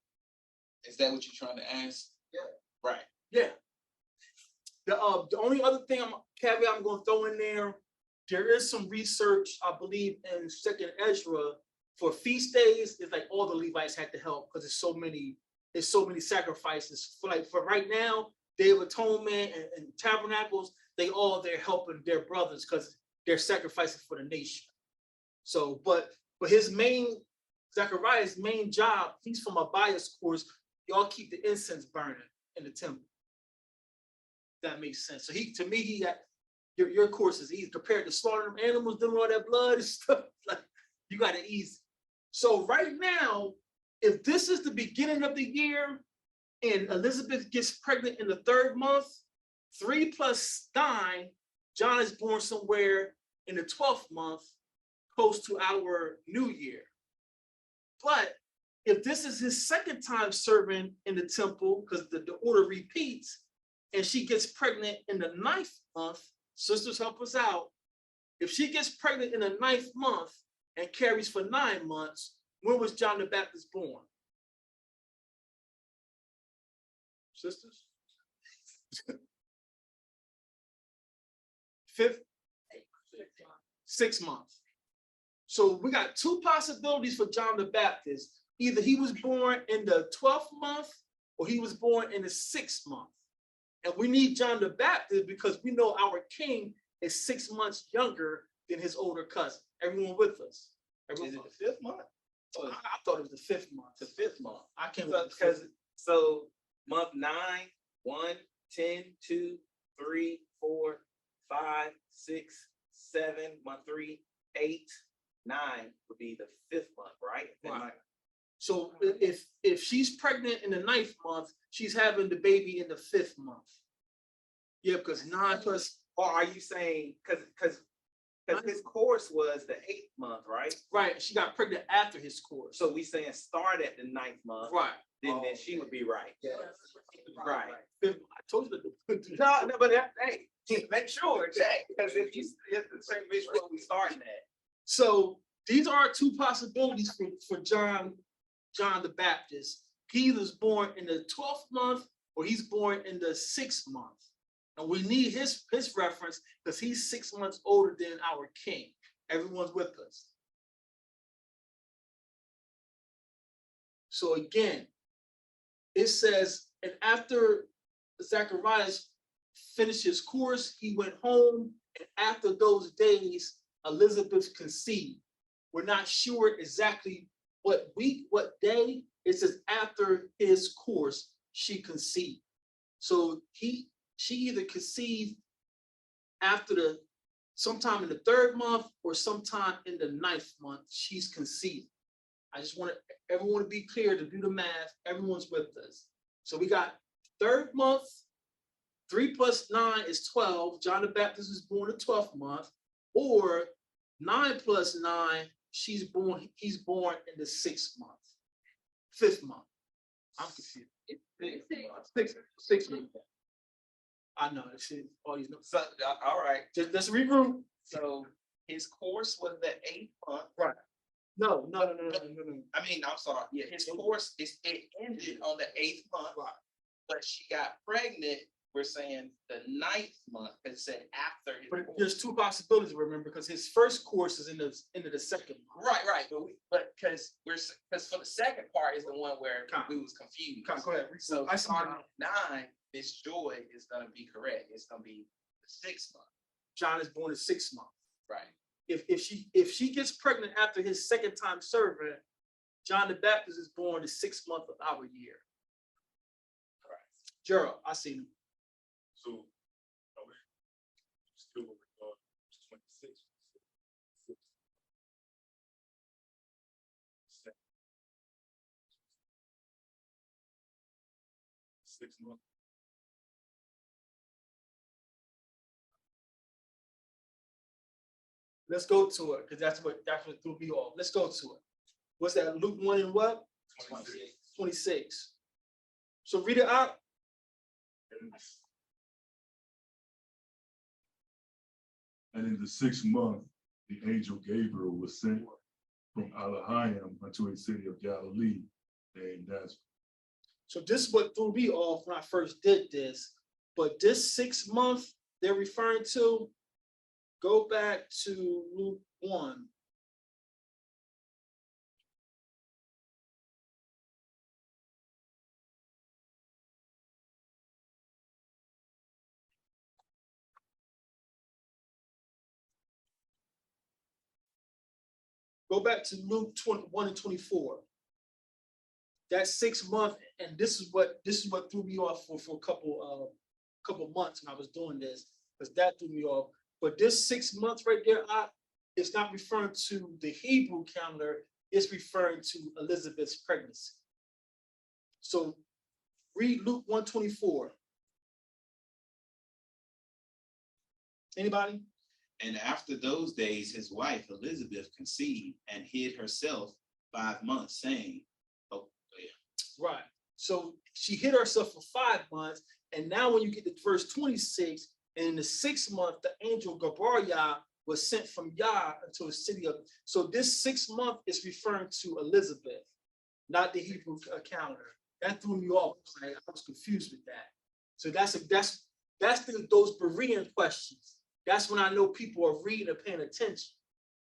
is that what you're trying to ask? Yeah. Right. Yeah. The only other thing caveat I'm going to throw in there is some research, I believe, in Second Ezra for feast days. It's like all the Levites had to help because there's so many sacrifices. For right now, Day of Atonement and Tabernacles, they're helping their brothers because they're sacrificing for the nation. So, but Zechariah's main job, he's from Abiah's course. Y'all keep the incense burning in the temple. That makes sense. So he got your course is easy compared to slaughtering animals, doing all that blood and stuff. Like you got it easy. So right now, if this is the beginning of the year and Elizabeth gets pregnant in the 3rd month, 3 + 9, John is born somewhere in the 12th month, close to our new year. But if this is his 2nd time serving in the temple, because the order repeats, and she gets pregnant in the 9th month, sisters help us out. If she gets pregnant in the 9th month and carries for 9 months, when was John the Baptist born? Sisters? 5th? 6 months. So we got 2 possibilities for John the Baptist. Either he was born in the 12th month or he was born in the 6th month. And we need John the Baptist because we know our king is 6 months younger than his older cousin. Everyone with us? Is it the 5th month? I thought it was the 5th month. The 5th month. I can't Because so month 9, 1, 10, 2, 3, 4, 5, 6, 7, month 3, 8, 9 would be the 5th month, right? Right. So if she's pregnant in the 9th month, she's having the baby in the 5th month. Yeah, because 9 plus. Or are you saying because his course was the 8th month, right? Right. She got pregnant after his course. So we saying start at the 9th month, Right. then she would be right. Yeah. Right. I told you that. No, but hey, make sure, check, because if you it's the same visual we starting at. So these are 2 possibilities for John the Baptist. He was born in the 12th month or he's born in the 6th month. And we need his reference because he's 6 months older than our king. Everyone's with us. So again, it says, and after Zacharias finished his course, he went home, and after those days, Elizabeth conceived. We're not sure exactly what week, what day. It says after his course, she conceived. So she either conceived after sometime in the 3rd month or sometime in the 9th month, she's conceived. I just want everyone to be clear to do the math. Everyone's with us. So we got 3rd month, 3 + 9 is 12. John the Baptist is born in the 12th month, or 9 + 9, he's born in the 6th month, 5th month. I'm confused. 6 months. I know. All these numbers. So all right. Let's regroup. So his course was the 8th month. Right. No. I mean, I'm sorry. Yeah, his course it ended on the 8th month, Right. but she got pregnant we're saying the 9th month, it said after. his But course. there's two possibilities, remember, because his first course is in the end of the second month. Right, but because for the second part is the one where Come. we was confused. Go ahead. So I see. starting at 9, Miss Joy is gonna be correct. It's gonna be the 6th month. John is born in 6 months. Right. If she gets pregnant after his second time serving, John the Baptist is born the 6th month of our year. Correct. Gerald, I see him. So, okay, still what we're doing, 26. 6 months. Let's go to it, because that's what threw me off. Let's go to it. What's that? Luke 1 and what? 26. 26. So read it out. And in the 6th month, the angel Gabriel was sent from Elohim unto a city of Galilee named Nazareth. So this is what threw me off when I first did this. But this 6th month they're referring to, go back to Luke 1. Go back to Luke 21 and 24. That 6th month, and this is what threw me off for a couple months when I was doing this, because that threw me off. But this 6th month right there, it's not referring to the Hebrew calendar, it's referring to Elizabeth's pregnancy. So read Luke 1:24. Anybody? And after those days, his wife Elizabeth conceived and hid herself 5 months, saying, "Oh, yeah." Right. So she hid herself for 5 months, and now when you get to verse 26, and in the 6th month, the angel Gabriel was sent from Yah into a city of. So this 6th month is referring to Elizabeth, not the Hebrew calendar. That threw me off. I was confused with that. So that's those Berean questions. That's when I know people are reading and paying attention.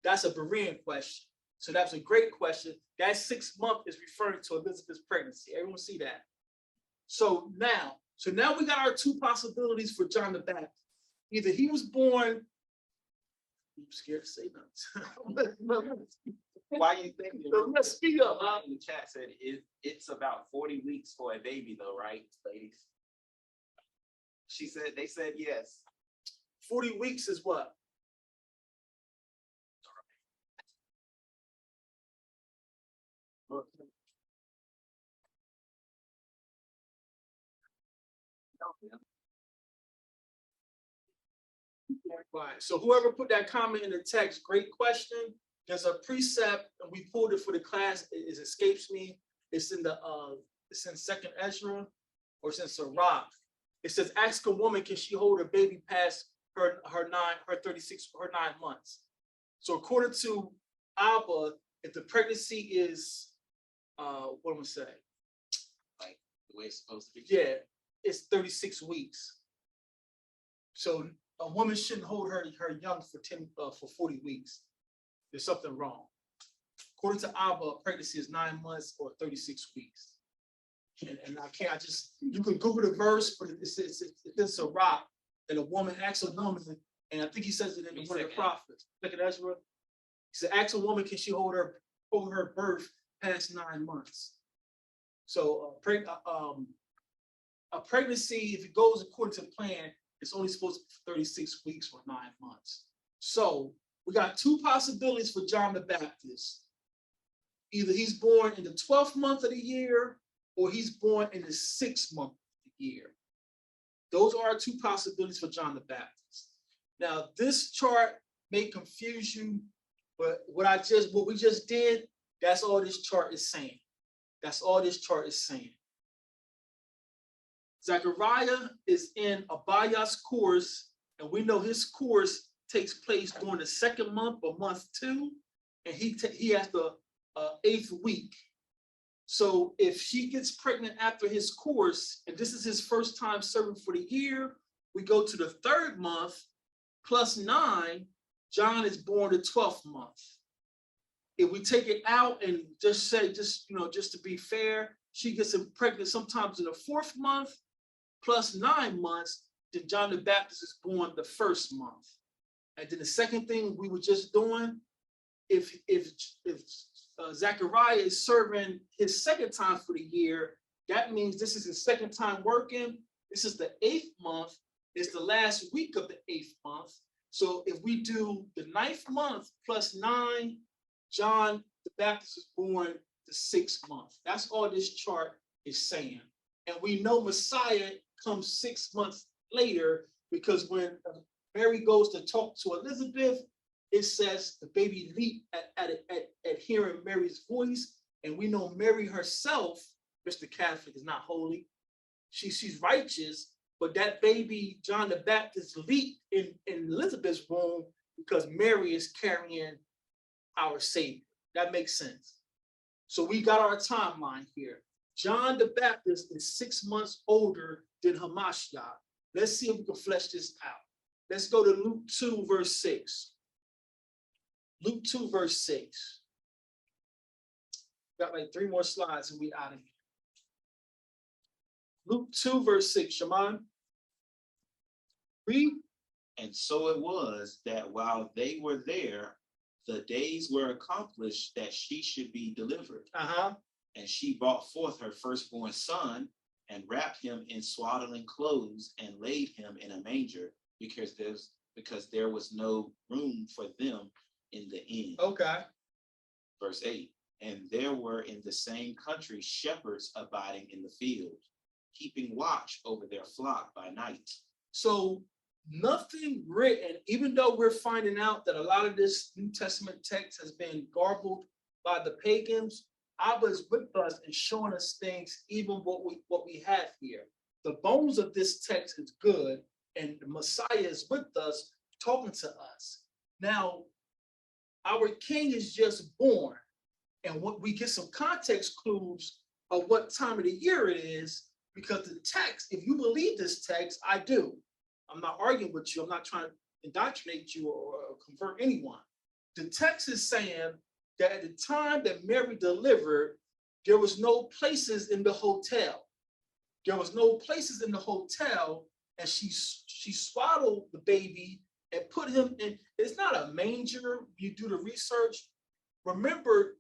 That's a Berean question. So that's a great question. That 6th month is referring to Elizabeth's pregnancy. Everyone see that? So now we got our two possibilities for John the Baptist. Either he was born, I'm scared to say nothing. Why you think? Let's speak up. In the chat said it's about 40 weeks for a baby, though, right, ladies? They said yes. 40 weeks is what? Right. So whoever put that comment in the text, great question. There's a precept, and we pulled it for the class. It escapes me. It's in Second Ezra, or it's in Sirach. It says, "Ask a woman, can she hold her baby past her 9 months?" So according to Abba, if the pregnancy is what am I saying? Like the way it's supposed to be. Yeah, it's 36 weeks. So a woman shouldn't hold her young for 40 weeks. There's something wrong. According to Abba, pregnancy is 9 months or 36 weeks. And you can Google the verse, but it's a rock that a woman asks a woman, and I think he says it in one of the prophets. Second Ezra. He said, "Ask a woman, can she hold her birth past 9 months?" So a pregnancy, if it goes according to plan, it's only supposed to be 36 weeks or 9 months. So we got two possibilities for John the Baptist. Either he's born in the 12th month of the year, or he's born in the 6th month of the year. Those are our two possibilities for John the Baptist. Now, this chart may confuse you, but what we just did, that's all this chart is saying. That's all this chart is saying. Zechariah is in Abaya's course, and we know his course takes place during the 2nd month or month 2, and he has the 8th week. So if she gets pregnant after his course, and this is his first time serving for the year, we go to the 3rd month, plus 9, John is born the 12th month. If we take it out and just say, just to be fair, she gets pregnant sometimes in the 4th month, plus 9 months, then John the Baptist is born the 1st month. And then the second thing we were just doing, if Zechariah is serving his 2nd time for the year, that means this is his 2nd time working. This is the 8th month. It's the last week of the 8th month. So if we do the 9th month plus 9, John the Baptist is born the 6th month. That's all this chart is saying. And we know Messiah comes 6 months later, because when Mary goes to talk to Elizabeth, it says the baby leaped at hearing Mary's voice. And we know Mary herself, Mr. Catholic, is not holy. She's righteous, but that baby, John the Baptist, leaped in Elizabeth's womb because Mary is carrying our Savior. That makes sense. So we got our timeline here. John the Baptist is 6 months older than Hamashiach. Let's see if we can flesh this out. Let's go to Luke 2, verse 6. Luke 2, verse 6. Got like 3 more slides and we out of here. Luke 2, verse 6. Shaman, read. And so it was that while they were there, the days were accomplished that she should be delivered. And she brought forth her firstborn son and wrapped him in swaddling clothes and laid him in a manger, because there was no room for them in the inn. Okay. Verse 8. And there were in the same country shepherds abiding in the field, keeping watch over their flock by night. So nothing written, even though we're finding out that a lot of this New Testament text has been garbled by the pagans, Abba is with us and showing us things, even what we have here. The bones of this text is good, and the Messiah is with us, talking to us. Now, our king is just born, and what we get some context clues of what time of the year it is, because the text, if you believe this text, I do. I'm not arguing with you. I'm not trying to indoctrinate you or convert anyone. The text is saying that at the time that Mary delivered, there was no places in the hotel. There was no places in the hotel, and she swaddled the baby and put him in. It's not a manger. You do the research. Remember,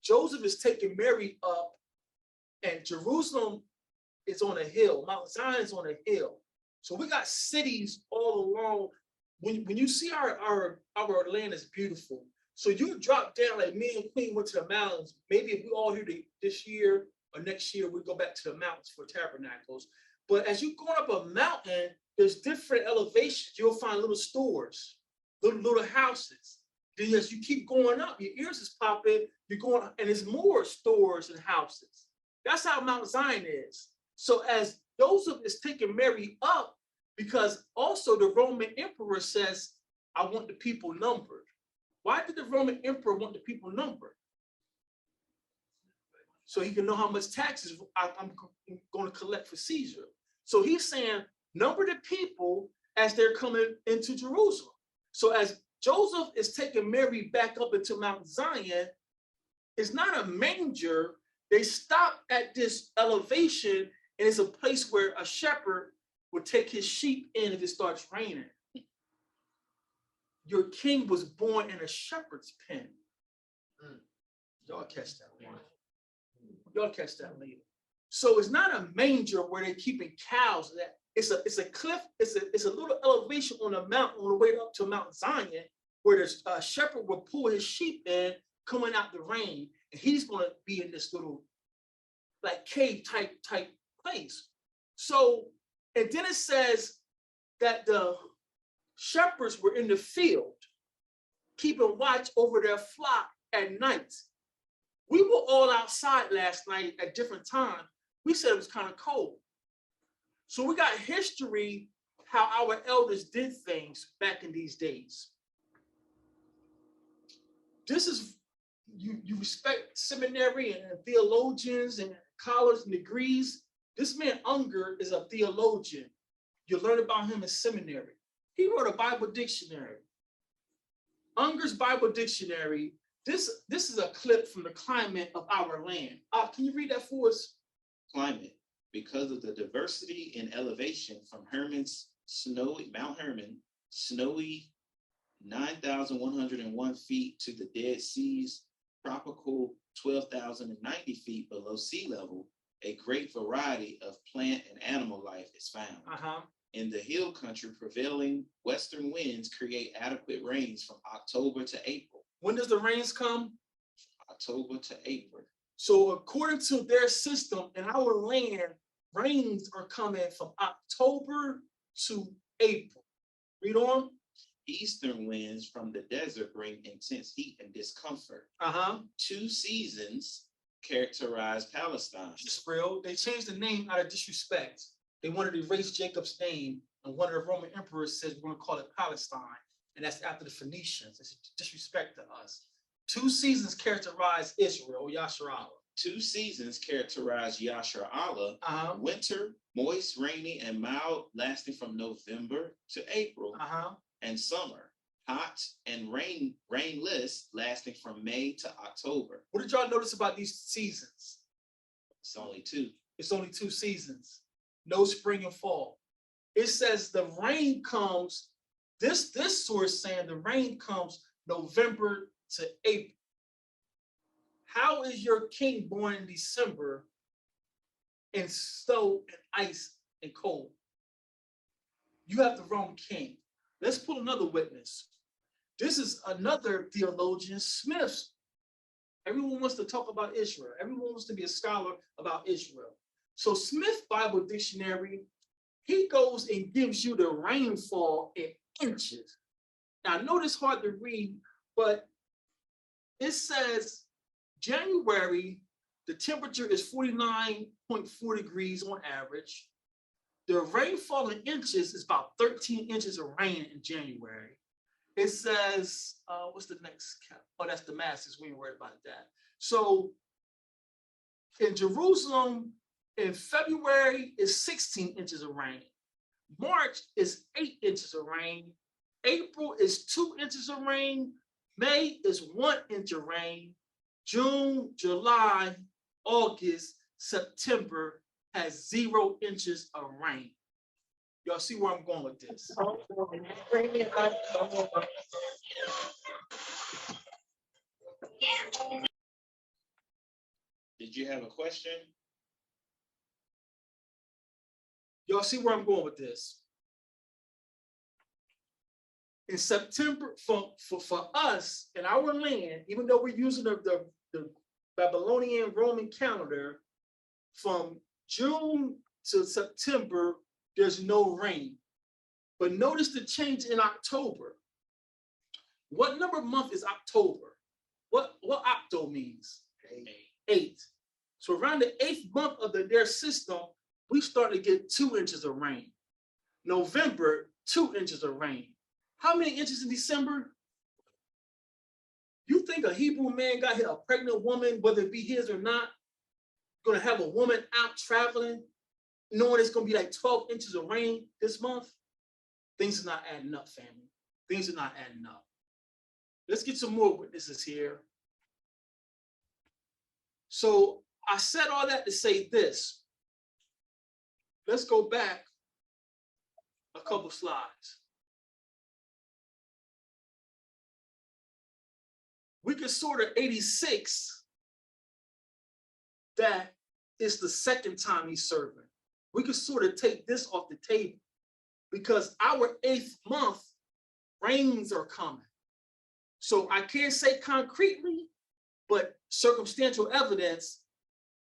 Joseph is taking Mary up, and Jerusalem is on a hill. Mount Zion is on a hill. So we got cities all along. When you see our land is beautiful. So you drop down, like me and Queen went to the mountains. Maybe if we all here this year or next year, we go back to the mountains for Tabernacles. But as you go up a mountain, there's different elevations. You'll find little stores, little houses. Then as you keep going up, your ears is popping, you're going, and there's more stores and houses. That's how Mount Zion is. So as Joseph is taking Mary up, because also the Roman emperor says, I want the people numbered. Why did the Roman emperor want the people numbered? So he can know how much taxes I'm going to collect for Caesar. So he's saying, number the people as they're coming into Jerusalem. So as Joseph is taking Mary back up into Mount Zion, it's not a manger. They stop at this elevation, and it's a place where a shepherd would take his sheep in if it starts raining. Your king was born in a shepherd's pen. Y'all catch that one. Y'all catch that later. So it's not a manger where they're keeping cows. It's a cliff. It's a little elevation on a mountain on the way up to Mount Zion, where the shepherd will pull his sheep in, coming out the rain, and he's going to be in this little like cave type place. So, and then it says that the shepherds were in the field, keeping watch over their flock at night. We were all outside last night at different times. We said it was kind of cold. So we got history how our elders did things back in these days. This is you respect seminary and theologians and college and degrees. This man Unger is a theologian. You learn about him in seminary. He wrote a Bible dictionary. Unger's Bible dictionary. This is a clip from the climate of our land. Can you read that for us? Climate, because of the diversity in elevation from Mount Hermon, snowy 9,101 feet to the Dead Sea's tropical 12,090 feet below sea level, a great variety of plant and animal life is found. In the hill country, prevailing western winds create adequate rains from October to April. When does the rains come? October to April. So according to their system in our land, rains are coming from October to April. Read on. Eastern winds from the desert bring intense heat and discomfort. 2 seasons characterize Palestine. Israel, they changed the name out of disrespect. They wanted to erase Jacob's name, and one of the Roman emperors says we're going to call it Palestine, and that's after the Phoenicians. It's disrespect to us. 2 seasons characterize Israel, Yasharallah. 2 seasons characterize Yasharallah. Winter, moist, rainy, and mild, lasting from November to April. And summer, hot and rainless, lasting from May to October. What did y'all notice about these seasons? It's only 2. It's only 2 seasons. No spring and fall. It says the rain comes, this source saying the rain comes November to April. How is your king born in December in snow and ice and cold? You have the wrong king. Let's pull another witness. This is another theologian, Smith. Everyone wants to talk about Israel. Everyone wants to be a scholar about Israel. So Smith Bible Dictionary, he goes and gives you the rainfall in inches. Now I know this is hard to read, but it says January, the temperature is 49.4 degrees on average. The rainfall in inches is about 13 inches of rain in January. It says, what's the next cap? Oh, that's Damascus. We ain't worried about that. So in Jerusalem, in February is 16 inches of rain. March is 8 inches of rain. April is 2 inches of rain. May is 1 inch of rain. June, July, August, September has 0 inches of rain. Y'all see where I'm going with this? Did you have a question? Y'all see where I'm going with this? In September, for us in our land, even though we're using the Babylonian Roman calendar, from June to September, there's no rain. But notice the change in October. What number month is October? What octo means? 8. So around the 8th month of their system, we start to get 2 inches of rain. November, 2 inches of rain. How many inches in December? You think a Hebrew man got a pregnant woman, whether it be his or not, gonna have a woman out traveling, knowing it's gonna be like 12 inches of rain this month? Things are not adding up, family. Things are not adding up. Let's get some more witnesses here. So I said all that to say this. Let's go back a couple slides. We can sort of 86 that it's the second time he's serving. We can sort of take this off the table because our 8th month rains are coming. So I can't say concretely, but circumstantial evidence,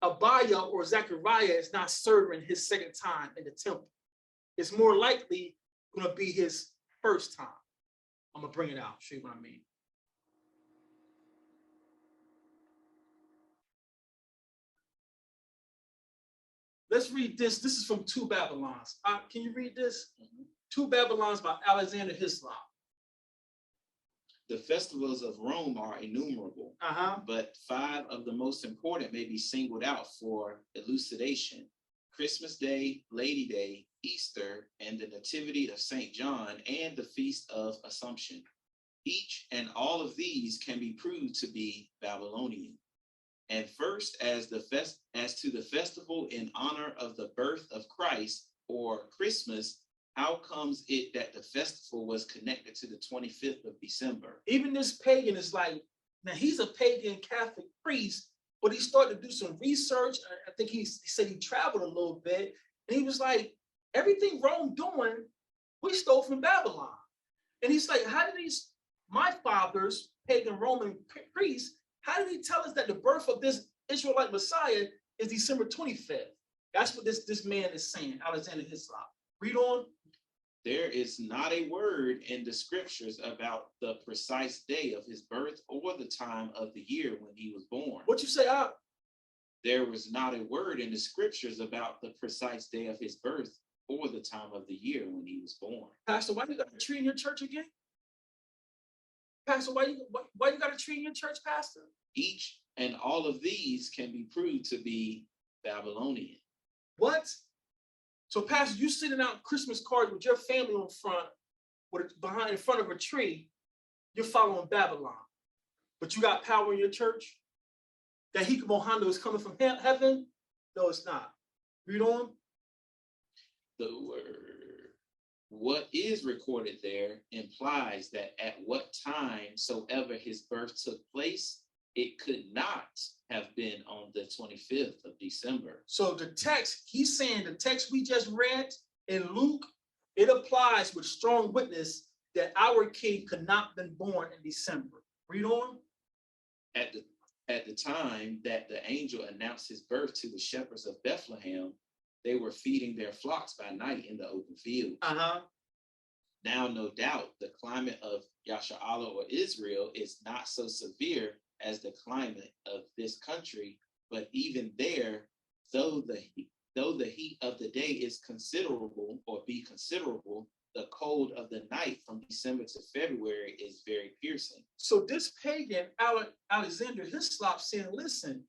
Abiah or Zechariah is not serving his second time in the temple. It's more likely going to be his first time. I'm going to bring it out, show you what I mean. Let's read this. This is from 2 Babylons. Can you read this? 2 Babylons by Alexander Hislop. The festivals of Rome are innumerable, but 5 of the most important may be singled out for elucidation: Christmas Day, Lady Day, Easter, and the Nativity of St. John, and the Feast of Assumption. Each and all of these can be proved to be Babylonian. And first, as to the festival in honor of the birth of Christ, or Christmas, how comes it that the festival was connected to the 25th of December? Even this pagan is like, now he's a pagan Catholic priest, but he started to do some research. I think he said he traveled a little bit, and he was like, everything Rome doing, we stole from Babylon. And he's like, how did my fathers, pagan Roman priests, how did he tell us that the birth of this Israelite Messiah is December 25th? That's what this man is saying, Alexander Hislop. Read on. There is not a word in the scriptures about the precise day of his birth or the time of the year when he was born. What you say, Al? There was not a word in the scriptures about the precise day of his birth or the time of the year when he was born. Pastor, why you got a tree in your church again? Pastor, why you got a tree in your church, Pastor? Each and all of these can be proved to be Babylonian. What? So, Pastor, you sitting out Christmas cards with your family in front of a tree, you're following Babylon. But you got power in your church? That Hikamohando is coming from heaven? No, it's not. Read on. The word, what is recorded there implies that at what time soever his birth took place, it could not have been on the 25th of December. So the text, he's saying the text we just read in Luke, it applies with strong witness that our king could not have been born in December. Read on. At the time that the angel announced his birth to the shepherds of Bethlehem, they were feeding their flocks by night in the open field. Now, no doubt, the climate of Yasha'Allah or Israel is not so severe as the climate of this country, but even there, though the heat of the day is considerable or be considerable, the cold of the night from December to February is very piercing. So this pagan Alexander Hislop saying, listen,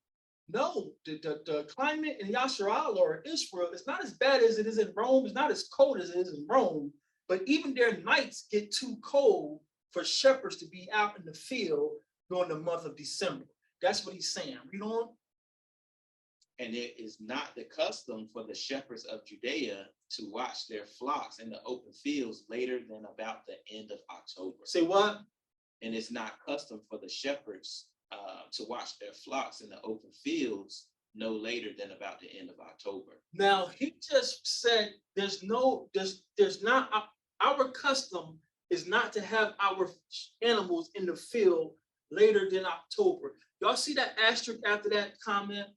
no, the climate in Yasha'Allah or Israel is not as bad as it is in Rome. It's not as cold as it is in Rome, but even their nights get too cold for shepherds to be out in the field during the month of December. That's what he's saying. Read on. And it is not the custom for the shepherds of Judea to watch their flocks in the open fields later than about the end of October. Say what? And it's not custom for the shepherds to watch their flocks in the open fields no later than about the end of October. Now, he just said there's not, our custom is not to have our animals in the field later than October. Y'all see that asterisk after that comment?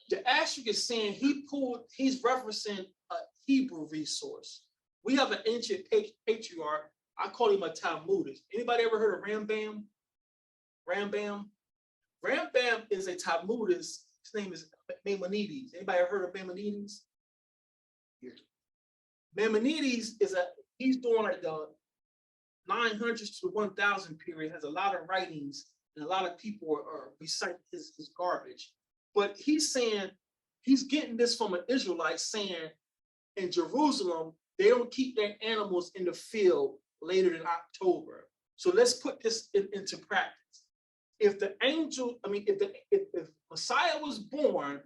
The asterisk is saying he's referencing a Hebrew resource. We have an ancient patriarch. I call him a Talmudist. Anybody ever heard of Rambam? Rambam is a Talmudist. His name is Maimonides. Anybody ever heard of Maimonides? Maimonides he's doing like the 900s to 1000 period, has a lot of writings, and a lot of people are reciting his garbage. But he's saying, he's getting this from an Israelite saying, in Jerusalem, they don't keep their animals in the field later than October. So let's put this into practice. If Messiah was born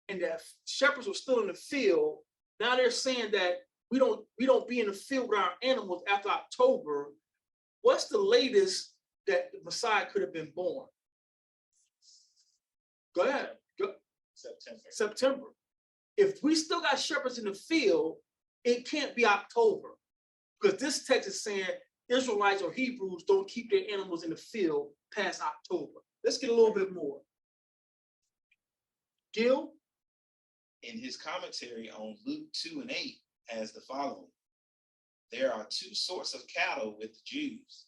and the shepherds were still in the field, now they're saying that we don't be in the field with our animals after October. What's the latest that the Messiah could have been born? Go ahead. September. If we still got shepherds in the field, it can't be October, because this text is saying Israelites or Hebrews don't keep their animals in the field past October. Let's get a little bit more. Gil? In his commentary on Luke 2:8 as the following: there are 2 sorts of cattle with the Jews.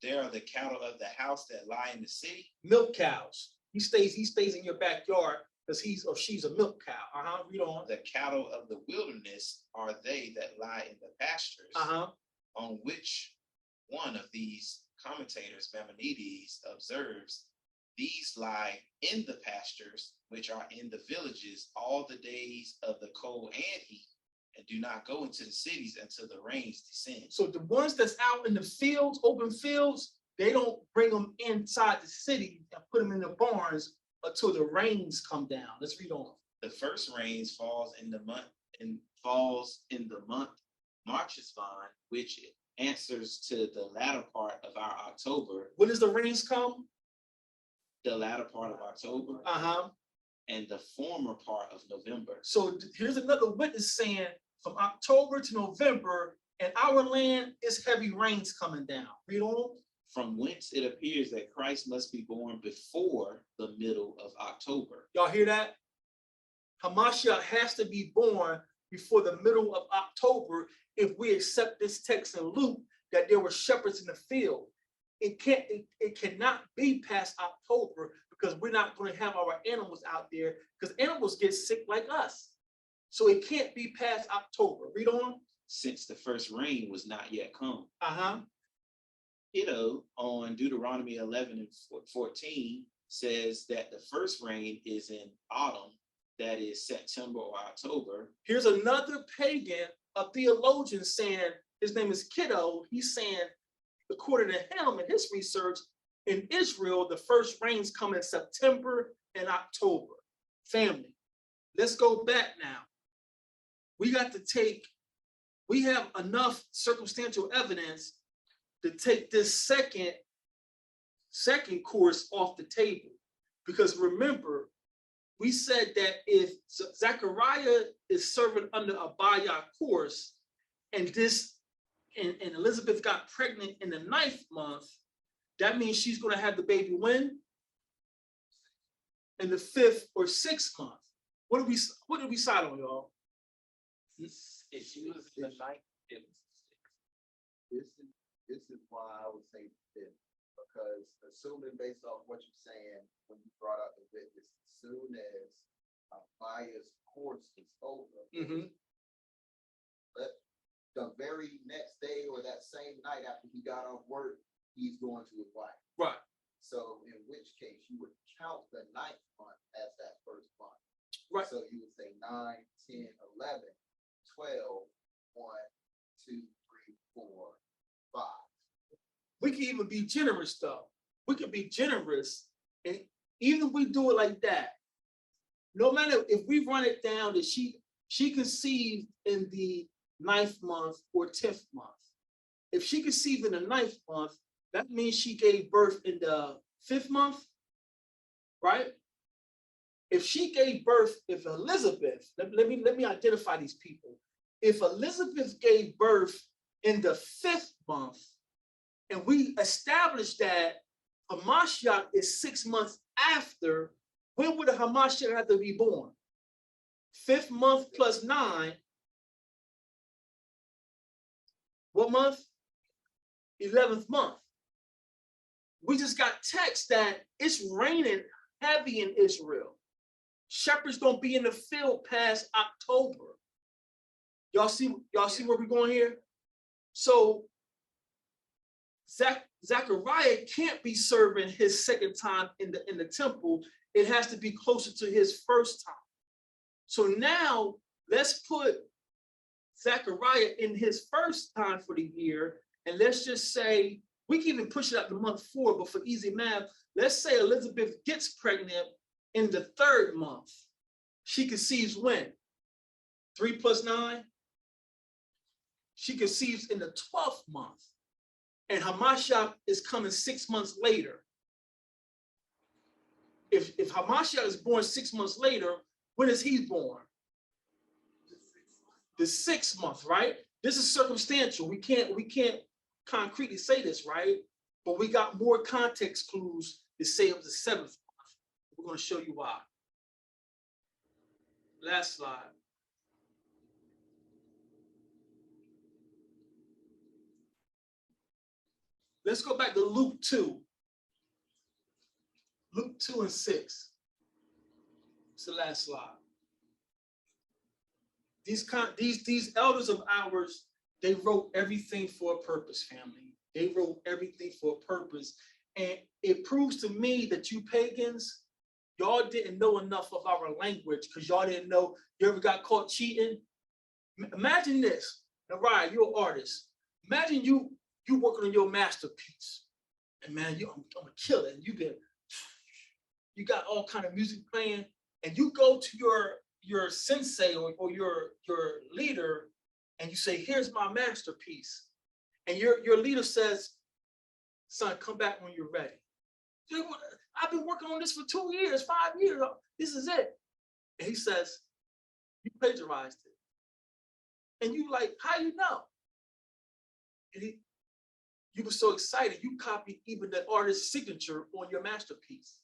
There are the cattle of the house that lie in the city. Milk cows. He stays in your backyard because he's or she's a milk cow. Read on. The cattle of the wilderness are they that lie in the pastures. On which one of these commentators, Maimonides, observes, these lie in the pastures, which are in the villages, all the days of the cold and heat, and do not go into the cities until the rains descend. So the ones that's out in the fields, open fields, they don't bring them inside the city and put them in the barns until the rains come down. Let's read on. The first rains falls in the month Marchesvan, which answers to the latter part of our October, When does the rains come? the latter part of October, Uh-huh. and the former part of November. So here's another witness saying from October to November, in our land is heavy rains coming down. Read on. From whence it appears that Christ must be born before the middle of October. Y'all hear that? Hamashiach has to be born before the middle of October if we accept this text in Luke that there were shepherds in the field. It cannot be past October because we're not going to have our animals out there because animals get sick like us. So it can't be past October. Read on. Since the first rain was not yet come. Uh-huh. Iddo on Deuteronomy 11 and 14 says that the first rain is in autumn, that is September or October. Here's another pagan, a theologian saying, his name is Kiddo. He's saying, according to him and his research, in Israel, the first rains come in September and October. Family, let's go back now. We have enough circumstantial evidence to take this second course off the table. Because remember, we said that if Zechariah is serving under a Abaya course, and Elizabeth got pregnant in the 9th month, that means she's going to have the baby when? In the 5th or 6th month. What did we decide on, y'all? If she was in the night, it was This is why I would say this, because assuming based off what you're saying, when you brought up the witness, as soon as Maya's course is over, but the very next day or that same night after he got off work, he's going to his wife. Right. So in which case you would count the 9th month as that first month. Right. So you would say 9, 10, 11, 12, 1, 2, 3, 4, 5. We can even be generous though. We can be generous, and even if we do it like that, no matter if we run it down that she conceived in the 9th month or 10th month. If she conceived in the 9th month, that means she gave birth in the 5th month, right? If she gave birth, if Elizabeth, let me identify these people. If Elizabeth gave birth in the 5th month, and we established that Hamashiach is 6 months after, when would a Hamashiach have to be born? 5th month plus 9. What month? 11th month. We just got text that it's raining heavy in Israel. Shepherds don't be in the field past October. Y'all see where we're going here? So Zechariah can't be serving his second time in the temple. It has to be closer to his first time. So now let's put Zechariah in his first time for the year, and let's just say, we can even push it up to month 4, but for easy math, let's say Elizabeth gets pregnant in the 3rd month. She conceives when? 3 plus 9? She conceives in the 12th month. And Hamashiach is coming 6 months later. If Hamashiach is born 6 months later, when is he born? The 6th month, right? This is circumstantial. We can't concretely say this, right? But we got more context clues to say it was the 7th month. We're going to show you why. Last slide. Let's go back to Luke 2. Luke 2 and 6. It's the last slide. These elders of ours, they wrote everything for a purpose, family. They wrote everything for a purpose. And it proves to me that you pagans, y'all didn't know enough of our language because y'all didn't know. You ever got caught cheating? Imagine this. Now, Ryan, you're an artist. Imagine you working on your masterpiece. And man, I'm gonna kill it. And you got all kind of music playing, and you go to your sensei or your leader, and you say, "Here's my masterpiece." And your leader says, "Son, come back when you're ready." I've been working on this for 2 years, 5 years. This is it. And he says, "You plagiarized it." And you like, "How you know?" And you were so excited, you copied even the artist's signature on your masterpiece.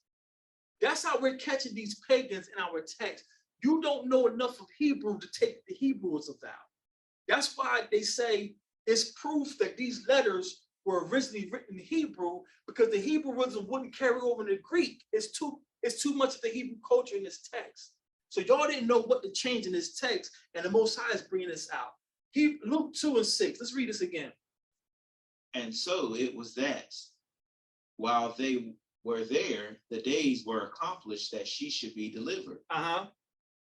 That's how we're catching these pagans in our text. You don't know enough of Hebrew to take the Hebrews out. That's why they say it's proof that these letters were originally written in Hebrew, because the Hebrewism wouldn't carry over into Greek. It's too much of the Hebrew culture in this text. So y'all didn't know what to change in this text, and the Most High is bringing this out. Luke 2:6. Let's read this again. And so it was that while they were there, the days were accomplished that she should be delivered.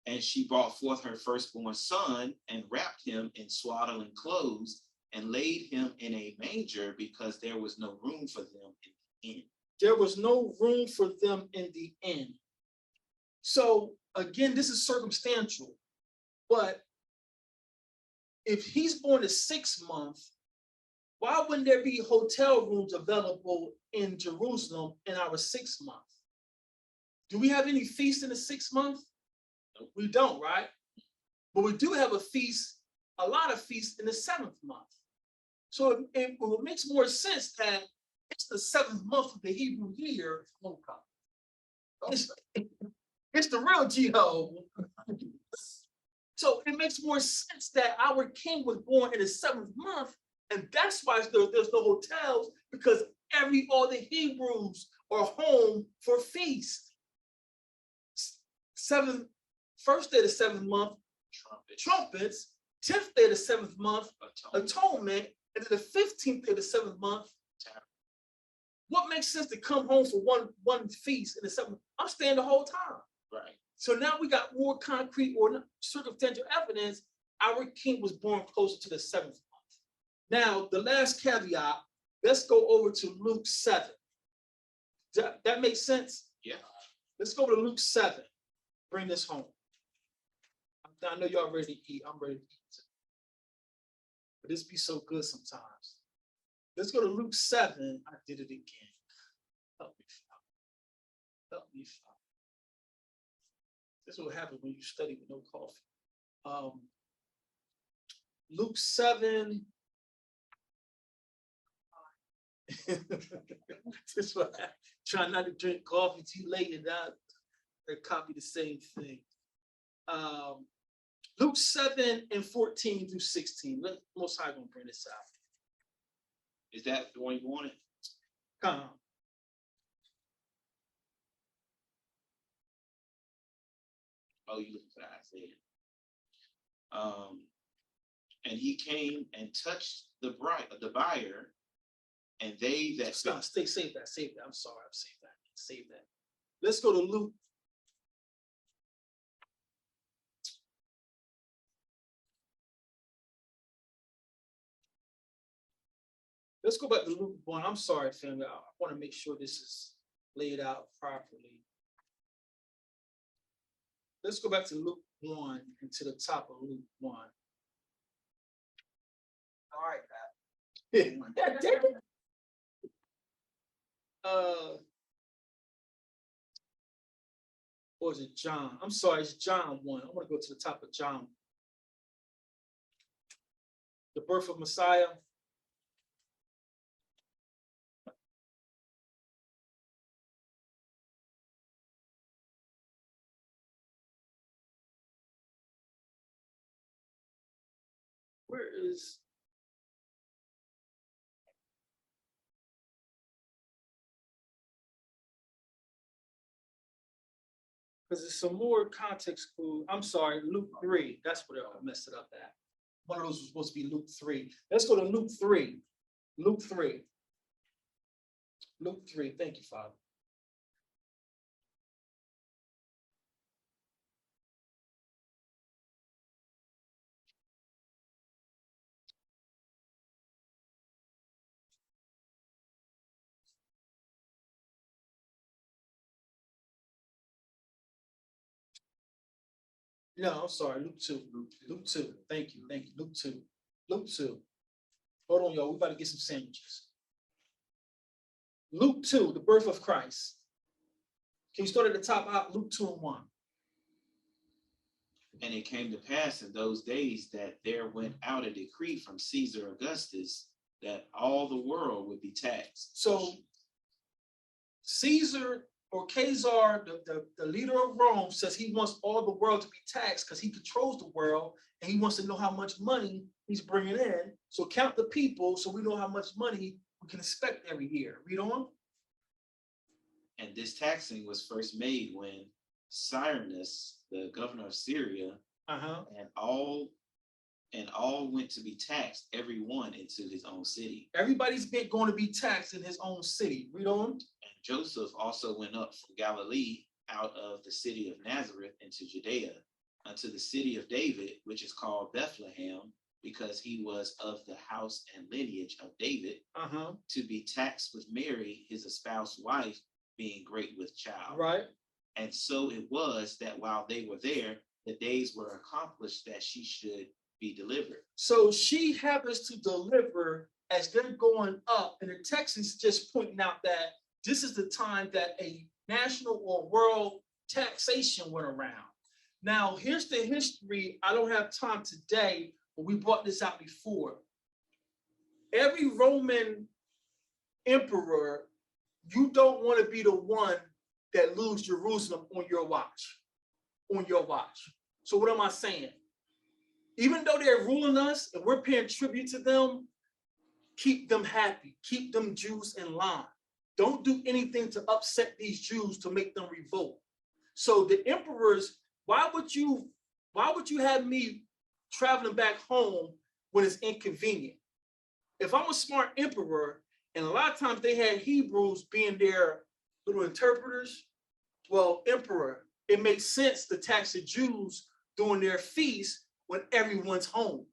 And she brought forth her firstborn son and wrapped him in swaddling clothes and laid him in a manger because there was no room for them in the inn. There was no room for them in the inn. So again, this is circumstantial, but if he's born the 6th month, why wouldn't there be hotel rooms available in Jerusalem in our 6th month? Do we have any feast in the 6th month? We don't, right? But we do have a lot of feasts in the 7th month. So it makes more sense that it's the 7th month of the Hebrew year. It's the real Jeho. So it makes more sense that our king was born in the 7th month. And that's why there's no hotels, because all the Hebrews are home for feast. First day of the 7th month, trumpets. 10th day of the 7th month, atonement. And then the 15th day of the 7th month, what makes sense to come home for one feast in the 7th? I'm staying the whole time. Right. So now we got more concrete or circumstantial evidence. Our king was born closer to the 7th month. Now, the last caveat, let's go over to Luke 7. That makes sense? Yeah. Let's go to Luke 7. Bring this home. I know y'all ready to eat. I'm ready to eat. But this be so good sometimes. Let's go to Luke 7. I did it again. Help me, Father. Help me, Father. This is what happens when you study with no coffee. Luke 7. This is what I try not to drink coffee too late and not copy the same thing. Luke 7:14 through 16. Most High gonna bring this out. Is that the one you wanted? Come on. Oh, you looking for Isaiah. And he came and touched the buyer, and they that Save that. I'm sorry, I've saved that. Save that. Let's go to Luke. Let's go back to Luke 1. I'm sorry, family. I want to make sure this is laid out properly. Let's go back to Luke 1 and to the top of Luke 1. All right, Pat. Or is it John? I'm sorry, it's John 1. I want to go to the top of John. The birth of Messiah. Where is? Because there's some more context clue. I'm sorry, Luke 3. That's what I messed it up at. One of those was supposed to be Luke 3. Let's go to Luke 3. Luke 3. Luke 3, thank you, Father. No, I'm sorry, Luke 2. Luke 2. Thank you. Luke 2. Luke 2. Hold on, y'all. We about to get some sandwiches. Luke 2, the birth of Christ. Can you start at the top out? Luke 2 and 1. And it came to pass in those days that there went out a decree from Caesar Augustus that all the world would be taxed. So Caesar or Caesar, the leader of Rome, says he wants all the world to be taxed because he controls the world and he wants to know how much money he's bringing in. So count the people so we know how much money we can expect every year. Read on. And this taxing was first made when Cyrenius, the governor of Syria, and all went to be taxed, every one into his own city. Everybody's going to be taxed in his own city. Read on. And Joseph also went up from Galilee out of the city of Nazareth into Judea, unto the city of David, which is called Bethlehem, because he was of the house and lineage of David, to be taxed with Mary, his espoused wife, being great with child. Right. And so it was that while they were there, the days were accomplished that she should be delivered. So she happens to deliver as they're going up. And the text is just pointing out that this is the time that a national or world taxation went around. Now, here's the history. I don't have time today, but we brought this out before. Every Roman emperor, you don't want to be the one that lose Jerusalem on your watch. On your watch. So what am I saying? Even though they're ruling us and we're paying tribute to them, keep them happy, keep them Jews in line. Don't do anything to upset these Jews to make them revolt. So the emperors, why would you have me traveling back home when it's inconvenient? If I'm a smart emperor, and a lot of times they had Hebrews being their little interpreters, well, emperor, it makes sense to tax the Jews during their feast when everyone's home.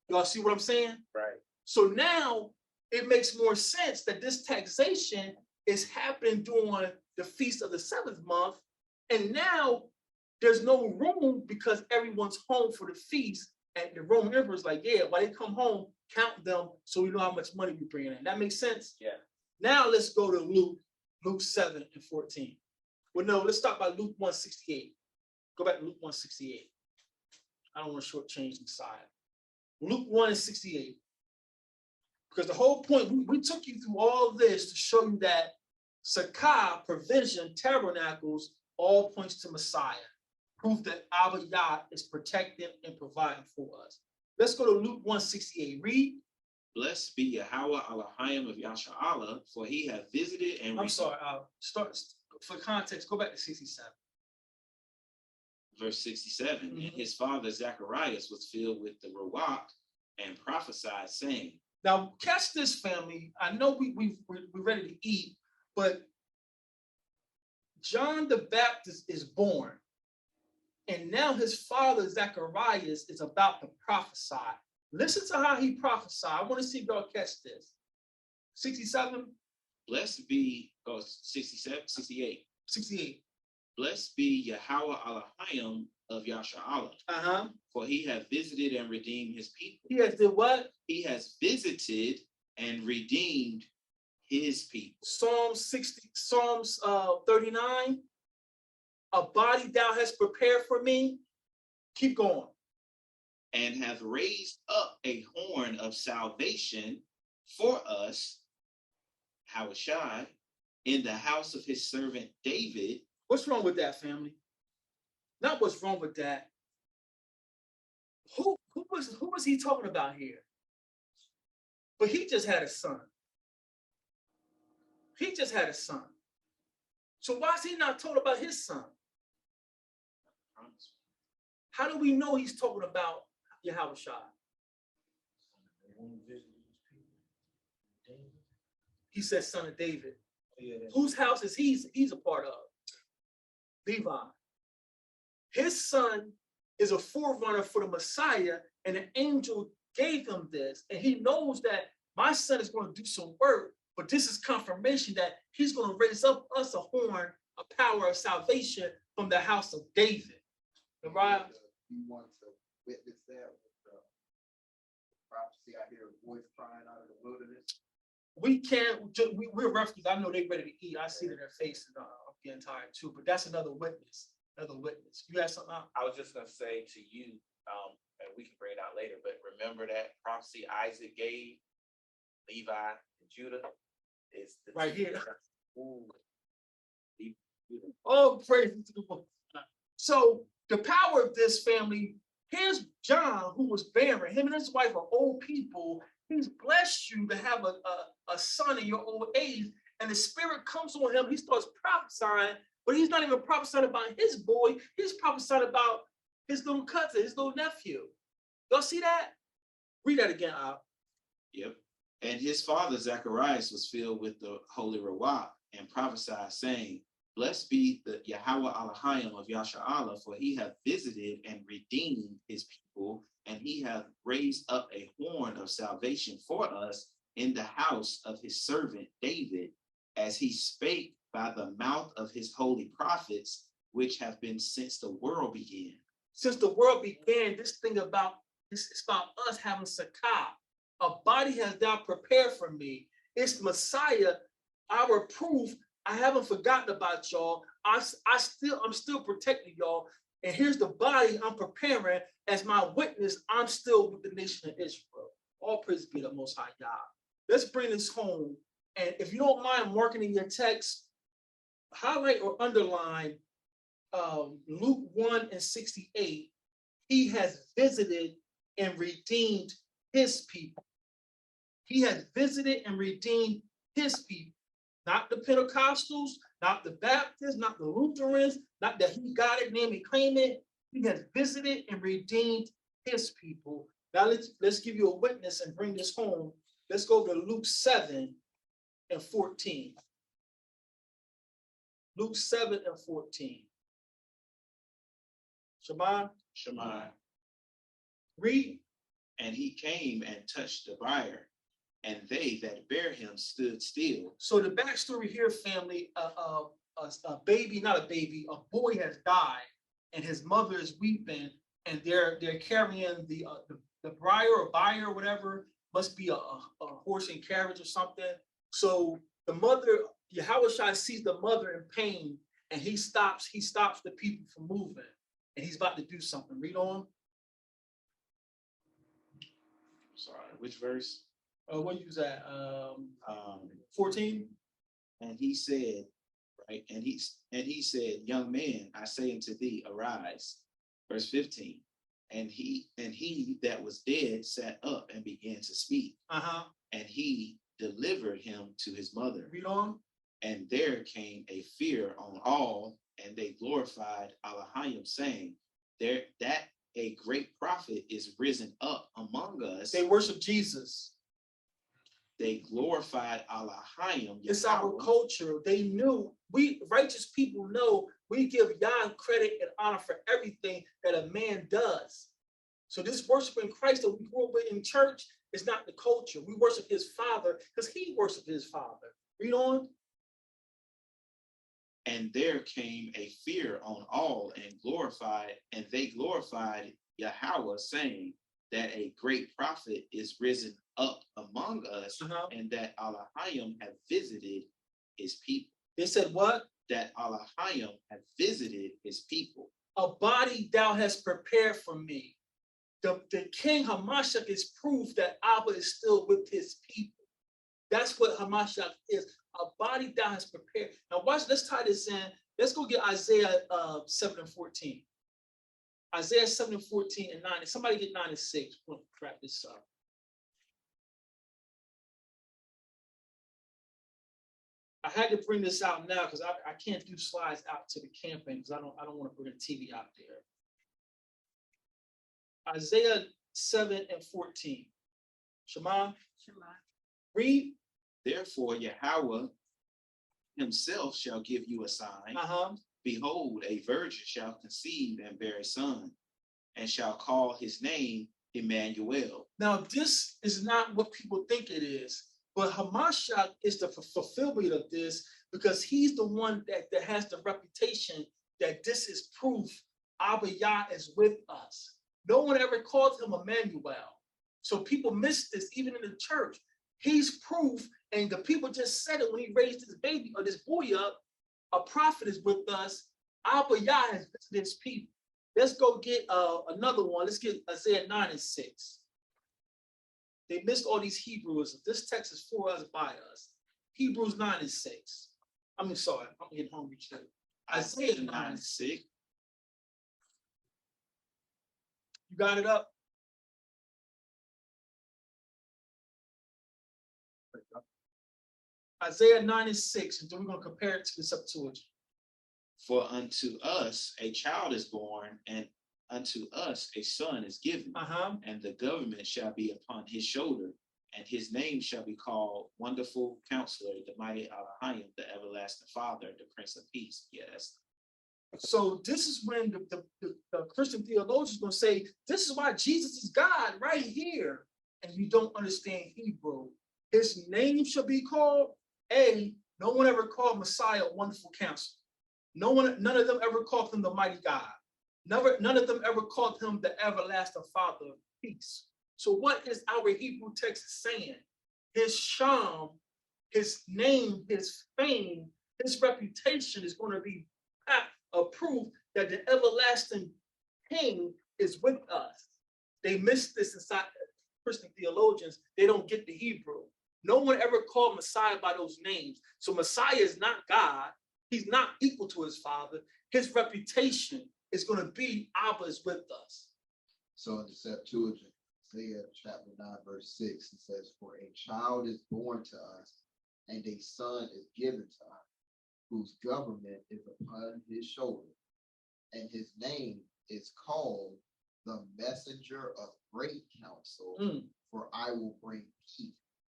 Y'all see what I'm saying? Right. So now it makes more sense that this taxation is happening during the feast of the 7th month. And now there's no room because everyone's home for the feast. And the Roman emperor's like, yeah, while they come home, count them so we know how much money we bring in. That makes sense? Yeah. Now let's go to Luke 7 and 14. Well, no, let's start by Luke 168. Go back to Luke 168. I don't want to shortchange Messiah. Luke 1 and 68. Because the whole point, we took you through all this to show you that Sakah, provision, tabernacles, all points to Messiah. Proof that Abba Yah is protecting and providing for us. Let's go to Luke 168. Read. Blessed be Yahweh Elohim of Yasharallah, for he hath visited and I'm sorry, start for context, go back to 67. Verse 67, and his father Zacharias was filled with the Ruach and prophesied, saying. Now catch this, family. I know we're ready to eat, but John the Baptist is born. And now his father Zacharias is about to prophesy. Listen to how he prophesied. I want to see if y'all catch this. 67. Blessed be, 67, 68. 68. Blessed be Yahweh Elohim of Yasharallah. For he hath visited and redeemed his people. He has did what? He has visited and redeemed his people. Psalms 39. A body thou hast prepared for me. Keep going. And hath raised up a horn of salvation for us, Hawashai, in the house of his servant David. What's wrong with that, family? Not what's wrong with that. Who was he talking about here? But he just had a son. He just had a son. So why is he not talking about his son? How do we know he's talking about Yahushua? He said son of David. Yeah. Whose house is he's a part of? Levi. His son is a forerunner for the Messiah, and the angel gave him this, and he knows that my son is going to do some work, but this is confirmation that he's going to raise up us a horn, a power of salvation from the house of David. Right? You want to witness that with the prophecy? I hear a voice crying out of the wilderness. We can't, we're refugees. I know they're ready to eat. I see that their faces are getting tired too, but that's another witness. Another witness. You have something out? I was just gonna say to you, and we can bring it out later, but remember that prophecy Isaac gave Levi and Judah is the Right here. Ooh. Oh, praise to the Lord. So the power of this family, here's John, who was barren. Him and his wife are old people. He's blessed you to have a son in your old age, and the spirit comes on him. He starts prophesying, but he's not even prophesying about his boy. He's prophesying about his little cousin, his little nephew. Y'all see that? Read that again, Al. Yep. And his father Zacharias was filled with the Holy Ruach and prophesied, saying, "Blessed be the Yahweh Elohim of Yasha'Allah, for he hath visited and redeemed his people, and he hath raised up a horn of salvation for us in the house of his servant David, as he spake by the mouth of his holy prophets, which have been since the world began." Since the world began, this thing about this is about us having Sakah. A body has thou prepared for me. It's Messiah, our proof. I haven't forgotten about y'all. I'm still protecting y'all. And here's the body I'm preparing as my witness. I'm still with the nation of Israel. All praise be the Most High God. Let's bring this home. And if you don't mind marking in your text, highlight or underline Luke 1:68. He has visited and redeemed his people. He has visited and redeemed his people. Not the Pentecostals, not the Baptists, not the Lutherans, not that he got it, name it, claim it. He has visited and redeemed his people. Now let's give you a witness and bring this home. Let's go to Luke 7:14. Luke 7:14. Shema. Read. And he came and touched the bier, and they that bare him stood still. So the backstory here, family, a baby, not a baby, a boy has died, and his mother is weeping, and they're carrying the briar or bier or whatever, must be a horse and carriage or something. So the mother, Yahushua sees the mother in pain, and he stops the people from moving, and he's about to do something. Read on. Sorry, which verse? What you that? 14. And he said, right, and he said, "Young man, I say unto thee, arise." Verse 15. And he that was dead sat up and began to speak. And he delivered him to his mother. Read on. And there came a fear on all, and they glorified Elohim, saying, that a great prophet is risen up among us. They worship Jesus. They glorified Elohim. It's our culture. They knew, we righteous people know we give Yah credit and honor for everything that a man does. So this worshiping Christ that we grew up with in church is not the culture. We worship his father because he worshiped his father. Read on. And there came a fear on all, and they glorified Yahweh, saying that a great prophet is risen up among us, and that Elohim have visited his people. They said what? That Elohim have visited his people. A body thou hast prepared for me. The King Hamashiach is proof that Abba is still with his people. That's what Hamashiach is. A body thou hast prepared. Now watch, let's tie this in. Let's go get Isaiah 7:14. Isaiah 7:14 and 9. Somebody get 9 and 6. We'll wrap this up. I had to bring this out now because I can't do slides out to the camping because I don't want to bring a TV out there. Isaiah 7:14. Shema. Shema. Read. Therefore, Yahweh himself shall give you a sign. Uh-huh. Behold, a virgin shall conceive and bear a son, and shall call his name Emmanuel. Now, this is not what people think it is, but Hamashiach is the fulfillment of this because he's the one that has the reputation that this is proof Abba Yah is with us. No one ever called him Emmanuel. So people miss this even in the church. He's proof, and the people just said it when he raised his baby or this boy up. A prophet is with us. Abba Yah has visited his people. Let's go get another one. Let's get Isaiah 9 and 6. They missed all these Hebrews. This text is for us, by us. Hebrews 9 and 6. I mean, sorry, I'm getting hungry too. Isaiah 9 and 6. You got it up? Isaiah 9 and 6, and then we're going to compare it to the Septuagint. For unto us a child is born, and unto us a son is given, and the government shall be upon his shoulder, and his name shall be called Wonderful Counselor, the Mighty Elohim, the Everlasting Father, the Prince of Peace. Yes. So this is when the Christian theologians going to say, this is why Jesus is God right here. And you don't understand Hebrew. His name shall be called, no one ever called Messiah Wonderful Counselor. None of them ever called him the Mighty God. None of them ever called him the Everlasting Father of Peace. So what is our Hebrew text saying? His sham, his name, his fame, his reputation is going to be a proof that the everlasting King is with us. They miss this inside Christian theologians. They don't get the Hebrew. No one ever called Messiah by those names. So Messiah is not God. He's not equal to his Father. His reputation is going to be Abba is with us. So in the Septuagint, Isaiah chapter 9, verse 6, it says, for a child is born to us, and a son is given to us, whose government is upon his shoulder, and his name is called the Messenger of Great Counsel, for I will bring peace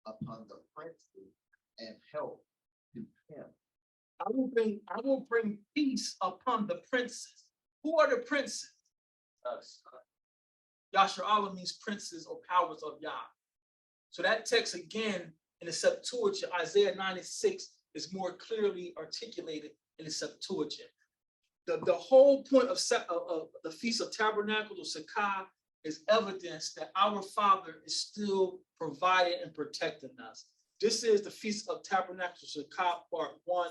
upon the princes and help to him. I will bring peace upon the princes. Who are the princes? Us. Yasharallah means princes or powers of Yah. So that text again in the Septuagint, Isaiah 9 and 6, is more clearly articulated in the Septuagint. The whole point of the Feast of Tabernacles or SELAH is evidence that our Father is still providing and protecting us. This is the Feast of Tabernacles or SELAH part 1.